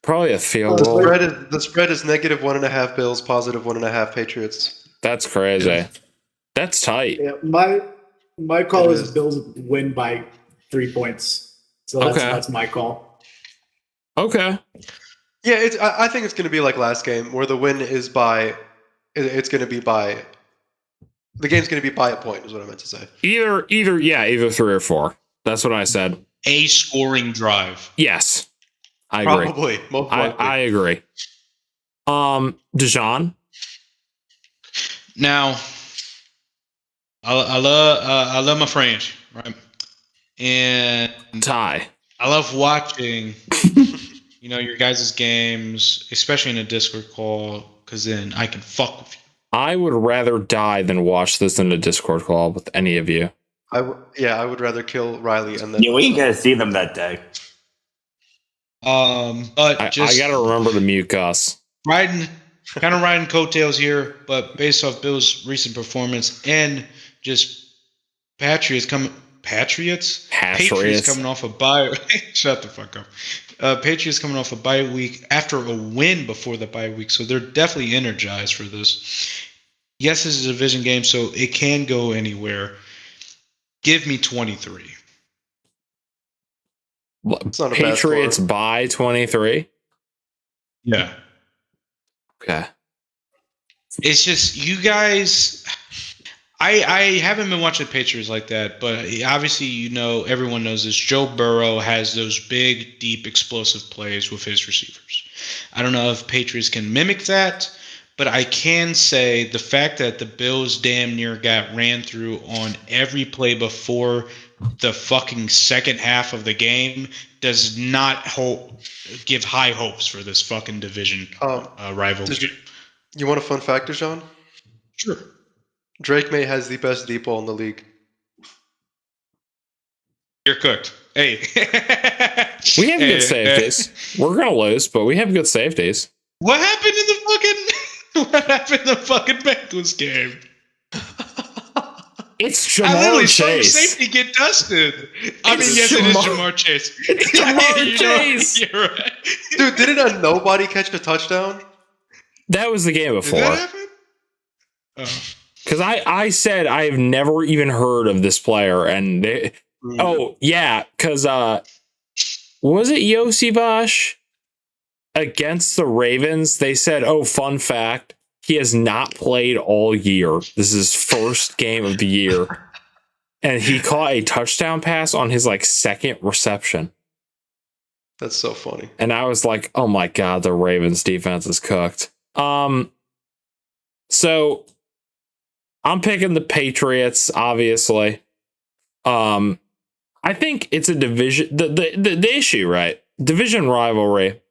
Probably a field goal. The spread is negative 1.5 Bills, positive 1.5 Patriots. That's crazy. That's tight. Yeah, my call is Bills win by 3 points. So that's my call. Okay. Yeah, I think it's going to be like last game, where the win is by. It's going to be by. The game's going to be by a point, is what I meant to say. Either 3 or 4. That's what I said. A scoring drive. Yes, I agree. Probably, most likely. I agree. Dijon. Now, I love my French, right? And Ty. I love watching, your guys' games, especially in a Discord call, because then I can fuck with you. I would rather die than watch this in a Discord call with any of you. I would rather kill Riley and then. Yeah, we ain't gonna see them that day. But I just gotta remember to mute Gus. riding coattails here, but based off Bill's recent performance and just Patriots coming off a bye. Shut the fuck up. Patriots coming off a bye week after a win before the bye week, so they're definitely energized for this. Yes, this is a division game, so it can go anywhere. Give me 23. Patriots by 23? Yeah. Okay. It's just you guys. I haven't been watching Patriots like that, but obviously everyone knows this. Joe Burrow has those big, deep, explosive plays with his receivers. I don't know if Patriots can mimic that, but I can say the fact that the Bills damn near got ran through on every play before the fucking second half of the game does not give high hopes for this fucking division rivalry. You want a fun fact, John? Sure. Drake May has the best deep ball in the league. You're cooked. Hey. We have good safeties. We're going to lose, but we have good safeties. What happened in the fucking Bengals game? It's Jamar Chase. Saw safety get dusted. I mean, yes, it is Jamar Chase. It's Jamar Chase. You're right. Dude, didn't nobody catch a touchdown? That was the game before. Did that happen? Oh. Because I said I have never even heard of this player, and because was it Yossi Bosch against the Ravens? They said, fun fact, he has not played all year. This is his first game of the year, and he caught a touchdown pass on his second reception. That's so funny. And I was like, oh my god, the Ravens defense is cooked. So I'm picking the Patriots, obviously. I think it's a division. The issue, right? Division rivalry.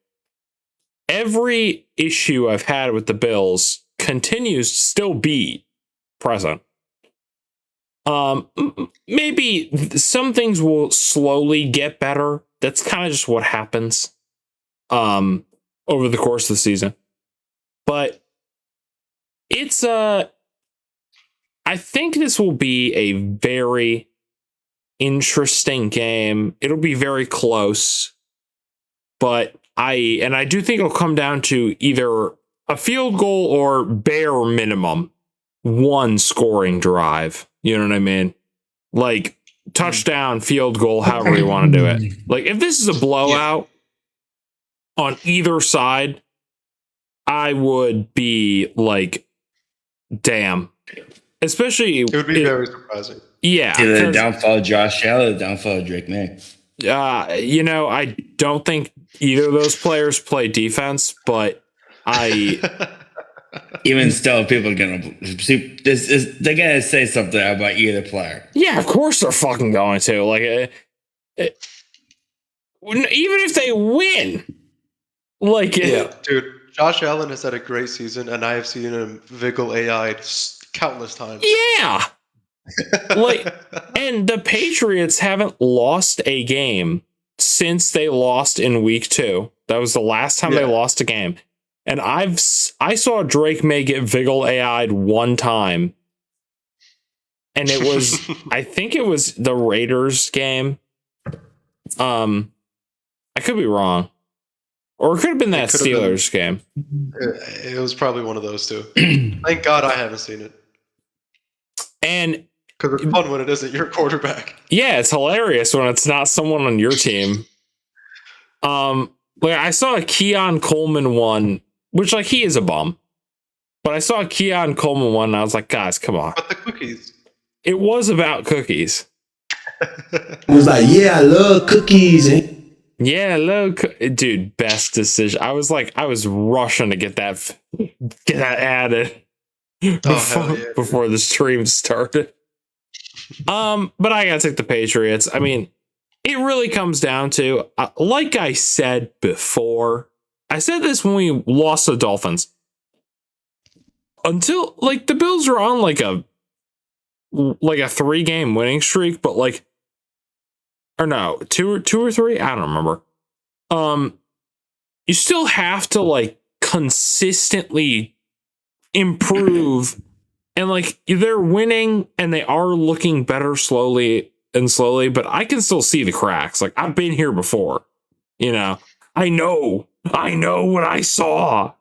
Every issue I've had with the Bills continues to still be present. Maybe some things will slowly get better. That's kind of just what happens over the course of the season. But it's I think this will be a very interesting game. It'll be very close, but I do think it'll come down to either a field goal or bare minimum one scoring drive. You know what I mean? Like touchdown, field goal, however you want to do it. Like if this is a blowout on either side, I would be like, damn. Especially it would be very surprising. Yeah. Either the downfall of Josh Allen or the downfall of Drake May. I don't think either of those players play defense, but even still, people are gonna they're gonna say something about either player. Yeah, of course they're fucking going to. Like, even if they win, like, yeah, dude. Josh Allen has had a great season, and I have seen him Vigil AI countless times. Yeah. Like, and the Patriots haven't lost a game since they lost in week 2. That was the last time they lost a game. And I saw Drake May get Vigil AI'd one time. And it was, I think it was the Raiders game. I could be wrong. Or it could have been that Steelers game. It was probably one of those two. Thank God I haven't seen it. And because it's fun when it isn't your quarterback. Yeah, it's hilarious when it's not someone on your team. Like I saw a Keon Coleman one, which like he is a bum. But I saw a Keon Coleman one and I was like, guys, come on. But the cookies. It was about cookies. It was like, yeah, I love cookies. Yeah, dude, best decision. I was rushing to get that added before the stream started. But I gotta take the Patriots. I mean, it really comes down to, like I said before, I said this when we lost the Dolphins. Until like the Bills are on like a 3-game winning streak, but like, or no, two or three, I don't remember. You still have to like consistently improve, and like they're winning and they are looking better slowly, but I can still see the cracks. Like I've been here before, you know. I know what I saw.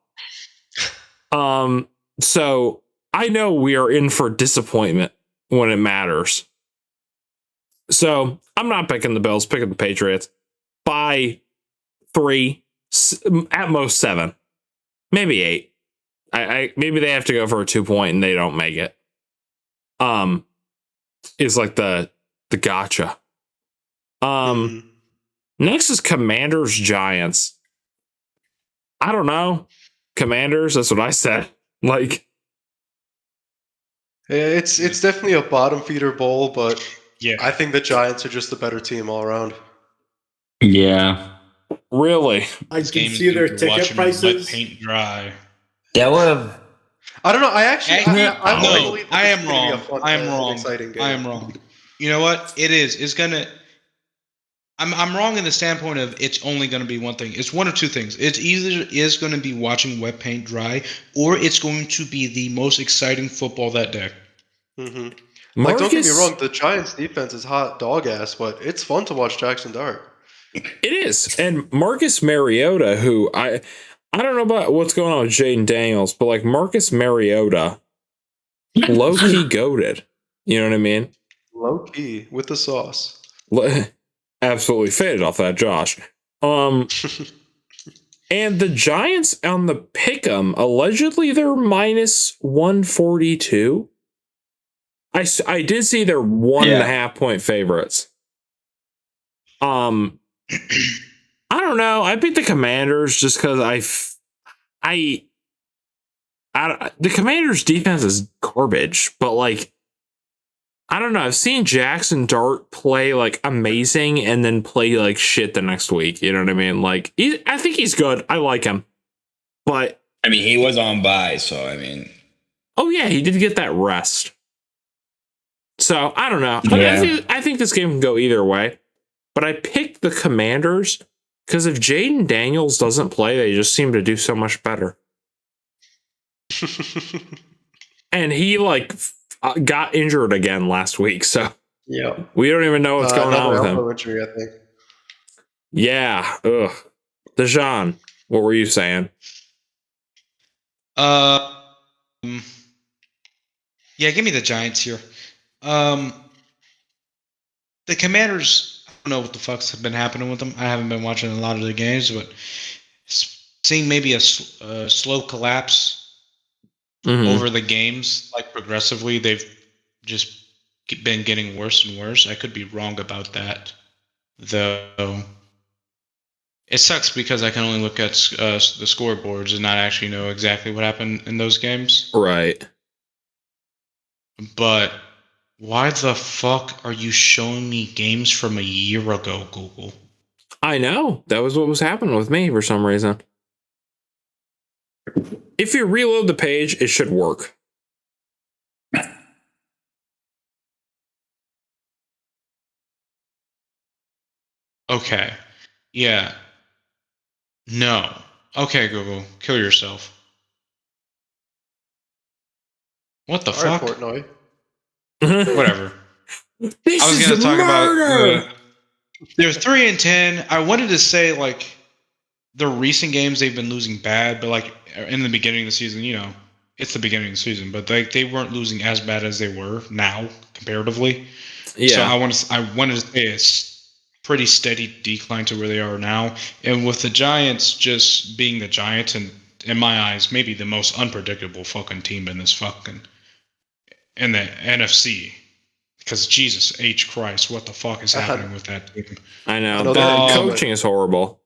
So I know we are in for disappointment when it matters. So I'm not picking the Bills, picking the Patriots by 3, at most 7, maybe 8. Maybe they have to go for a 2-point and they don't make it. Is like the gotcha. Next is Commanders Giants. I don't know. Commanders, that's what I said. Like, it's definitely a bottom feeder bowl, but yeah, I think the Giants are just the better team all around. Yeah. Really? I can see their ticket prices. Paint dry. That would have. I don't know. I am wrong. I am wrong. You know what? It is. It's gonna. I'm wrong in the standpoint of it's only going to be one thing. It's one of two things. It's either is going to be watching wet paint dry, or it's going to be the most exciting football that day. Mm-hmm. Like, don't get me wrong, the Giants' defense is hot dog ass, but it's fun to watch Jackson Dart. It is, and Marcus Mariota, who I don't know about what's going on with Jaden Daniels, but like Marcus Mariota, low key goated. You know what I mean? Low key with the sauce. Absolutely faded off that, Josh. And the Giants on the pick'em, allegedly they're minus 142. I did see they're 1.5 point favorites. I don't know. I picked the Commanders just because the Commanders defense is garbage, but like, I don't know. I've seen Jackson Dart play like amazing and then play like shit the next week. You know what I mean? Like, I think he's good. I like him. But I mean, he was on bye, so I mean. Oh, yeah, he did get that rest. So I don't know. Yeah. I think this game can go either way. But I picked the Commanders because if Jaden Daniels doesn't play, they just seem to do so much better. And he like got injured again last week, so yeah, we don't even know what's going on with him. Injury, I think. Yeah. Ugh. Dejan, what were you saying? Yeah, give me the Giants here. The Commanders, I don't know what the fuck's been happening with them. I haven't been watching a lot of the games, but seeing maybe a slow collapse over the games, like progressively, they've just been getting worse and worse. I could be wrong about that, though. It sucks because I can only look at the scoreboards and not actually know exactly what happened in those games. Right. But why the fuck are you showing me games from a year ago, Google? I know. That was what was happening with me for some reason. If you reload the page, it should work. Okay. Yeah. No. Okay, Google. Kill yourself. What the All right, fuck? Portnoy. Whatever. This I was is going to talk murder! about. They're 3-10. I wanted to say, like, the recent games they've been losing bad, but, like, in the beginning of the season, you know, it's the beginning of the season, but they weren't losing as bad as they were now, comparatively. Yeah. So I wanted to say it's pretty steady decline to where they are now. And with the Giants just being the Giants, and in my eyes, maybe the most unpredictable fucking team in this fucking in the NFC. Because Jesus H Christ, what the fuck is happening with that team? I know. Another The incumbent. coaching is horrible.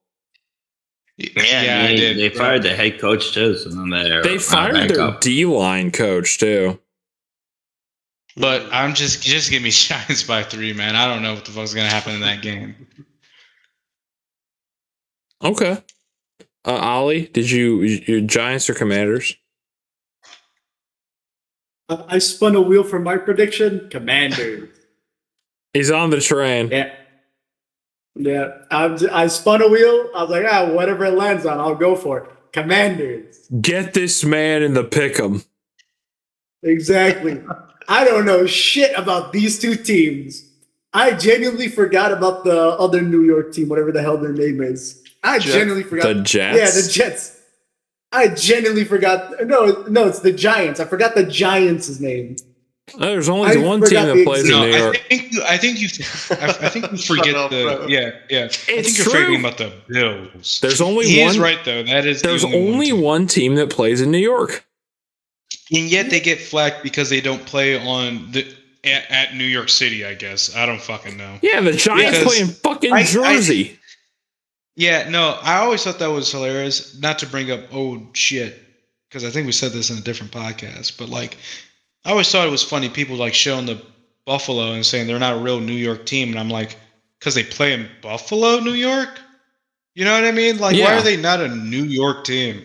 Yeah, I did. They fired the head coach too, so then They fired their D-line coach too. But I'm just give me Giants by 3, man. I don't know what the fuck's gonna happen in that game. Okay. Ollie, did your Giants or Commanders? I spun a wheel for my prediction. Commanders. He's on the train. Yeah. Yeah. I spun a wheel. I was like, whatever it lands on, I'll go for it. Commanders. Get this man in the pick'em. Exactly. I don't know shit about these two teams. I genuinely forgot about the other New York team, whatever the hell their name is. I genuinely forgot. The Jets? Yeah, the Jets. I genuinely forgot. No, it's the Giants. I forgot the Giants' name. There's only one team that plays in New York. I think you forget the yeah. I think you're true. forgetting about the Bills. There's only he one. is right though. That is there's only one team that plays in New York, and yet they get flack because they don't play on at New York City. I guess I don't fucking know. Yeah, the Giants play in fucking Jersey. Yeah, no, I always thought that was hilarious. Not to bring up old shit, because I think we said this in a different podcast, but like, I always thought it was funny people like showing the Buffalo and saying they're not a real New York team, and I'm like, because they play in Buffalo, New York? You know what I mean? Like, why are they not a New York team?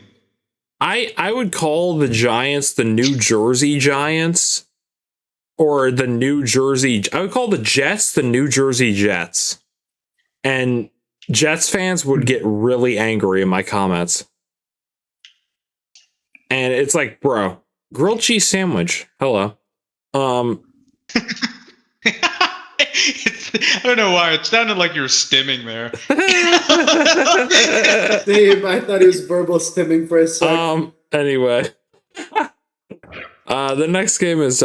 I would call the Giants the New Jersey Giants, or the New Jersey. I would call the Jets the New Jersey Jets, and Jets fans would get really angry in my comments. And it's like, bro, grilled cheese sandwich. Hello. I don't know why. It sounded like you were stimming there. Dave, I thought he was verbal stimming for a second. Anyway. The next game is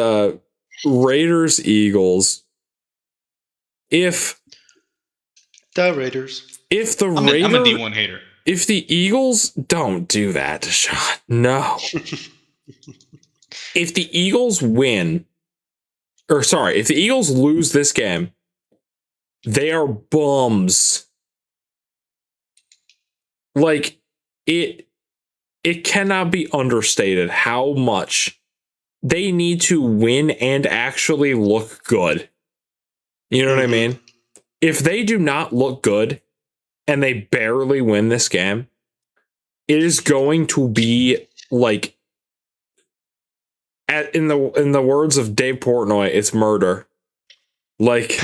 Raiders Eagles. If the Raiders. If the I'm a D1 hater. If the Eagles don't do that, Deshaun, no. If the Eagles win, or sorry, if the Eagles lose this game, they are bums. Like, it cannot be understated how much they need to win and actually look good. You know what I mean? If they do not look good and they barely win this game, it is going to be like, in the words of Dave Portnoy, it's murder. Like,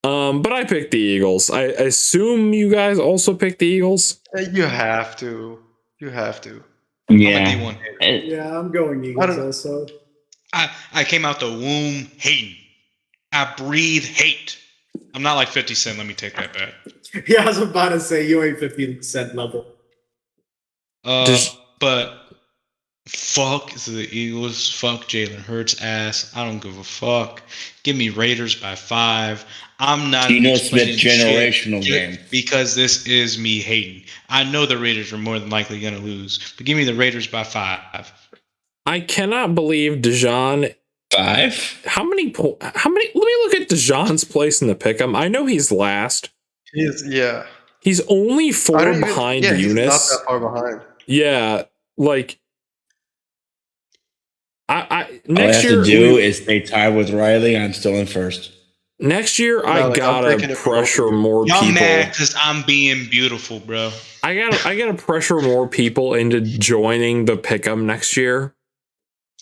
but I picked the Eagles. I assume you guys also picked the Eagles. You have to. You have to. Yeah. I'm a D1 hater. Yeah, I'm going Eagles also. I came out the womb hating. I breathe hate. I'm not like 50 Cent. Let me take that back. Yeah, I was about to say you ain't 50% level. But fuck the Eagles. Fuck Jalen Hurts ass. I don't give a fuck. Give me Raiders by 5. I'm not. Geno Smith generational game. Because this is me hating. I know the Raiders are more than likely going to lose, but give me the Raiders by 5. I cannot believe Dijon. 5? How many? Let me look at Dijon's place in the pick'em. I know he's last. Yeah. He's only 4 behind Eunice. He's not that far behind. Yeah, like I next year. All I have to do is stay tied with Riley. I'm still in first. Next year, No, I like, I'm taking gotta it from pressure over you. more Y'all people. mad because I'm being beautiful, bro. I gotta pressure more people into joining the pick'em next year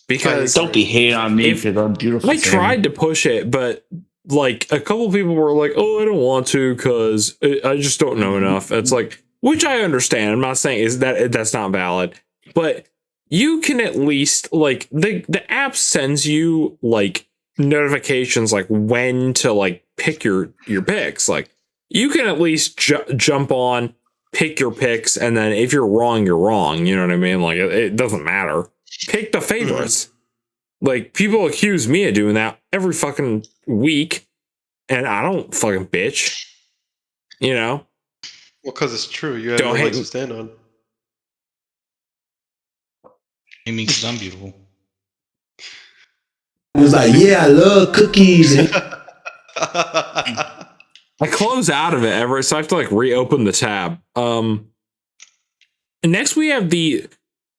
because Don't be hating on me because I'm beautiful. I tried to push it, but like a couple people were like, "Oh, I don't want to because I just don't know enough." It's like, which I understand. I'm not saying is that that's not valid, but you can at least like the app sends you like notifications like when to like pick your picks. Like you can at least jump on, pick your picks, and then if you're wrong, you're wrong. You know what I mean? Like it doesn't matter. Pick the favorites. Like, people accuse me of doing that every fucking week, and I don't fucking bitch. You know? Well, because it's true. You have Don't no hate legs me. to stand on. I mean, because I'm beautiful. It was like, yeah, I love cookies. I close out of it so I have to like reopen the tab. Next we have the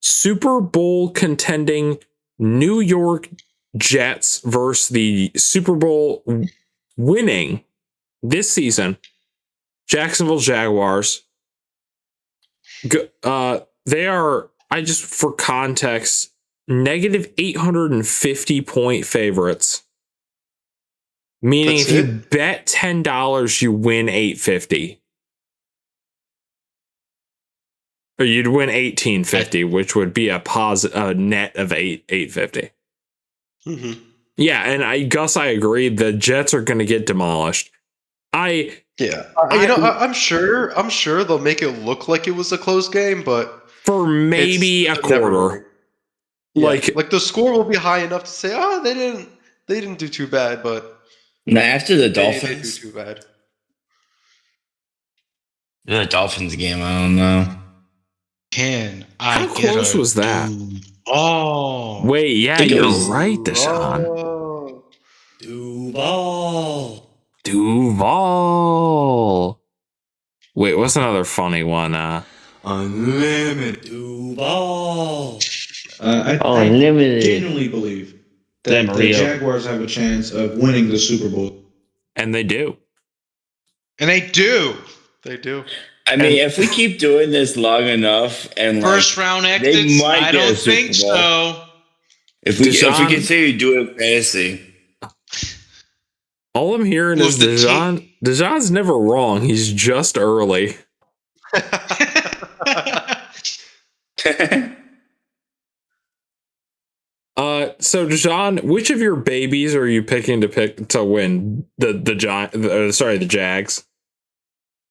Super Bowl contending New York Jets versus the Super Bowl winning this season Jacksonville Jaguars. They are, for context, negative 850 point favorites. Meaning if you bet $10, you win $850. Or you'd win $1850, which would be a net of $850. Mm-hmm. Yeah, and I agree. The Jets are going to get demolished. I'm sure they'll make it look like it was a close game, but for maybe a quarter. Like the score will be high enough to say, oh, they didn't do too bad, but now after the they Dolphins, do too bad. The Dolphins game, I don't know. How close was that? Oh, wait, yeah, you're right, Deshaun. Duval. Wait, what's another funny one? Unlimited Duval. I genuinely believe that the Jaguars have a chance of winning the Super Bowl. And they do. They do. I mean, if we keep doing this long enough and first round exits, they might I get a don't Super think Bowl. so. If we continue doing fantasy. All I'm hearing is Dejan's never wrong. He's just early. So Dejan, which of your babies are you picking to win the Jags?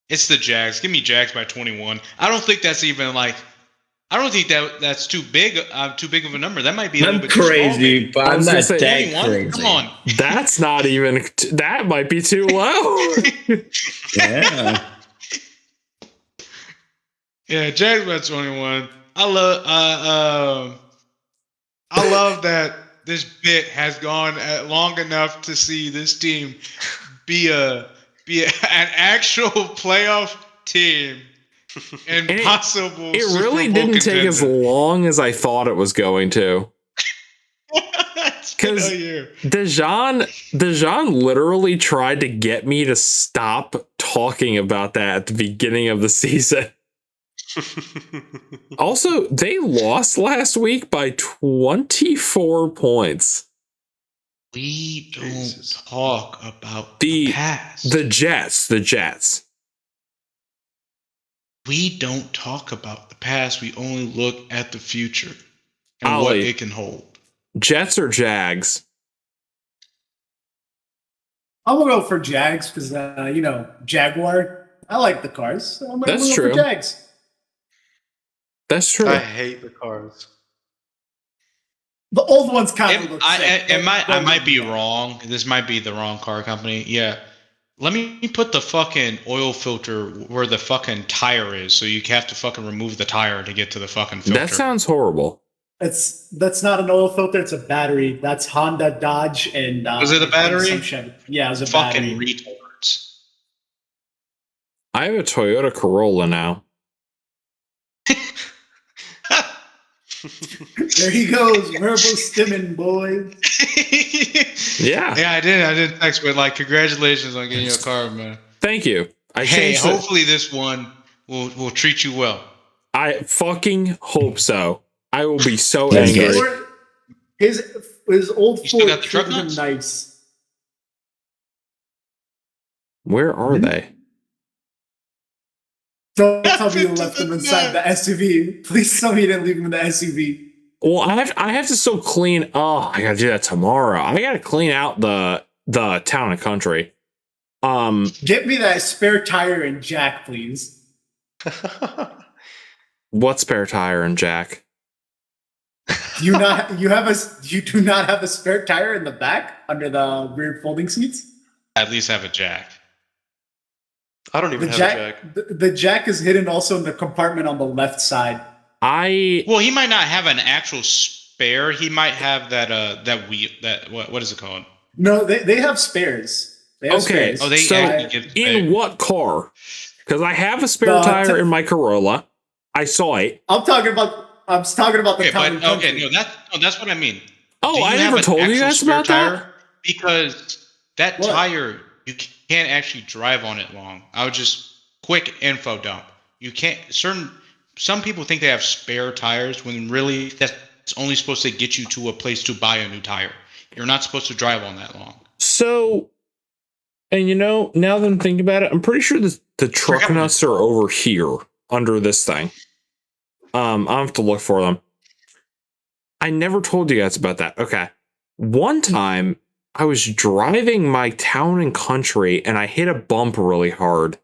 It's the Jags. Give me Jags by 21. I don't think that's even like. I don't think that's too big of a number. That might be a little bit crazy, too but I'm not that crazy. Come on. That's not even. That might be too low. Yeah. Yeah, Jags by 21. I love that this bit has gone long enough to see this team be an actual playoff team and possible. It really didn't take as long as I thought it was going to. Because Dejan literally tried to get me to stop talking about that at the beginning of the season. Also, they lost last week by 24 points. We don't talk about the past. The Jets. We don't talk about the past. We only look at the future and what it can hold. Jets or Jags? I'm gonna go for Jags because Jaguar. I like the cars. So I'm gonna go for Jags. That's true. I hate the cars. The old ones kind of look sick. I might be wrong. This might be the wrong car company. Yeah. Let me put the fucking oil filter where the fucking tire is, so you have to fucking remove the tire to get to the fucking filter. That sounds horrible. That's not an oil filter. It's a battery. That's Honda, Dodge, and was it a battery? Yeah, it was a fucking battery. Retards. I have a Toyota Corolla now. There he goes, verbal stimming, boys. Yeah. Yeah, I did text, but like, congratulations on getting your car, man. Thank you. Hopefully this one will treat you well. I fucking hope so. I will be so His angry. Ford- His old You still Ford got the truck treated him nuts? nice. Where are they? Don't tell me you left him inside the SUV. Please tell me you didn't leave him in the SUV. Well, I have to still clean. Oh, I gotta do that tomorrow. I gotta clean out the town and country. Get me that spare tire and jack, please. What spare tire and jack? You do not have a spare tire in the back under the rear folding seats? At least have a jack. I don't even have a jack. The jack is hidden also in the compartment on the left side. Well, he might not have an actual spare. He might have that wheel. What is it called? No, they have spares. They have Okay, spares. in what car? Because I have a spare tire in my Corolla. I saw it. I'm talking about the town and country. Okay, that's what I mean. Oh, Do you I have never an told you actual guys spare about tire? that? Because that tire, you can't actually drive on it long. I would just quick info dump. You can't. Some people think they have spare tires when really that's only supposed to get you to a place to buy a new tire. You're not supposed to drive on that long. So, and now that I'm thinking about it, I'm pretty sure the truck nuts are over here under this thing. I'll have to look for them. I never told you guys about that. Okay. One time I was driving my town and country and I hit a bump really hard.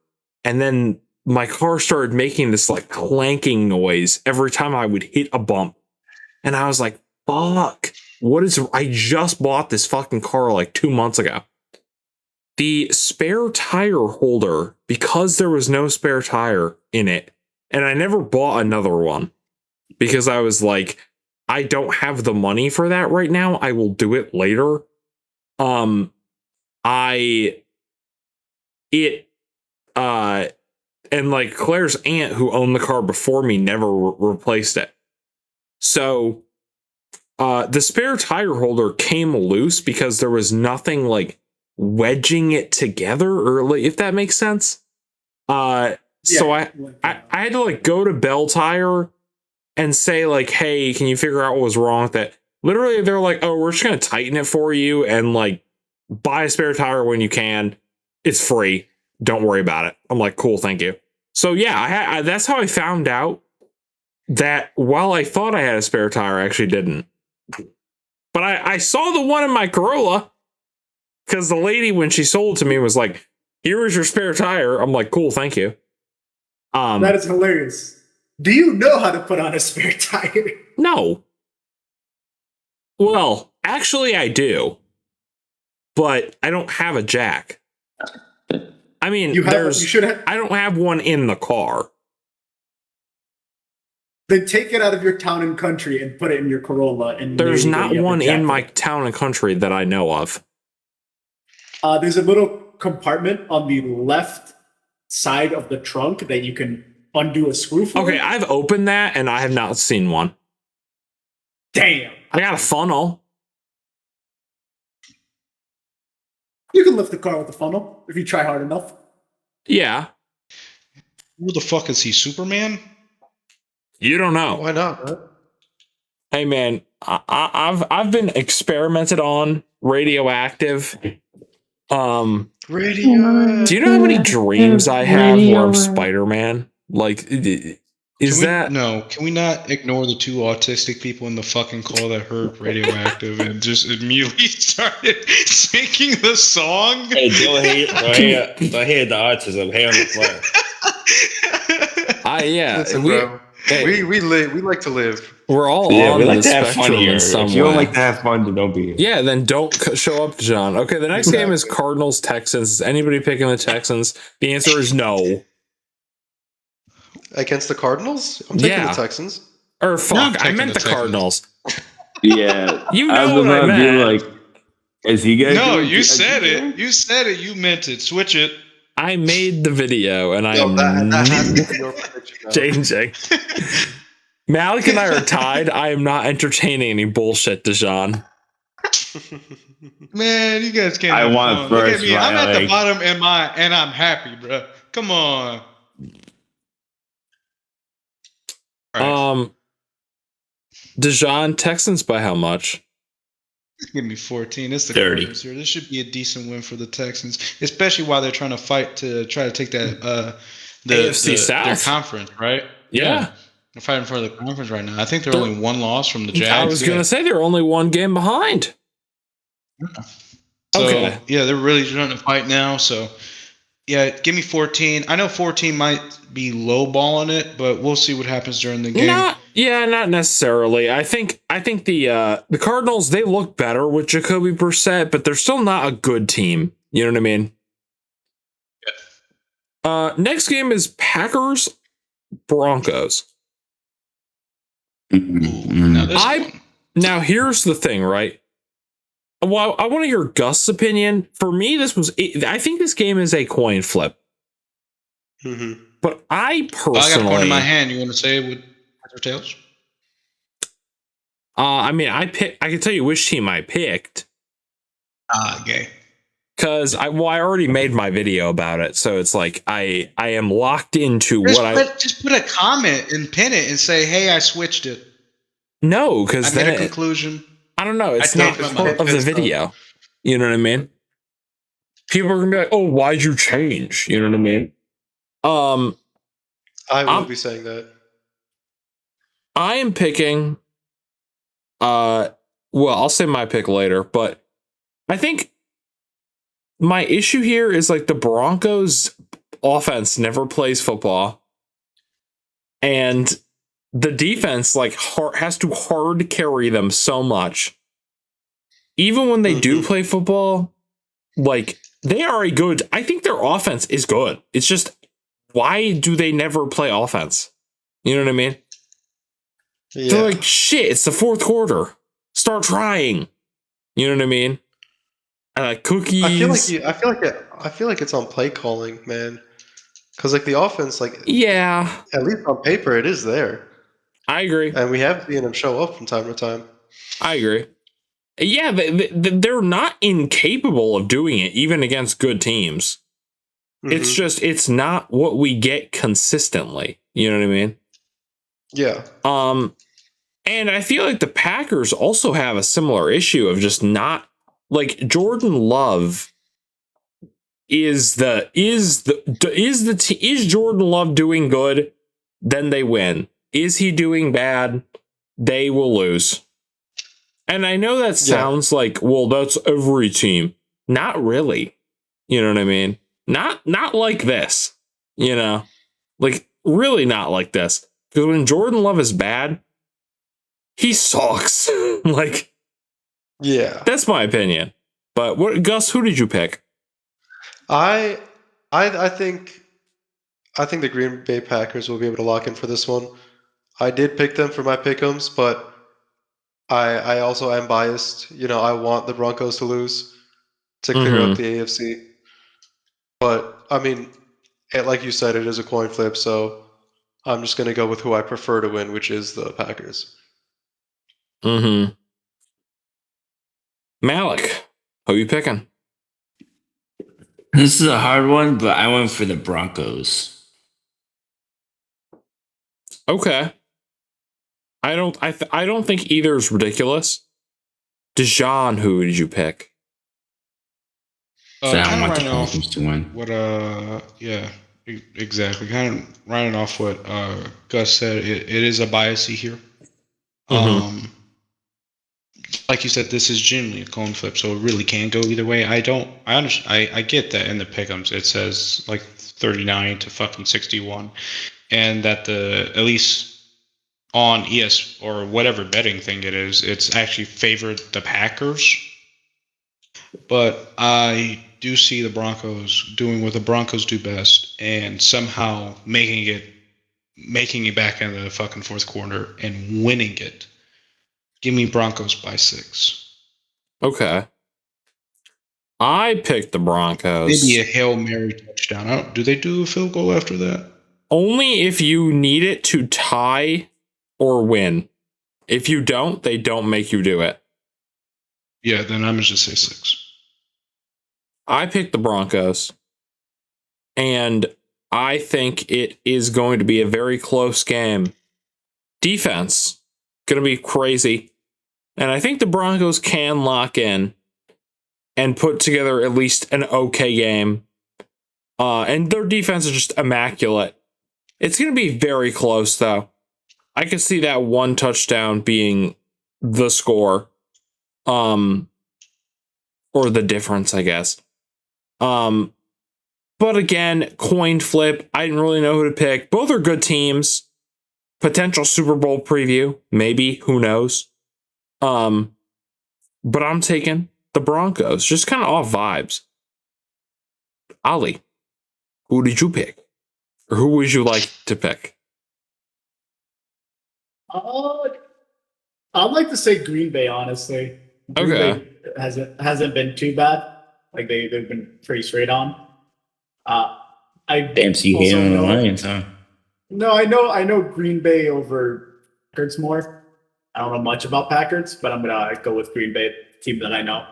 And then my car started making this like clanking noise every time I would hit a bump. And I was like, fuck, I just bought this fucking car like 2 months ago. The spare tire holder, because there was no spare tire in it, and I never bought another one because I was like, I don't have the money for that right now. I will do it later. And like Claire's aunt who owned the car before me never replaced it. So the spare tire holder came loose because there was nothing like wedging it together, or like, if that makes sense. So I had to like go to Bell Tire and say like, hey, can you figure out what was wrong with it? Literally, they're like, oh, we're just gonna tighten it for you and like buy a spare tire when you can. It's free. Don't worry about it. I'm like, cool, thank you. So yeah, that's how I found out that while I thought I had a spare tire, I actually didn't. But I saw the one in my Corolla because the lady, when she sold it to me, was like, here is your spare tire. I'm like, cool, thank you. That is hilarious. Do you know how to put on a spare tire? No. Well, actually I do. But I don't have a jack. I mean, I don't have one in the car. Then take it out of your town and country and put it in your Corolla. And there's not one in my town and country that I know of. There's a little compartment on the left side of the trunk that you can undo a screw for. Okay, I've opened that and I have not seen one. Damn. I got a funnel. You can lift the car with the funnel if you try hard enough. Yeah. Who the fuck is he, Superman? You don't know. Why not? Huh? Hey man, I've been experimented on radioactive. Radio. Do you know how many dreams I have where I'm Spider-Man? Like, No, can we not ignore the two autistic people in the fucking call that heard radioactive and just immediately started singing the song? Hey, don't hate the autism. Hey on the floor. Yeah. Listen, we like to live. We're all on we like the to have fun spectrum here. in some If you don't way. like to have fun, then don't be here. Yeah, then don't show up, John. Okay, the next game is Cardinals Texans. Is anybody picking the Texans? The answer is no. Against the Cardinals? I'm taking the Texans. Or fuck, I meant the Cardinals. Yeah. You know what I meant. Is he gonna? No, you said it. You said it. You meant it. Switch it. I made the video and I am that has to be your prediction. changing. Malik and I are tied. I am not entertaining any bullshit, Dijon. Man, you guys can't. I have want fun. first, Look at me. I'm at the Riley. bottom, and I'm happy, bro. Come on. Dijon, Texans by how much? Give me 14. It's the 30. Cardinals here. This should be a decent win for the Texans, especially while they're trying to fight to try to take that AFC South. their conference, right? Yeah. They're fighting for the conference right now. I think they're only one loss from the Jags. I was going to say they're only one game behind. So, okay. Yeah, they're really trying to fight now. So, yeah, give me 14. I know 14 might be lowballing it, but we'll see what happens during the game. Not necessarily. I think the Cardinals, they look better with Jacoby Brissett, but they're still not a good team. You know what I mean? Yeah. Next game is Packers Broncos. Now here's the thing, right? Well, I want to hear Gus' opinion. For me, I think this game is a coin flip. Mm-hmm. But I personally, I got a point in my hand. You want to say it with heads or tails? I mean, I can tell you which team I picked. Okay. Because I already made my video about it, so it's like I am locked into just put a comment and pin it and say, "Hey, I switched it." No, because I made a conclusion. I don't know. It's not part of the video. You know what I mean? People are gonna be like, "Oh, why'd you change?" You know what I mean? I will be saying that. I am picking. Well, I'll say my pick later, but I think my issue here is like the Broncos offense never plays football, and the defense has to hard carry them so much. Even when they do play football, they are I think their offense is good. It's just, why do they never play offense? You know what I mean? Yeah. They're like, shit, it's the fourth quarter. Start trying. You know what I mean? I like cookies. I feel like it's on play calling, man. Because the offense, yeah, at least on paper, it is there. I agree, and we have seen them show up from time to time. I agree. Yeah, they're not incapable of doing it, even against good teams. Mm-hmm. It's just, it's not what we get consistently. You know what I mean? Yeah. And I feel like the Packers also have a similar issue of just not, Jordan Love is Jordan Love doing good? Then they win. Is he doing bad? They will lose. And I know that sounds like, well, that's every team. Not really. You know what I mean? Not like this. You know? Really not like this. Because when Jordan Love is bad, he sucks. Yeah. That's my opinion. But Gus, who did you pick? I think the Green Bay Packers will be able to lock in for this one. I did pick them for my pick'ems, but I also am biased. You know, I want the Broncos to lose to clear up the AFC. But I mean, like you said, it is a coin flip, so I'm just going to go with who I prefer to win, which is the Packers. Mm-hmm. Malik, who are you picking? This is a hard one, but I went for the Broncos. Okay. I don't think either is ridiculous. Dijon, who did you pick? So I want the Falcons to win. Exactly. Kind of running off what Gus said. It is a biasy here. Like you said, this is generally a coin flip, so it really can go either way. I understand. I get that in the pick'ems it says 39 to fucking 61, and that at least on ES or whatever betting thing it is, it's actually favored the Packers. But I do see the Broncos doing what the Broncos do best and somehow making it back into the fucking fourth quarter and winning it. Give me Broncos by 6. Okay. I picked the Broncos. Maybe a Hail Mary touchdown. Do they do a field goal after that? Only if you need it to tie or win. If you don't, they don't make you do it. Yeah, then I'm going to just say 6. I picked the Broncos, and I think it is going to be a very close game. Defense, going to be crazy. And I think the Broncos can lock in and put together at least an okay game. And their defense is just immaculate. It's going to be very close, though. I could see that one touchdown being the score. Or the difference, I guess. But again, coin flip. I didn't really know who to pick. Both are good teams. Potential Super Bowl preview. Maybe. Who knows? But I'm taking the Broncos. Just kind of off vibes. Ali, who did you pick? Or who would you like to pick? I'd like to say Green Bay, honestly. Green Bay hasn't been too bad. Like they've been pretty straight on. Damn, so you hate on the Lions, huh? No, I know Green Bay over Packers more. I don't know much about Packers, but I'm gonna go with Green Bay, the team that I know.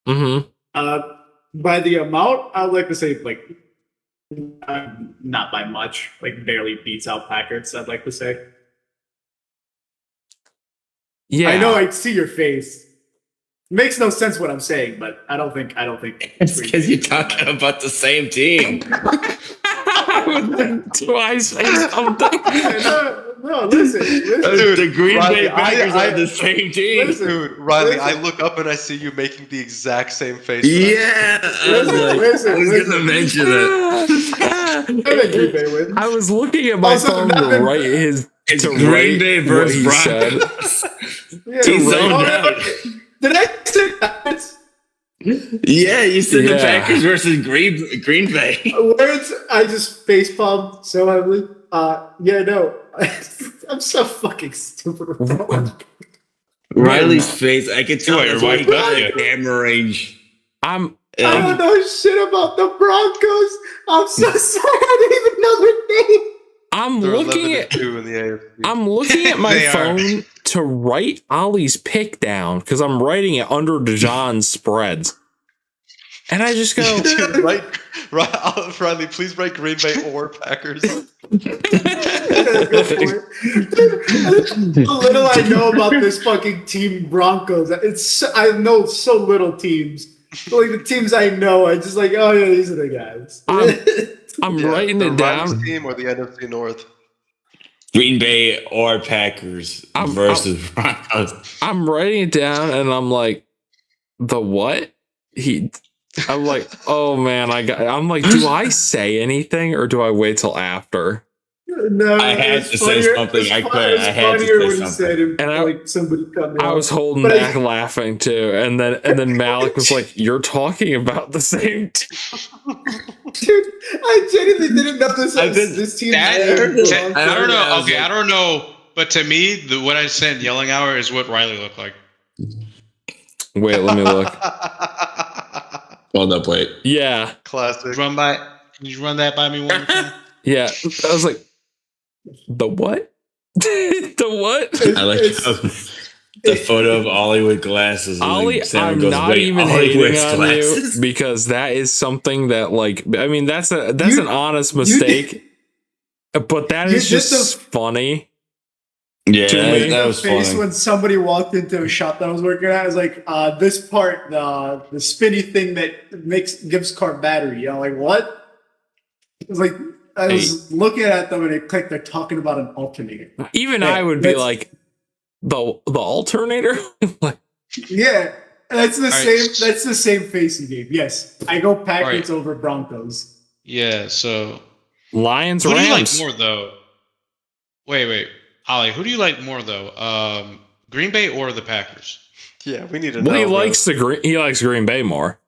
Mm-hmm. By the amount, I'd like to say not by much. Like barely beats out Packers. I'd like to say. Yeah, I know. I see your face. Makes no sense what I'm saying, but I don't think. It's because you're talking about the same team. Do I say something? No, listen. Dude, the Green Riley, Bay Packers are the same team. Dude, Riley, I look up and I see you making the exact same face. Yeah, I was going to mention it. I was looking at my phone to write his. It's to Green write Bay versus what he Broncos. He's zoned out. Did I say that? Yeah, you said the Packers versus Green Bay. Words, I just facepalmed so heavily. Yeah, no. I'm so fucking stupid. Riley's face, I could tell You're that's why he got right. the camera range. I don't know shit about the Broncos. I'm so sorry. I didn't even know their name. They're 11-2 in the AFC. I'm looking at my phone to write Ollie's pick down because I'm writing it under Dejan's spreads. And I just go, Riley, please write Green Bay or Packers. How little I know about this fucking team Broncos. I know so little teams. Like the teams I know, I just like, oh yeah, these are the guys. I'm writing it down. Rams team or the NFC North? Green Bay or Packers versus Broncos. I'm writing it down and I'm like, the what? I'm like, oh man, I'm like, do I say anything or do I wait till after? No, I had to say something. I couldn't. I had to say something. And somebody cut me I was holding back laughing too, and then Malik was like, "You're talking about the same team." Dude, I genuinely didn't know this team. I don't know. Okay, I don't know. But to me, what I said, yelling hour, is what Riley looked like. Wait, let me look. Hold up, wait. Yeah. Classic. Can you run that by me one more time? Yeah. I was like, the what? The what? I like the photo of Ollie with glasses. Ollie, I'm not even hating on you because that is something that, like, I mean, that's an honest mistake, but that is just funny. Yeah, that was face funny. When somebody walked into a shop that I was working at, I was like, this part, the spinny thing that gives car battery. You know, like what? It was like I was looking at them and it clicked. They're talking about an alternator. Even I would be like, the alternator. Like, yeah, that's the same. Right. That's the same face he gave. Yes, I go Packers over Broncos. Yeah. So Lions. Who Rams. do you like more though? Wait. Ollie, who do you like more though? Green Bay or the Packers? Yeah, we need to know. Well, he likes Green Bay more.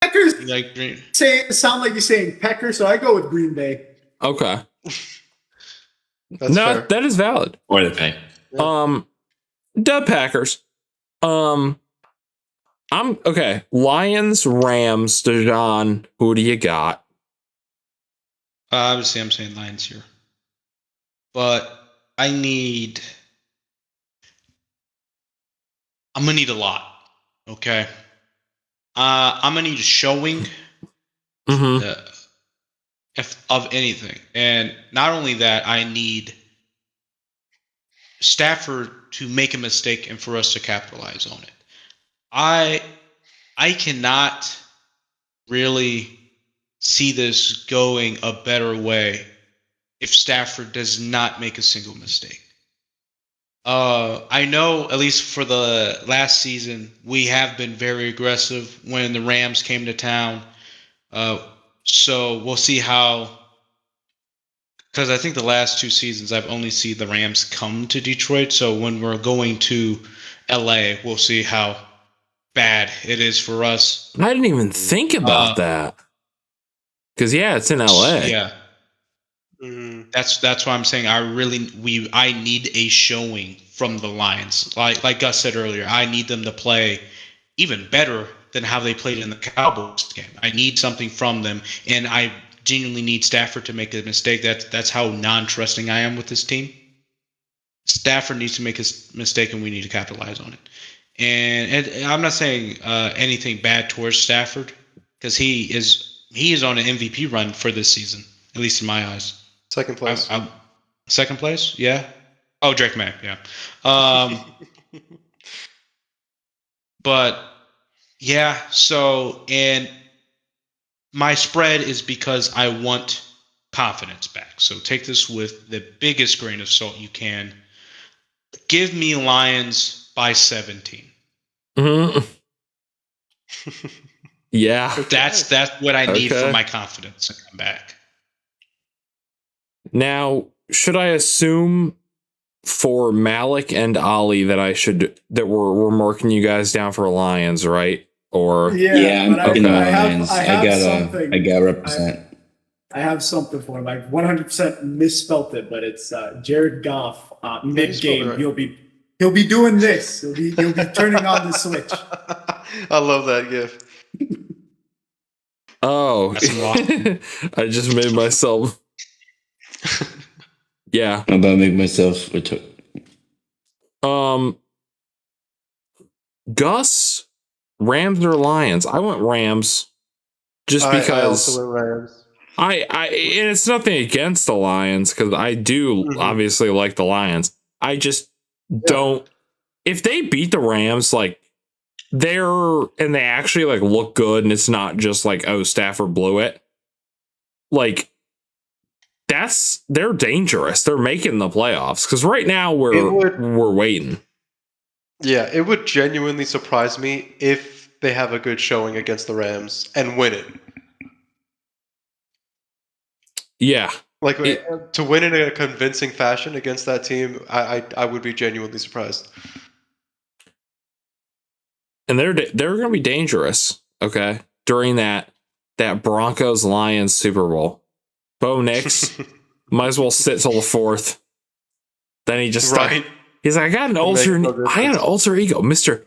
Packers. You like Green? Sound like you're saying Packers, so I go with Green Bay. Okay. That's fair. That is valid. Or the Packers. The Packers. I'm okay. Lions, Rams, Dejan. Who do you got? Obviously, I'm saying Lions here, but I'm gonna need a lot. Okay. I'm gonna need a showing of anything, and not only that, I need Stafford to make a mistake and for us to capitalize on it. I cannot really see this going a better way if Stafford does not make a single mistake. I know, at least for the last season, we have been very aggressive when the Rams came to town. So we'll see how. Because I think the last 2 seasons, I've only seen the Rams come to Detroit. So when we're going to LA, we'll see how bad it is for us. I didn't even think about that. Because it's in LA. Yeah. That's why I'm saying I need a showing from the Lions. Like Gus said earlier, I need them to play even better than how they played in the Cowboys game. I need something from them, and I genuinely need Stafford to make a mistake. That's how non-trusting I am with this team. Stafford needs to make a mistake, and we need to capitalize on it. And I'm not saying anything bad towards Stafford, because he is on an MVP run for this season, at least in my eyes. Second place. Second place? Yeah. Oh, Drake May. Yeah. But yeah. So, and my spread is because I want confidence back. So take this with the biggest grain of salt you can. Give me Lions by 17. Yeah. That's what I need for my confidence to come back. Now, should I assume for Malik and Ali that we're marking you guys down for Lions, right? Or I'm picking the Lions. I gotta represent. I have something for him. I 100% misspelt it, but it's Jared Goff. Mid game, he'll be doing this. He'll be turning on the switch. I love that gif. Oh, I just made myself. Yeah, I'm about to make myself. Gus, Rams or Lions? I went Rams, just because. I also went Rams. And it's nothing against the Lions, because I do obviously like the Lions. I just don't. If they beat the Rams, like they actually like look good, and it's not just like, oh, Stafford blew it. Like they're dangerous. They're making the playoffs, because right now we're waiting. Yeah, it would genuinely surprise me if they have a good showing against the Rams and win it. Yeah. Like to win in a convincing fashion against that team, I would be genuinely surprised. And they're going to be dangerous, okay? During that Broncos Lions Super Bowl. Bo Nix might as well sit till the 4th. Then he just he's like, I got an alter ego, Mr.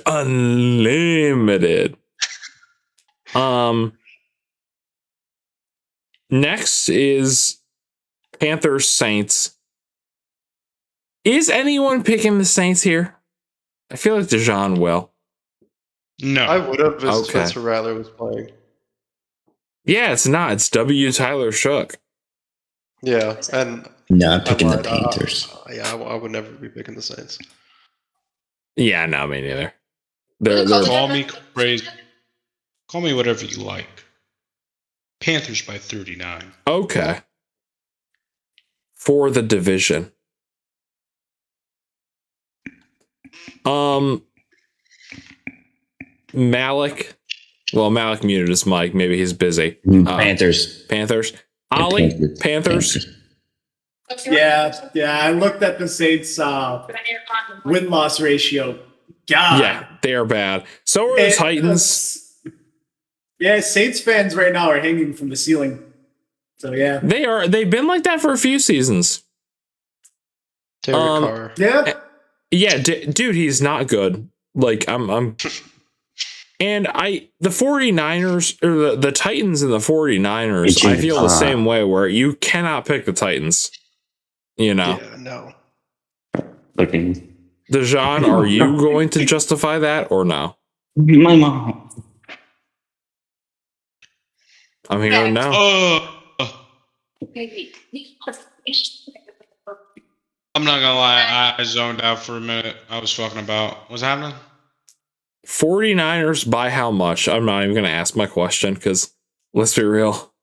Unlimited. Next is Panthers Saints. Is anyone picking the Saints here? I feel like Dejan will. No. I would have if Spencer Rattler was playing. Yeah, it's not. It's W. Tyler Shook. Yeah, and no, I'm picking the Panthers. I would never be picking the Saints. Yeah, no, me neither. Call me crazy. Call me whatever you like. Panthers by 39. Okay. For the division. Malik. Well, Malik muted his mic. Maybe he's busy. Panthers. Ollie, Panthers. Yeah. I looked at the Saints win-loss ratio. God. Yeah, they are bad. So are the Titans. Yeah, Saints fans right now are hanging from the ceiling. So yeah, they are. They've been like that for a few seasons. Derek Carr. Yeah, dude, he's not good. Like I'm. And the 49ers, or the Titans and the 49ers, I feel the same way, where you cannot pick the Titans. You know? Yeah, no. Looking. Dejan, are you going to justify that or no? My mom. I'm hearing no. I'm not gonna lie, I zoned out for a minute. I was fucking about. What's happening? 49ers by how much? I'm not even going to ask my question because let's be real.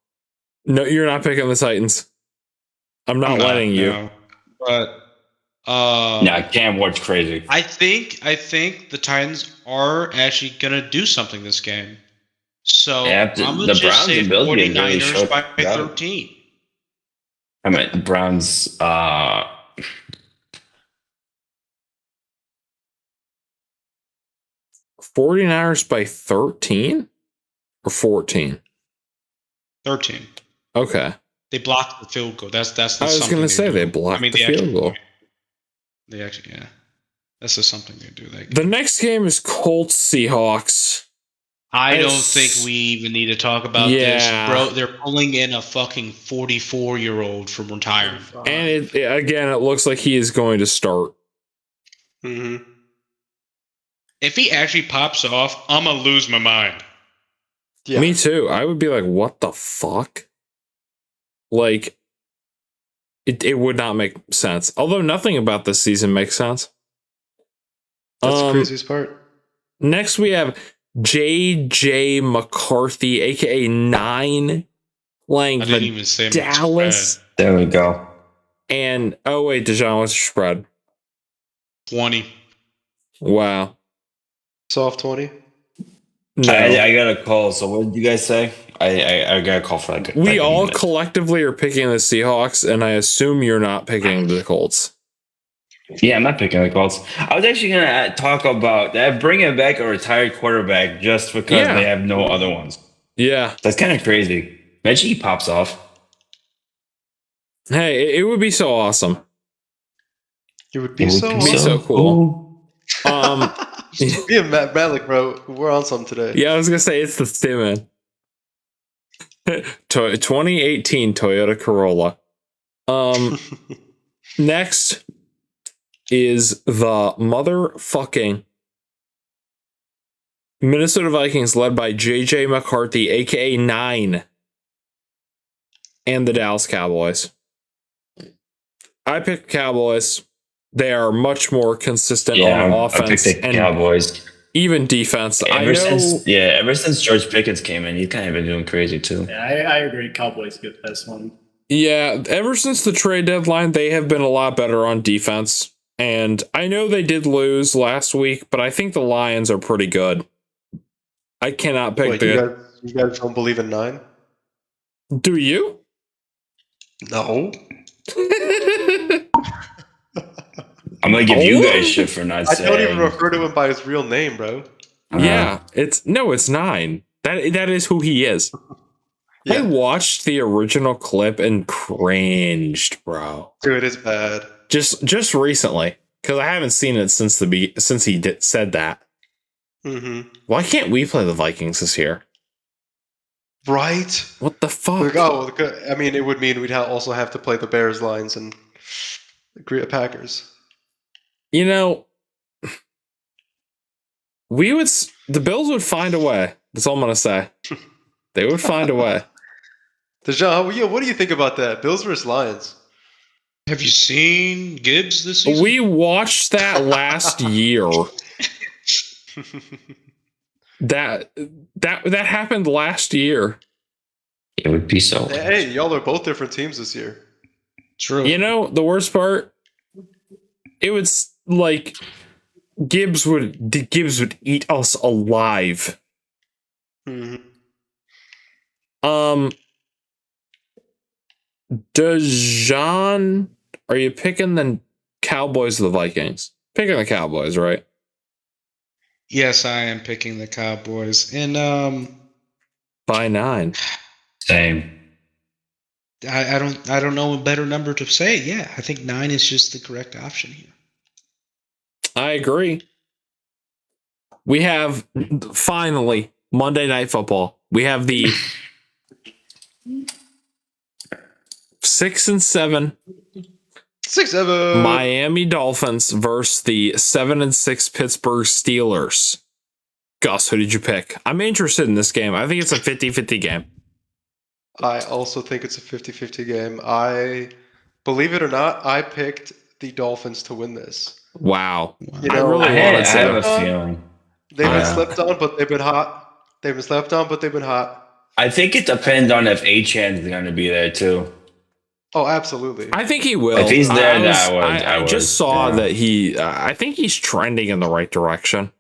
No, you're not picking the Titans. I'm not letting you. No. But Nah, Cam Ward's crazy. I think the Titans are actually gonna do something this game. So Yeah, I'm gonna the just Browns say and Bills game really 49ers showed by out. 13. I mean, Browns. 49ers by 13 or 14? 13. Okay. They blocked the field goal. That's I was going to say they blocked the field goal. They actually, yeah. That's just something they do. The next game is Colts Seahawks. I don't think we even need to talk about this, bro. They're pulling in a fucking 44-year-old from retirement. And again, it looks like he is going to start. Mm-hmm. If he actually pops off, I'm going to lose my mind. Yeah. Me too. I would be like, what the fuck? Like, it would not make sense. Although nothing about this season makes sense. That's the craziest part. Next, we have J.J. McCarthy, a.k.a. 9, playing the Dallas. There we go. And, oh, wait, Dejan, what's your spread? 20. Wow. Soft 20? No. I got a call. So what did you guys say? I got a call for like. We all collectively are picking the Seahawks, and I assume you're not picking the Colts. Yeah, I'm not picking the Colts. I was actually going to talk about that, bringing back a retired quarterback just because they have no other ones. Yeah. That's kind of crazy. Imagine he pops off. Hey, it would be so awesome. It would be so cool. Me and Matt Malik, bro, we're on some today. Yeah, I was going to say, it's the Stimmin. 2018 Toyota Corolla. Next is the motherfucking Minnesota Vikings led by J.J. McCarthy, a.k.a. 9, and the Dallas Cowboys. I picked Cowboys. They are much more consistent on offense I picked the Cowboys. Even defense. Ever since George Pickens came in, you kind of been doing crazy too. Yeah, I agree. Cowboys get this one. Yeah, ever since the trade deadline, they have been a lot better on defense. And I know they did lose last week, but I think the Lions are pretty good. I cannot pick you guys don't believe in 9? Do you? No. I'm gonna give you guys shit for not saying. I don't even refer to him by his real name, bro. Yeah, it's 9. That is who he is. Yeah. I watched the original clip and cringed, bro. Dude, it's bad. Just recently, because I haven't seen it since he said that. Mm-hmm. Why can't we play the Vikings this year? Right? What the fuck? I mean, it would mean we'd also have to play the Bears, Lions, and the Packers. You know, the Bills would find a way. That's all I'm gonna say. They would find a way. Dejan, what do you think about that? Bills versus Lions. Have you seen Gibbs this season? We watched that last year. That happened last year. It would be so. Hey, y'all are both different teams this year. True. You know, the worst part, it was like Gibbs would eat us alive. Mm-hmm. Dejan, are you picking the Cowboys or the Vikings? Picking the Cowboys, right? Yes, I am picking the Cowboys. And by 9. Same. I don't know a better number to say. Yeah, I think 9 is just the correct option here. I agree. We have finally Monday Night Football. We have the 6-7 6-7. Miami Dolphins versus the 7-6 Pittsburgh Steelers. Gus, who did you pick? I'm interested in this game. I think it's a 50-50 game. I also think it's a 50-50 game. Believe it or not, I picked the Dolphins to win this. Wow. You know, I really wanted to. I have a feeling. They've been slept on, but they've been hot. They've been slept on, but they've been hot. I think it depends on if Achane is going to be there too. Oh, absolutely. I think he will. If he's there, I just saw that he. I think he's trending in the right direction.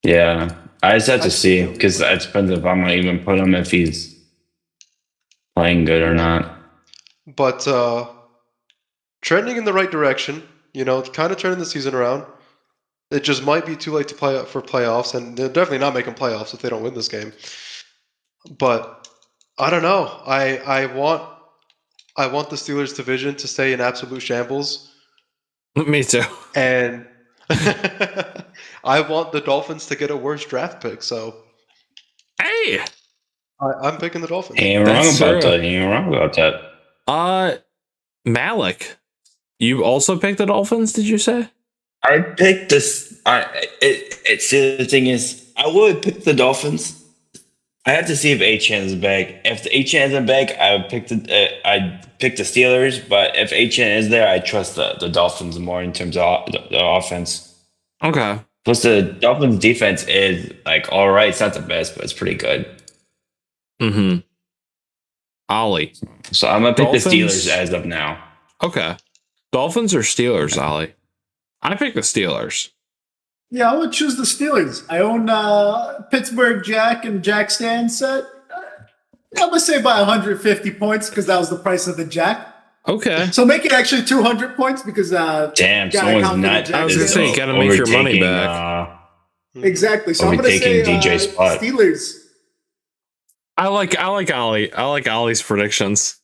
Yeah, I just have to see because it depends if I'm gonna even put him if he's playing good or not. But trending in the right direction. You know, kind of turning the season around. It just might be too late to play for playoffs, and they're definitely not making playoffs if they don't win this game. But I don't know. I want the Steelers division to stay in absolute shambles. Me too. And I want the Dolphins to get a worse draft pick. So hey, I'm picking the Dolphins. Ain't wrong about that. Malik, you also picked the Dolphins? Did you say? I picked this. See, the thing is, I would pick the Dolphins. I have to see if Achane is back. If the Achane isn't back, I'd pick the Steelers. But if Achane is there, I trust the Dolphins more in terms of the offense. Okay. Plus, the Dolphins' defense is like all right. It's not the best, but it's pretty good. Mm-hmm. Ollie. So I'm gonna pick the Steelers as of now. Okay. Dolphins or Steelers, Ollie? I pick the Steelers. Yeah, I would choose the Steelers. I own Pittsburgh Jack and Jack Stan set. I'm going to say by 150 points because that was the price of the Jack. Okay. So make it actually 200 points because... Damn, someone's not... I was going to say, you got to make your money back. Exactly. So I'm going to say DJ's spot. Steelers. I like Ollie. I like Ollie's predictions.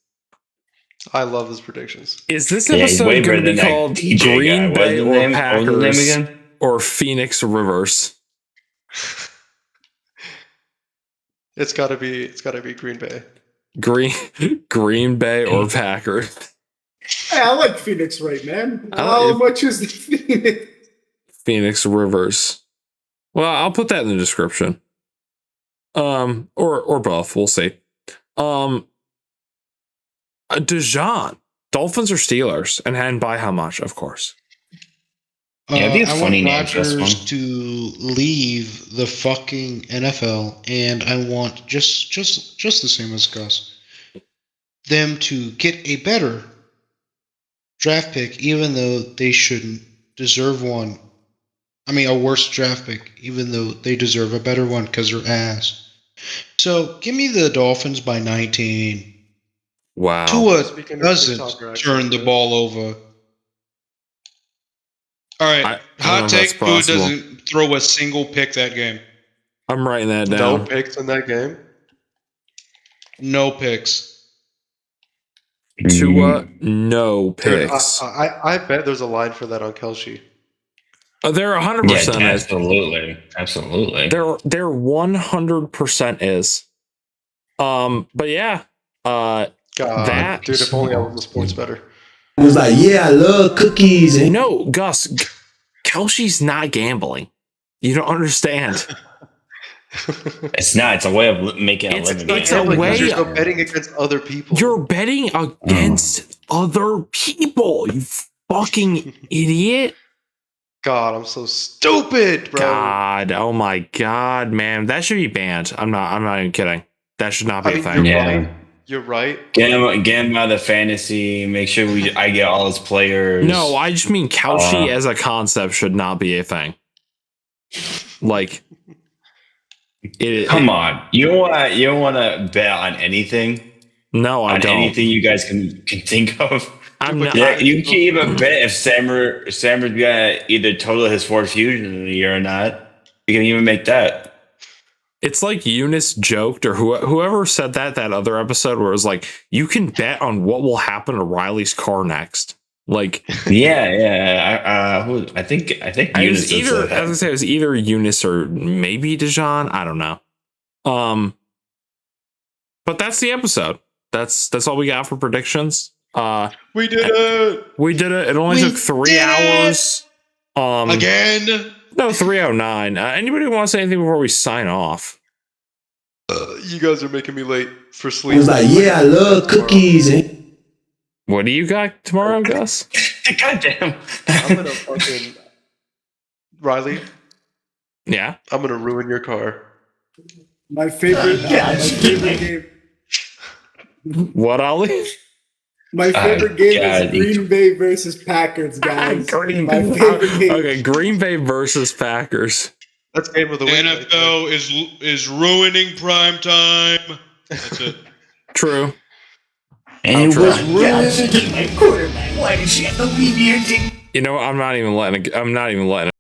I love his predictions. Is this episode going to be called Green Bay or Packers or Phenix Rivers? It's got to be Green Bay. Green Bay or Packers. Hey, I like Phoenix right, man. How much is the Phoenix? Phenix Rivers. Well, I'll put that in the description. Or both. We'll see. Dijon, Dolphins or Steelers, and by how much, of course. Yeah, it'd be a funny I want name for this Rodgers one. to leave the fucking NFL, and I want just the same as Gus, them to get a better draft pick, even though they shouldn't deserve one. I mean, a worse draft pick, even though they deserve a better one because they're ass. So give me the Dolphins by 19. Wow. Tua doesn't turn the ball over. All right. Hot take, Tua doesn't throw a single pick that game. I'm writing that down. No picks in that game? No picks. Tua, no picks. Dude, I bet there's a line for that on Kelce. There 100% is. Absolutely. There 100% is. But yeah. God, dude, if only I was a sports better. It was like, yeah, I love cookies. And no, Gus, Kelce's not gambling. You don't understand. It's not. It's a way of making a living. It's a way. You're betting against other people. You're betting against other people. You fucking idiot. God, I'm so stupid, bro. God, oh my God, man, that should be banned. I'm not even kidding. That should not be a thing. You're right. Get him out of the fantasy. Make sure I get all his players. No, I just mean Kelce as a concept should not be a thing. Like, come on, you don't want to bet on anything. No, I don't. Anything you guys can think of. I'm not. Yeah, you can't even bet if Sammer's gonna either total his fourth fusion in a year or not. You can even make that. It's like Eunice joked, or whoever said that other episode where it was like, you can bet on what will happen to Riley's car next. Like, yeah. I think Eunice either, as I say, it was either Eunice or maybe Dijon. I don't know. But that's the episode. That's all we got for predictions. We did it. We did it. It only took 3 hours. Again? No, 3:09. Anybody want to say anything before we sign off? You guys are making me late for sleep. He was like, yeah, I love cookies. What do you got tomorrow, Gus? Goddamn. I'm gonna fucking Riley. Yeah. I'm gonna ruin your car. My favorite game. What, Ollie? My favorite game is Green Bay versus Packers, guys. My favorite game. Okay, Green Bay versus Packers. That's game of the week. NFL is ruining prime time. That's it. True. And it was My quarterback. Why did she have to leave me ending? You know, I'm not even letting